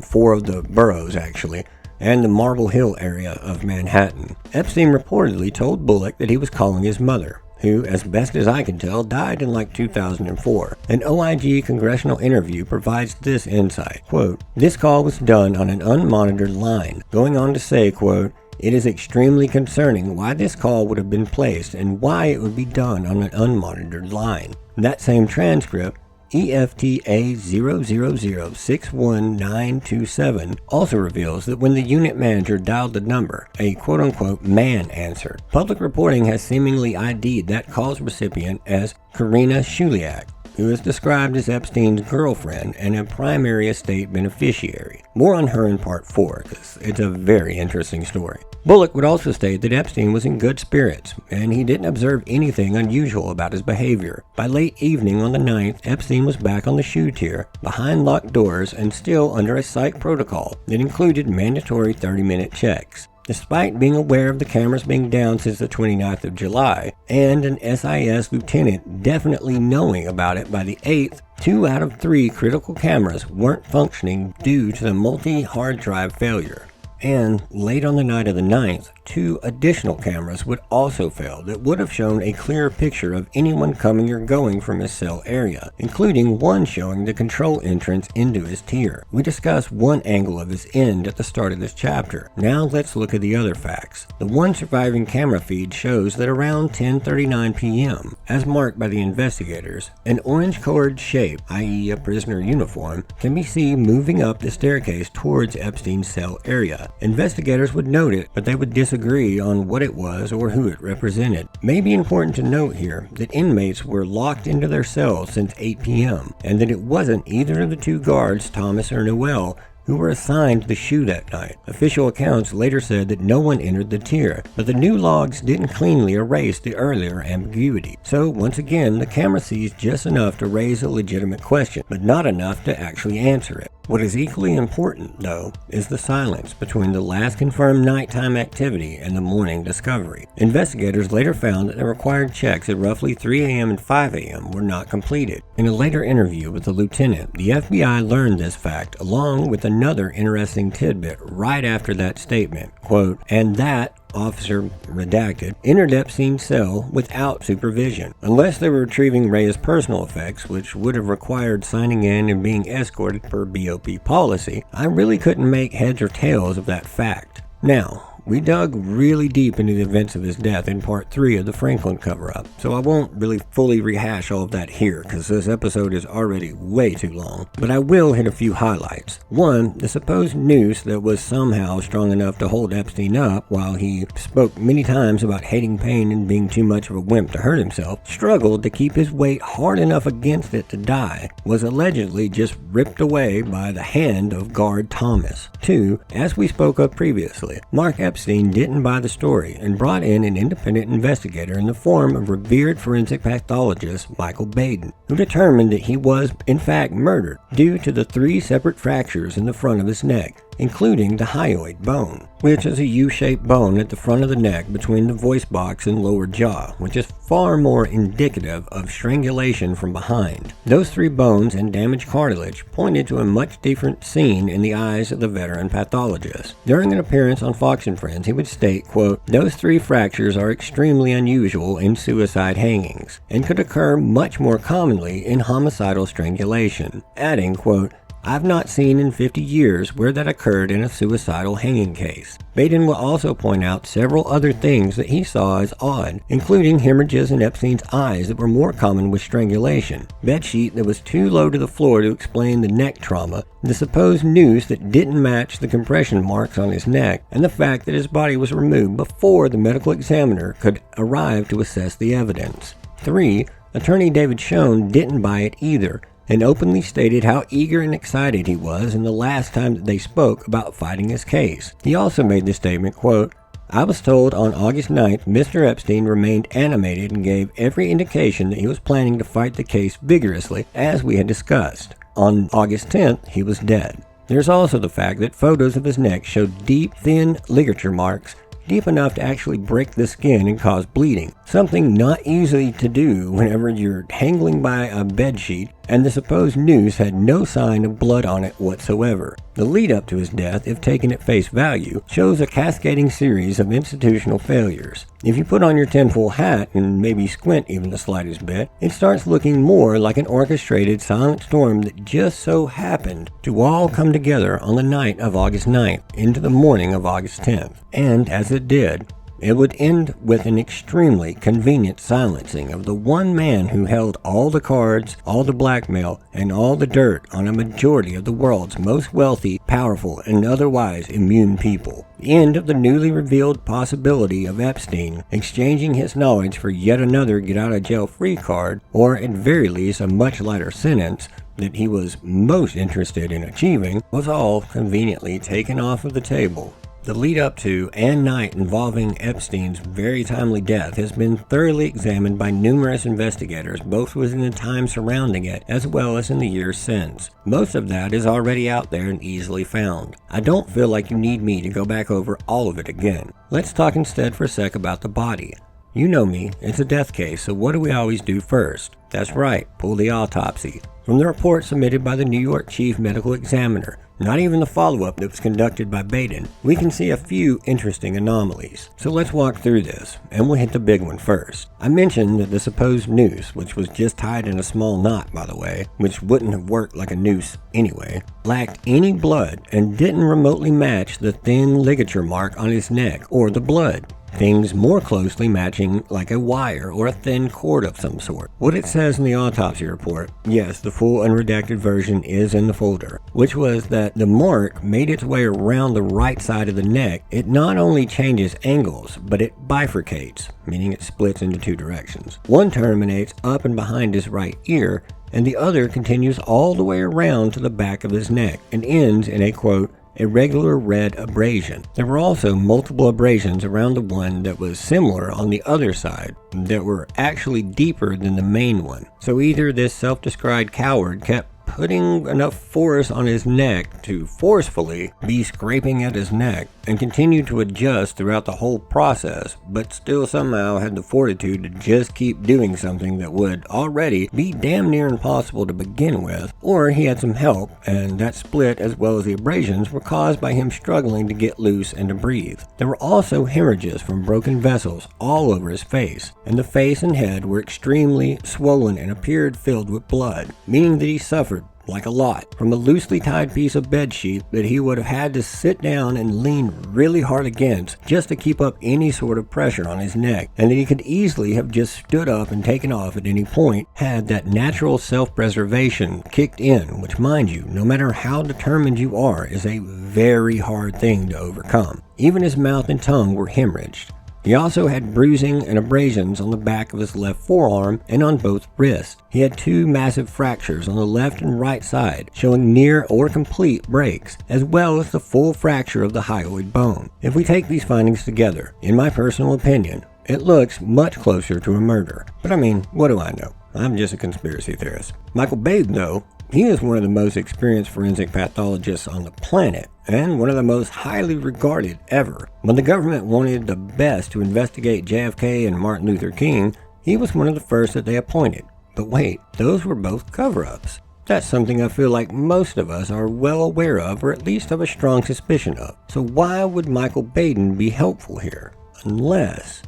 4 of the boroughs, actually, and the Marble Hill area of Manhattan. Epstein reportedly told Bullock that he was calling his mother, who, as best as I can tell, died in like 2004. An OIG congressional interview provides this insight. Quote, "This call was done on an unmonitored line," going on to say, quote, "It is extremely concerning why this call would have been placed and why it would be done on an unmonitored line." That same transcript, EFTA 000-61927, also reveals that when the unit manager dialed the number, a quote-unquote man answered. Public reporting has seemingly ID'd that call's recipient as Karina Shuliak, who is described as Epstein's girlfriend and a primary estate beneficiary. More on her in part 4, because it's a very interesting story. Bullock would also state that Epstein was in good spirits, and he didn't observe anything unusual about his behavior. By late evening on the 9th, Epstein was back on the SHU tier, behind locked doors, and still under a psych protocol that included mandatory 30-minute checks. Despite being aware of the cameras being down since the 29th of July, and an SIS lieutenant definitely knowing about it by the 8th, 2 out of 3 critical cameras weren't functioning due to the multi-hard drive failure. And late on the night of the 9th, 2 additional cameras would also fail that would have shown a clearer picture of anyone coming or going from his cell area, including one showing the control entrance into his tier. We discussed one angle of his end at the start of this chapter. Now let's look at the other facts. The one surviving camera feed shows that around 10:39 p.m., as marked by the investigators, an orange-colored shape, i.e. a prisoner uniform, can be seen moving up the staircase towards Epstein's cell area. Investigators would note it, but they would disagree on what it was or who it represented. It may be important to note here that inmates were locked into their cells since 8 p.m., and that it wasn't either of the 2 guards, Thomas or Noel, who were assigned to the SHU that night. Official accounts later said that no one entered the tier, but the new logs didn't cleanly erase the earlier ambiguity. So once again, the camera sees just enough to raise a legitimate question, but not enough to actually answer it. What is equally important, though, is the silence between the last confirmed nighttime activity and the morning discovery. Investigators later found that the required checks at roughly 3 a.m. and 5 a.m. were not completed. In a later interview with the lieutenant, the FBI learned this fact along with another interesting tidbit right after that statement, quote, "and that Officer redacted entered Epstein's cell without supervision. Unless they were retrieving Reyes' personal effects, which would have required signing in and being escorted per BOP policy, I really couldn't make heads or tails of that fact." Now, we dug really deep into the events of his death in part 3 of the Franklin cover-up, so I won't really fully rehash all of that here because this episode is already way too long, but I will hit a few highlights. 1, the supposed noose that was somehow strong enough to hold Epstein up while he spoke many times about hating pain and being too much of a wimp to hurt himself, struggled to keep his weight hard enough against it to die, was allegedly just ripped away by the hand of guard Thomas. 2, as we spoke of previously, Mark Epstein didn't buy the story and brought in an independent investigator in the form of revered forensic pathologist Michael Baden, who determined that he was, in fact, murdered due to the 3 separate fractures in the front of his neck, including the hyoid bone, which is a U-shaped bone at the front of the neck between the voice box and lower jaw, which is far more indicative of strangulation from behind. Those 3 bones and damaged cartilage pointed to a much different scene in the eyes of the veteran pathologist. During an appearance on Fox and Friends, he would state, quote, "Those 3 fractures are extremely unusual in suicide hangings and could occur much more commonly in homicidal strangulation," adding, quote, I've not seen in 50 years where that occurred in a suicidal hanging case. Baden will also point out several other things that he saw as odd, including hemorrhages in Epstein's eyes that were more common with strangulation, bedsheet that was too low to the floor to explain the neck trauma, the supposed noose that didn't match the compression marks on his neck, and the fact that his body was removed before the medical examiner could arrive to assess the evidence. 3. Attorney David Schoen didn't buy it either, and openly stated how eager and excited he was in the last time that they spoke about fighting his case. He also made the statement, quote, "I was told on August 9th Mr. Epstein remained animated and gave every indication that he was planning to fight the case vigorously as we had discussed. On August 10th, he was dead." There's also the fact that photos of his neck showed deep, thin ligature marks, deep enough to actually break the skin and cause bleeding, something not easy to do whenever you're hanging by a bedsheet, and the supposed noose had no sign of blood on it whatsoever. The lead up to his death, if taken at face value, shows a cascading series of institutional failures. If you put on your tinfoil hat and maybe squint even the slightest bit, it starts looking more like an orchestrated silent storm that just so happened to all come together on the night of August 9th into the morning of August 10th. And as it did, it would end with an extremely convenient silencing of the one man who held all the cards, all the blackmail, and all the dirt on a majority of the world's most wealthy, powerful, and otherwise immune people. The end of the newly revealed possibility of Epstein exchanging his knowledge for yet another get-out-of-jail-free card, or at very least a much lighter sentence that he was most interested in achieving, was all conveniently taken off of the table. The lead up to and night involving Epstein's very timely death has been thoroughly examined by numerous investigators, both within the time surrounding it as well as in the years since. Most of that is already out there and easily found. I don't feel like you need me to go back over all of it again. Let's talk instead for a sec about the body. You know me, it's a death case, so what do we always do first? That's right, pull the autopsy. From the report submitted by the New York Chief Medical Examiner, not even the follow-up that was conducted by Baden, we can see a few interesting anomalies. So let's walk through this, and we'll hit the big one first. I mentioned that the supposed noose, which was just tied in a small knot by the way, which wouldn't have worked like a noose anyway, lacked any blood and didn't remotely match the thin ligature mark on his neck or the blood. Things more closely matching like a wire or a thin cord of some sort. What it says in the autopsy report, yes, the full unredacted version is in the folder, which was that the mark made its way around the right side of the neck. It not only changes angles, but it bifurcates, meaning it splits into two directions. One terminates up and behind his right ear, and the other continues all the way around to the back of his neck and ends in a, quote, irregular red abrasion. There were also multiple abrasions around the one that was similar on the other side that were actually deeper than the main one. So either this self-described coward kept putting enough force on his neck to forcefully be scraping at his neck and continued to adjust throughout the whole process, but still somehow had the fortitude to just keep doing something that would already be damn near impossible to begin with, or he had some help, and that split as well as the abrasions were caused by him struggling to get loose and to breathe. There were also hemorrhages from broken vessels all over his face, and the face and head were extremely swollen and appeared filled with blood, meaning that he suffered like a lot from a loosely tied piece of bedsheet that he would have had to sit down and lean really hard against just to keep up any sort of pressure on his neck, and that he could easily have just stood up and taken off at any point had that natural self-preservation kicked in, which, mind you, no matter how determined you are, is a very hard thing to overcome. Even his mouth and tongue were hemorrhaged. He also had bruising and abrasions on the back of his left forearm and on both wrists. He had two massive fractures on the left and right side, showing near or complete breaks, as well as the full fracture of the hyoid bone. If we take these findings together, in my personal opinion, it looks much closer to a murder. But I mean, what do I know? I'm just a conspiracy theorist. Michael Baden, though, he is one of the most experienced forensic pathologists on the planet, and one of the most highly regarded ever. When the government wanted the best to investigate JFK and Martin Luther King, he was one of the first that they appointed. But wait, those were both cover-ups. That's something I feel like most of us are well aware of, or at least have a strong suspicion of. So why would Michael Baden be helpful here? Unless...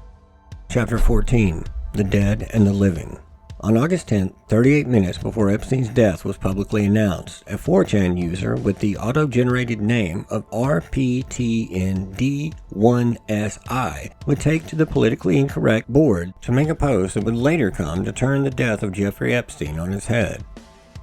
Chapter 14. The Dead and the Living. On August 10th, 38 minutes before Epstein's death was publicly announced, a 4chan user with the auto-generated name of RPTND1SI would take to the politically incorrect board to make a post that would later come to turn the death of Jeffrey Epstein on its head.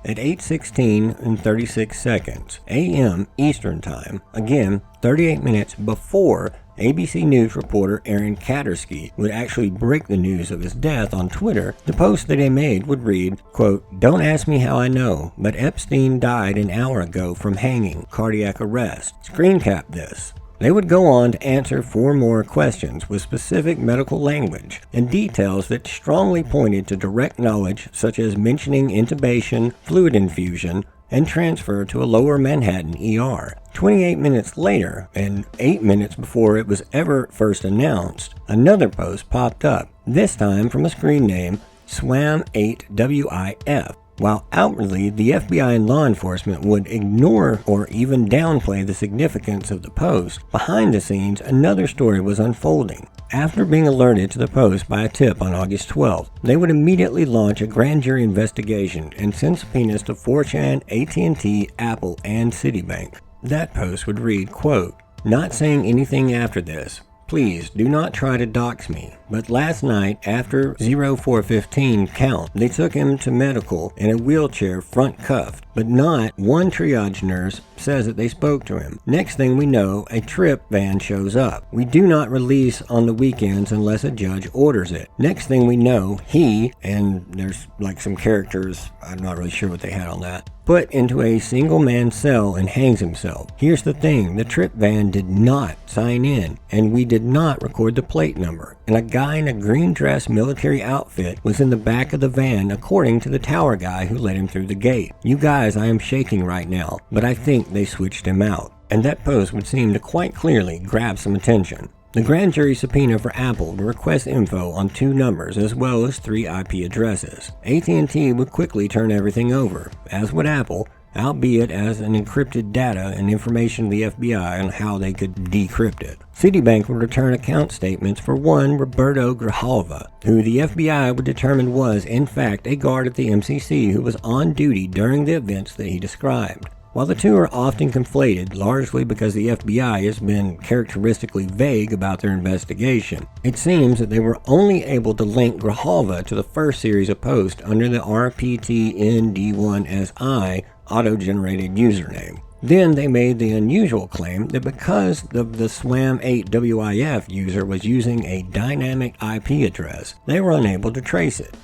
At 8:16 and 36 seconds a.m. Eastern Time, again 38 minutes before ABC News reporter Aaron Katersky would actually break the news of his death on Twitter, the post that they made would read, quote, "Don't ask me how I know, but Epstein died an hour ago from hanging, cardiac arrest. Screen cap this." They would go on to answer 4 more questions with specific medical language and details that strongly pointed to direct knowledge, such as mentioning intubation, fluid infusion, and transfer to a lower Manhattan ER. 28 minutes later, and 8 minutes before it was ever first announced, another post popped up, this time from a screen name SWAM8WIF. While outwardly the FBI and law enforcement would ignore or even downplay the significance of the post, behind the scenes another story was unfolding. After being alerted to the post by a tip on August 12th, they would immediately launch a grand jury investigation and send subpoenas to 4chan, AT&T, Apple, and Citibank. That post would read, quote, "Not saying anything after this. Please do not try to dox me, but last night after 0415 count, they took him to medical in a wheelchair front cuffed, but not one triage nurse says that they spoke to him. Next thing we know, a trip van shows up. We do not release on the weekends unless a judge orders it. Next thing we know, he," and there's like some characters, I'm not really sure what they had on that, "put into a single-man cell and hangs himself. Here's the thing, the trip van did not sign in, and we did not record the plate number, and a guy in a green dress military outfit was in the back of the van according to the tower guy who let him through the gate. You guys, I am shaking right now, but I think they switched him out." And that post would seem to quite clearly grab some attention. The grand jury subpoena for Apple to request info on 2 numbers as well as 3 IP addresses. AT&T would quickly turn everything over, as would Apple, albeit as an encrypted data and information to the FBI on how they could decrypt it. Citibank would return account statements for one Roberto Grijalva, who the FBI would determine was, in fact, a guard at the MCC who was on duty during the events that he described. While the two are often conflated, largely because the FBI has been characteristically vague about their investigation, it seems that they were only able to link Grijalva to the first series of posts under the RPTND1SI auto-generated username. Then they made the unusual claim that because the SWAM8WIF user was using a dynamic IP address, they were unable to trace it.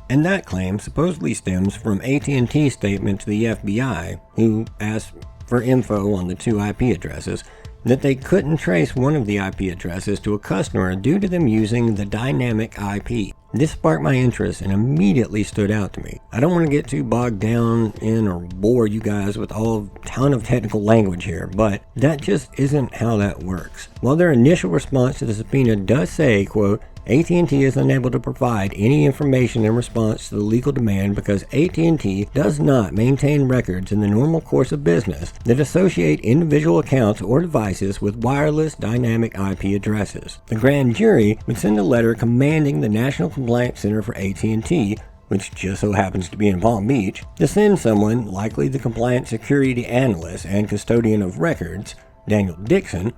And that claim supposedly stems from AT&T's statement to the FBI, who asked for info on the 2 IP addresses, that they couldn't trace one of the IP addresses to a customer due to them using the dynamic IP. This sparked my interest and immediately stood out to me. I don't want to get too bogged down in or bore you guys with a ton of technical language here, but that just isn't how that works. While their initial response to the subpoena does say, quote, AT&T is unable to provide any information in response to the legal demand because AT&T does not maintain records in the normal course of business that associate individual accounts or devices with wireless dynamic IP addresses. The grand jury would send a letter commanding the National Compliance Center for AT&T, which just so happens to be in Palm Beach, to send someone, likely the compliance security analyst and custodian of records, Daniel Dixon,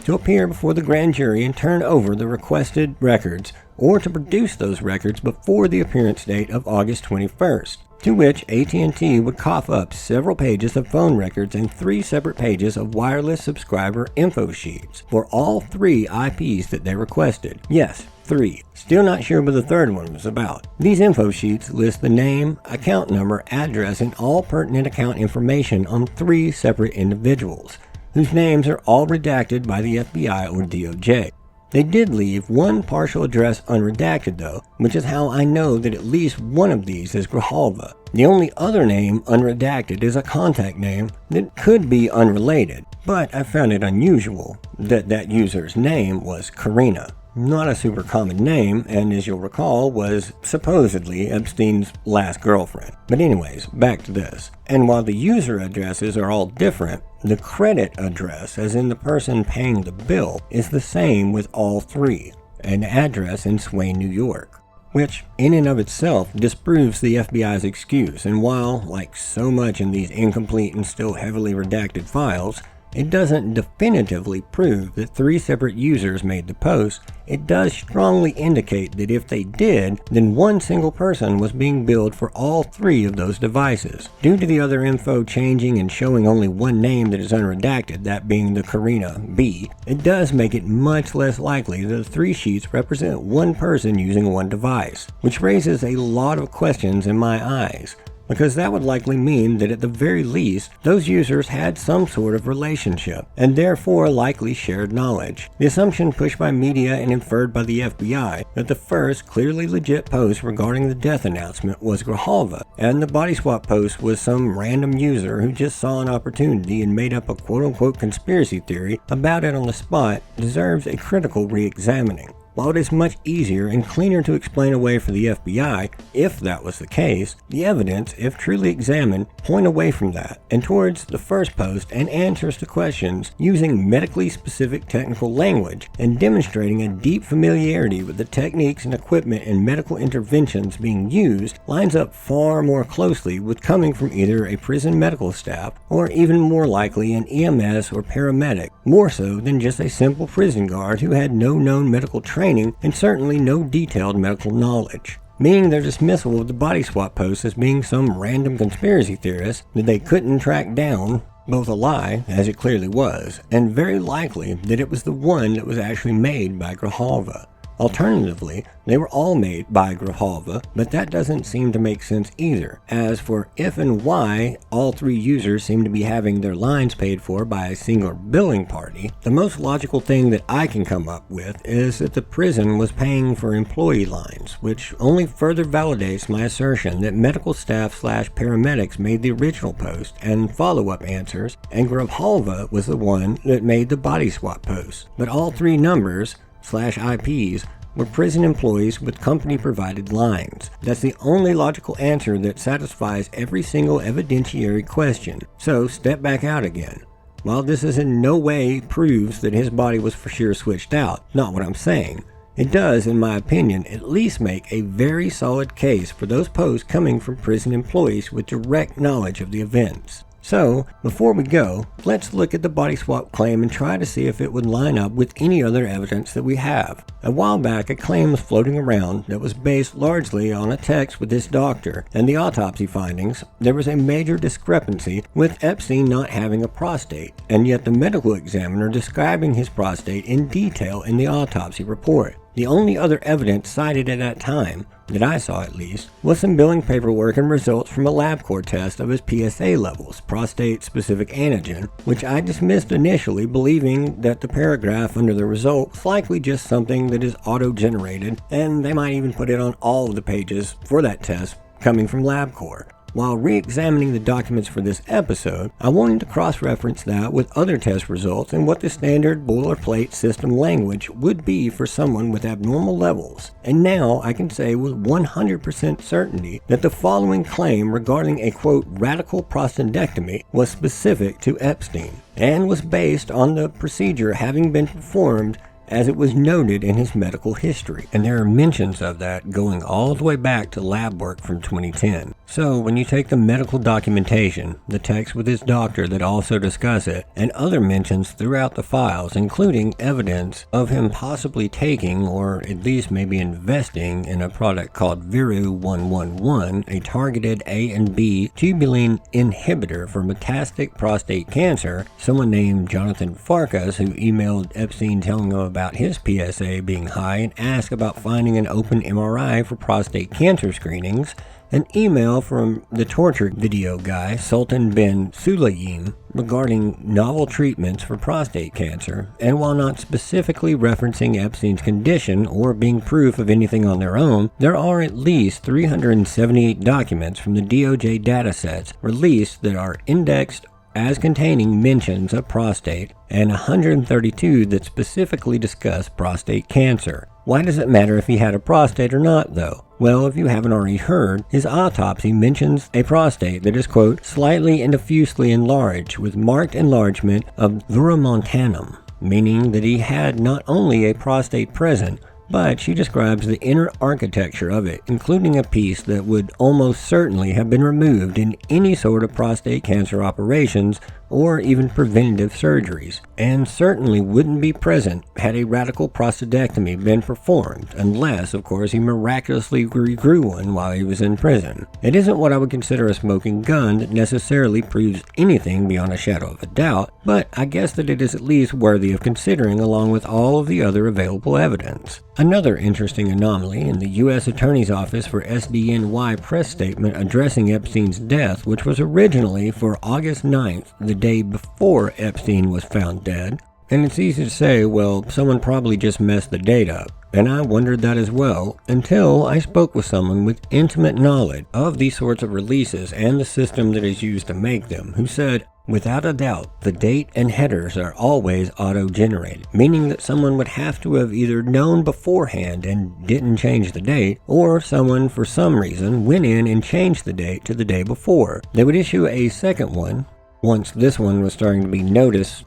to appear before the grand jury and turn over the requested records, or to produce those records before the appearance date of August 21st, to which AT&T would cough up several pages of phone records and 3 separate pages of wireless subscriber info sheets for all 3 IPs that they requested. Yes, 3. Still not sure what the third one was about. These info sheets list the name, account number, address, and all pertinent account information on 3 separate individuals, whose names are all redacted by the FBI or DOJ. They did leave one partial address unredacted though, which is how I know that at least one of these is Grijalva. The only other name unredacted is a contact name that could be unrelated, but I found it unusual that that user's name was Karina. Not a super common name, and as you'll recall, was supposedly Epstein's last girlfriend. But anyways, back to this. And while the user addresses are all different, the credit address, as in the person paying the bill, is the same with all 3, an address in Swain, New York. which in and of itself disproves the FBI's excuse, and while, like so much in these incomplete and still heavily redacted files, it doesn't definitively prove that 3 separate users made the post, it does strongly indicate that if they did, then one single person was being billed for all 3 of those devices. Due to the other info changing and showing only one name that is unredacted, that being the Karina B, it does make it much less likely that the 3 sheets represent one person using one device, which raises a lot of questions in my eyes, because that would likely mean that at the very least, those users had some sort of relationship, and therefore likely shared knowledge. The assumption pushed by media and inferred by the FBI that the first clearly legit post regarding the death announcement was Grijalva, and the body swap post was some random user who just saw an opportunity and made up a quote-unquote conspiracy theory about it on the spot, deserves a critical re-examining. While it is much easier and cleaner to explain away for the FBI, if that was the case, the evidence, if truly examined, point away from that and towards the first post and answers to questions using medically specific technical language and demonstrating a deep familiarity with the techniques and equipment and medical interventions being used lines up far more closely with coming from either a prison medical staff or even more likely an EMS or paramedic, more so than just a simple prison guard who had no known medical training and certainly no detailed medical knowledge. Meaning their dismissal of the body swap post as being some random conspiracy theorist that they couldn't track down, both a lie, as it clearly was, and very likely that it was the one that was actually made by Grijalva. Alternatively, they were all made by Grijalva, but that doesn't seem to make sense either. As for if and why all 3 users seem to be having their lines paid for by a single billing party, the most logical thing that I can come up with is that the prison was paying for employee lines, which only further validates my assertion that medical staff / paramedics made the original post and follow-up answers, and Grijalva was the one that made the body swap post. But all 3 numbers / IPs were prison employees with company-provided lines. That's the only logical answer that satisfies every single evidentiary question. So step back out again. While this is in no way proves that his body was for sure switched out, not what I'm saying, it does, in my opinion, at least make a very solid case for those posts coming from prison employees with direct knowledge of the events. So, before we go, let's look at the body swap claim and try to see if it would line up with any other evidence that we have. A while back, a claim was floating around that was based largely on a text with this doctor, and the autopsy findings. There was a major discrepancy with Epstein not having a prostate, and yet the medical examiner describing his prostate in detail in the autopsy report. The only other evidence cited at that time, that I saw at least, was some billing paperwork and results from a LabCorp test of his PSA levels, prostate-specific antigen, which I dismissed initially, believing that the paragraph under the result was likely just something that is auto-generated, and they might even put it on all of the pages for that test coming from LabCorp. While re-examining the documents for this episode, I wanted to cross-reference that with other test results and what the standard boilerplate system language would be for someone with abnormal levels. And now I can say with 100% certainty that the following claim regarding a quote radical prostatectomy was specific to Epstein and was based on the procedure having been performed as it was noted in his medical history, and there are mentions of that going all the way back to lab work from 2010. So when you take the medical documentation, the text with his doctor that also discuss it, and other mentions throughout the files, including evidence of him possibly taking, or at least maybe investing in a product called Viru 111, a targeted A and B tubulin inhibitor for metastatic prostate cancer, someone named Jonathan Farkas, who emailed Epstein telling him about his PSA being high and asked about finding an open MRI for prostate cancer screenings, an email from the torture video guy Sultan bin Sulayim regarding novel treatments for prostate cancer, and while not specifically referencing Epstein's condition or being proof of anything on their own, there are at least 378 documents from the DOJ datasets released that are indexed as containing mentions of prostate, and 132 that specifically discuss prostate cancer. Why does it matter if he had a prostate or not, though? Well, if you haven't already heard, his autopsy mentions a prostate that is, quote, slightly and diffusely enlarged with marked enlargement of verumontanum, meaning that he had not only a prostate present, but she describes the inner architecture of it, including a piece that would almost certainly have been removed in any sort of prostate cancer operations or even preventative surgeries, and certainly wouldn't be present had a radical prostatectomy been performed, unless, of course, he miraculously regrew one while he was in prison. It isn't what I would consider a smoking gun that necessarily proves anything beyond a shadow of a doubt, but I guess that it is at least worthy of considering along with all of the other available evidence. Another interesting anomaly in the U.S. Attorney's Office for SDNY press statement addressing Epstein's death, which was originally for August 9th, the day before Epstein was found dead. And it's easy to say, well, someone probably just messed the date up. And I wondered that as well, until I spoke with someone with intimate knowledge of these sorts of releases and the system that is used to make them, who said, without a doubt, the date and headers are always auto-generated, meaning that someone would have to have either known beforehand and didn't change the date, or someone, for some reason, went in and changed the date to the day before. They would issue a second one, once this one was starting to be noticed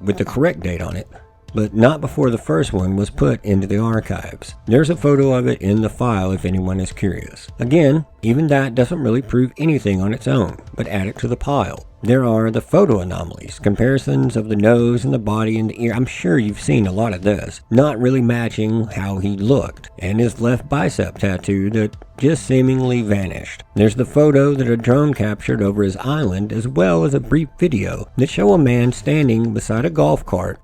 with the correct date on it, but not before the first one was put into the archives. There's a photo of it in the file if anyone is curious. Again, even that doesn't really prove anything on its own, but add it to the pile. There are the photo anomalies, comparisons of the nose and the body and the ear. I'm sure you've seen a lot of this, not really matching how he looked, and his left bicep tattoo that just seemingly vanished. There's the photo that a drone captured over his island, as well as a brief video that show a man standing beside a golf cart,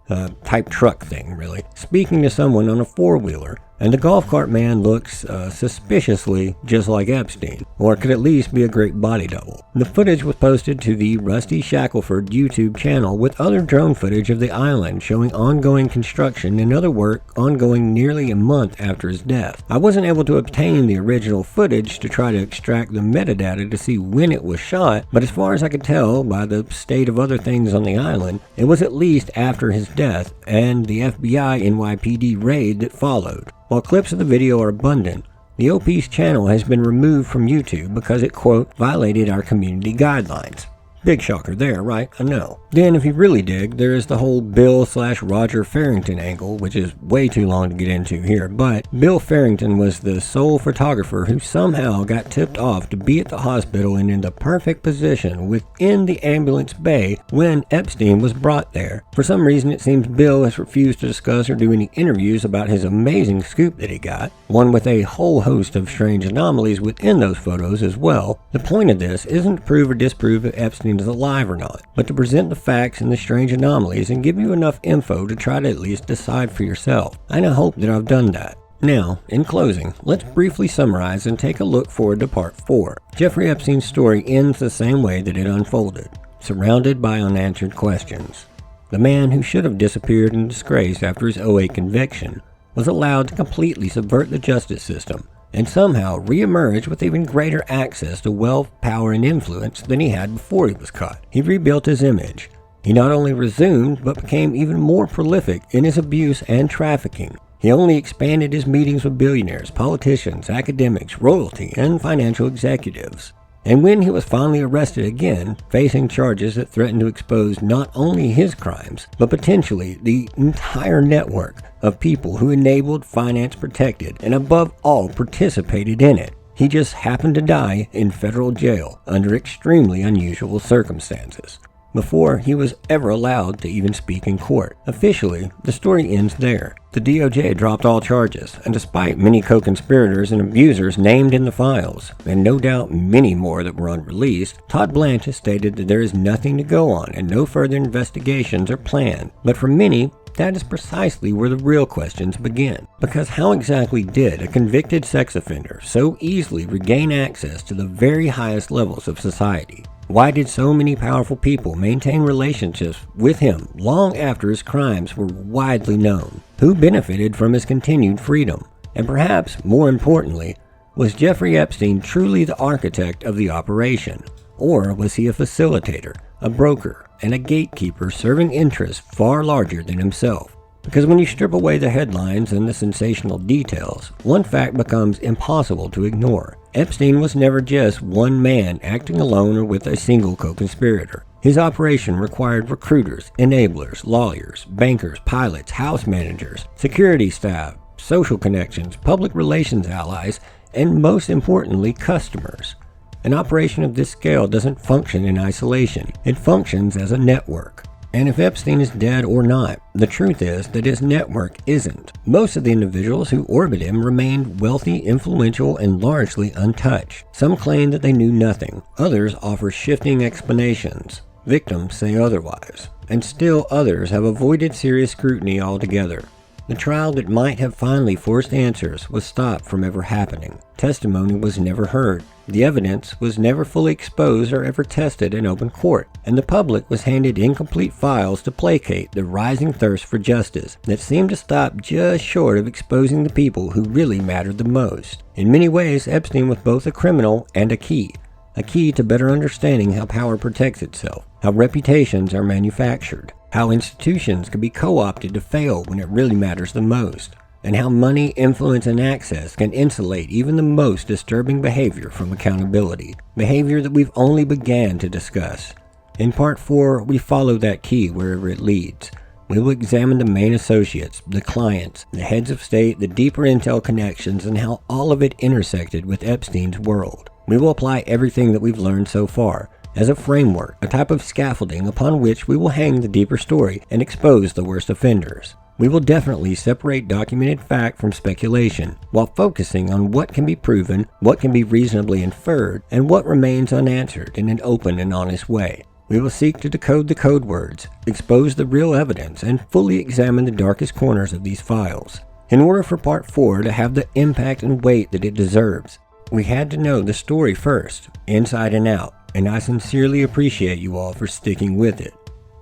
type truck thing really, speaking to someone on a four-wheeler. And the golf cart man looks suspiciously just like Epstein, or could at least be a great body double. The footage was posted to the Rusty Shackelford YouTube channel with other drone footage of the island showing ongoing construction and other work ongoing nearly a month after his death. I wasn't able to obtain the original footage to try to extract the metadata to see when it was shot, but as far as I could tell by the state of other things on the island, it was at least after his death and the FBI NYPD raid that followed. While clips of the video are abundant, the OP's channel has been removed from YouTube because it, quote, violated our community guidelines. Big shocker there, right? I know. Then, if you really dig, there is the whole Bill/Roger Farrington angle, which is way too long to get into here, but Bill Farrington was the sole photographer who somehow got tipped off to be at the hospital and in the perfect position within the ambulance bay when Epstein was brought there. For some reason, it seems Bill has refused to discuss or do any interviews about his amazing scoop that he got, one with a whole host of strange anomalies within those photos as well. The point of this isn't to prove or disprove if Epstein is alive or not, but to present the facts and the strange anomalies and give you enough info to try to at least decide for yourself. And I hope that I've done that. Now, in closing, let's briefly summarize and take a look forward to part 4. Jeffrey Epstein's story ends the same way that it unfolded, surrounded by unanswered questions. The man who should have disappeared in disgrace after his '08 conviction was allowed to completely subvert the justice system and somehow re-emerge with even greater access to wealth, power, and influence than he had before he was caught. He rebuilt his image. He not only resumed, but became even more prolific in his abuse and trafficking. He only expanded his meetings with billionaires, politicians, academics, royalty, and financial executives. And when he was finally arrested again, facing charges that threatened to expose not only his crimes, but potentially the entire network of people who enabled, financed, protected, and above all participated in it, he just happened to die in federal jail under extremely unusual circumstances, before he was ever allowed to even speak in court. Officially, the story ends there. The DOJ dropped all charges, and despite many co-conspirators and abusers named in the files, and no doubt many more that were unreleased, Todd Blanche has stated that there is nothing to go on and no further investigations are planned. But for many, that is precisely where the real questions begin. Because how exactly did a convicted sex offender so easily regain access to the very highest levels of society? Why did so many powerful people maintain relationships with him long after his crimes were widely known? Who benefited from his continued freedom? And perhaps, more importantly, was Jeffrey Epstein truly the architect of the operation? Or was he a facilitator, a broker, and a gatekeeper serving interests far larger than himself? Because when you strip away the headlines and the sensational details, one fact becomes impossible to ignore. Epstein was never just one man acting alone or with a single co-conspirator. His operation required recruiters, enablers, lawyers, bankers, pilots, house managers, security staff, social connections, public relations allies, and most importantly, customers. An operation of this scale doesn't function in isolation. It functions as a network. And if Epstein is dead or not, the truth is that his network isn't. Most of the individuals who orbit him remained wealthy, influential, and largely untouched. Some claim that they knew nothing. Others offer shifting explanations. Victims say otherwise. And still others have avoided serious scrutiny altogether. The trial that might have finally forced answers was stopped from ever happening. Testimony was never heard. The evidence was never fully exposed or ever tested in open court, and the public was handed incomplete files to placate the rising thirst for justice that seemed to stop just short of exposing the people who really mattered the most. In many ways, Epstein was both a criminal and a key to better understanding how power protects itself, how reputations are manufactured, how institutions can be co-opted to fail when it really matters the most, and how money, influence, and access can insulate even the most disturbing behavior from accountability, behavior that we've only began to discuss. In Part 4, we follow that key wherever it leads. We will examine the main associates, the clients, the heads of state, the deeper intel connections, and how all of it intersected with Epstein's world. We will apply everything that we've learned so far as a framework, a type of scaffolding upon which we will hang the deeper story and expose the worst offenders. We will definitely separate documented fact from speculation, while focusing on what can be proven, what can be reasonably inferred, and what remains unanswered in an open and honest way. We will seek to decode the code words, expose the real evidence, and fully examine the darkest corners of these files. In order for Part 4 to have the impact and weight that it deserves, we had to know the story first, inside and out, and I sincerely appreciate you all for sticking with it.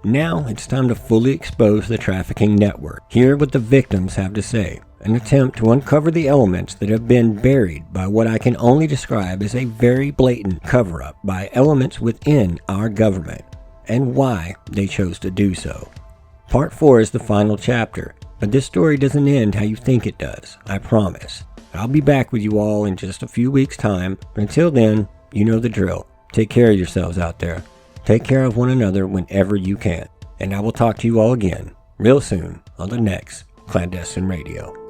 Now it's time to fully expose the trafficking network, hear what the victims have to say, and attempt to uncover the elements that have been buried by what I can only describe as a very blatant cover-up by elements within our government, and why they chose to do so. Part 4 is the final chapter, but this story doesn't end how you think it does, I promise. I'll be back with you all in just a few weeks' time, but until then, you know the drill. Take care of yourselves out there. Take care of one another whenever you can. And I will talk to you all again, real soon, on the next Clandestine Radio.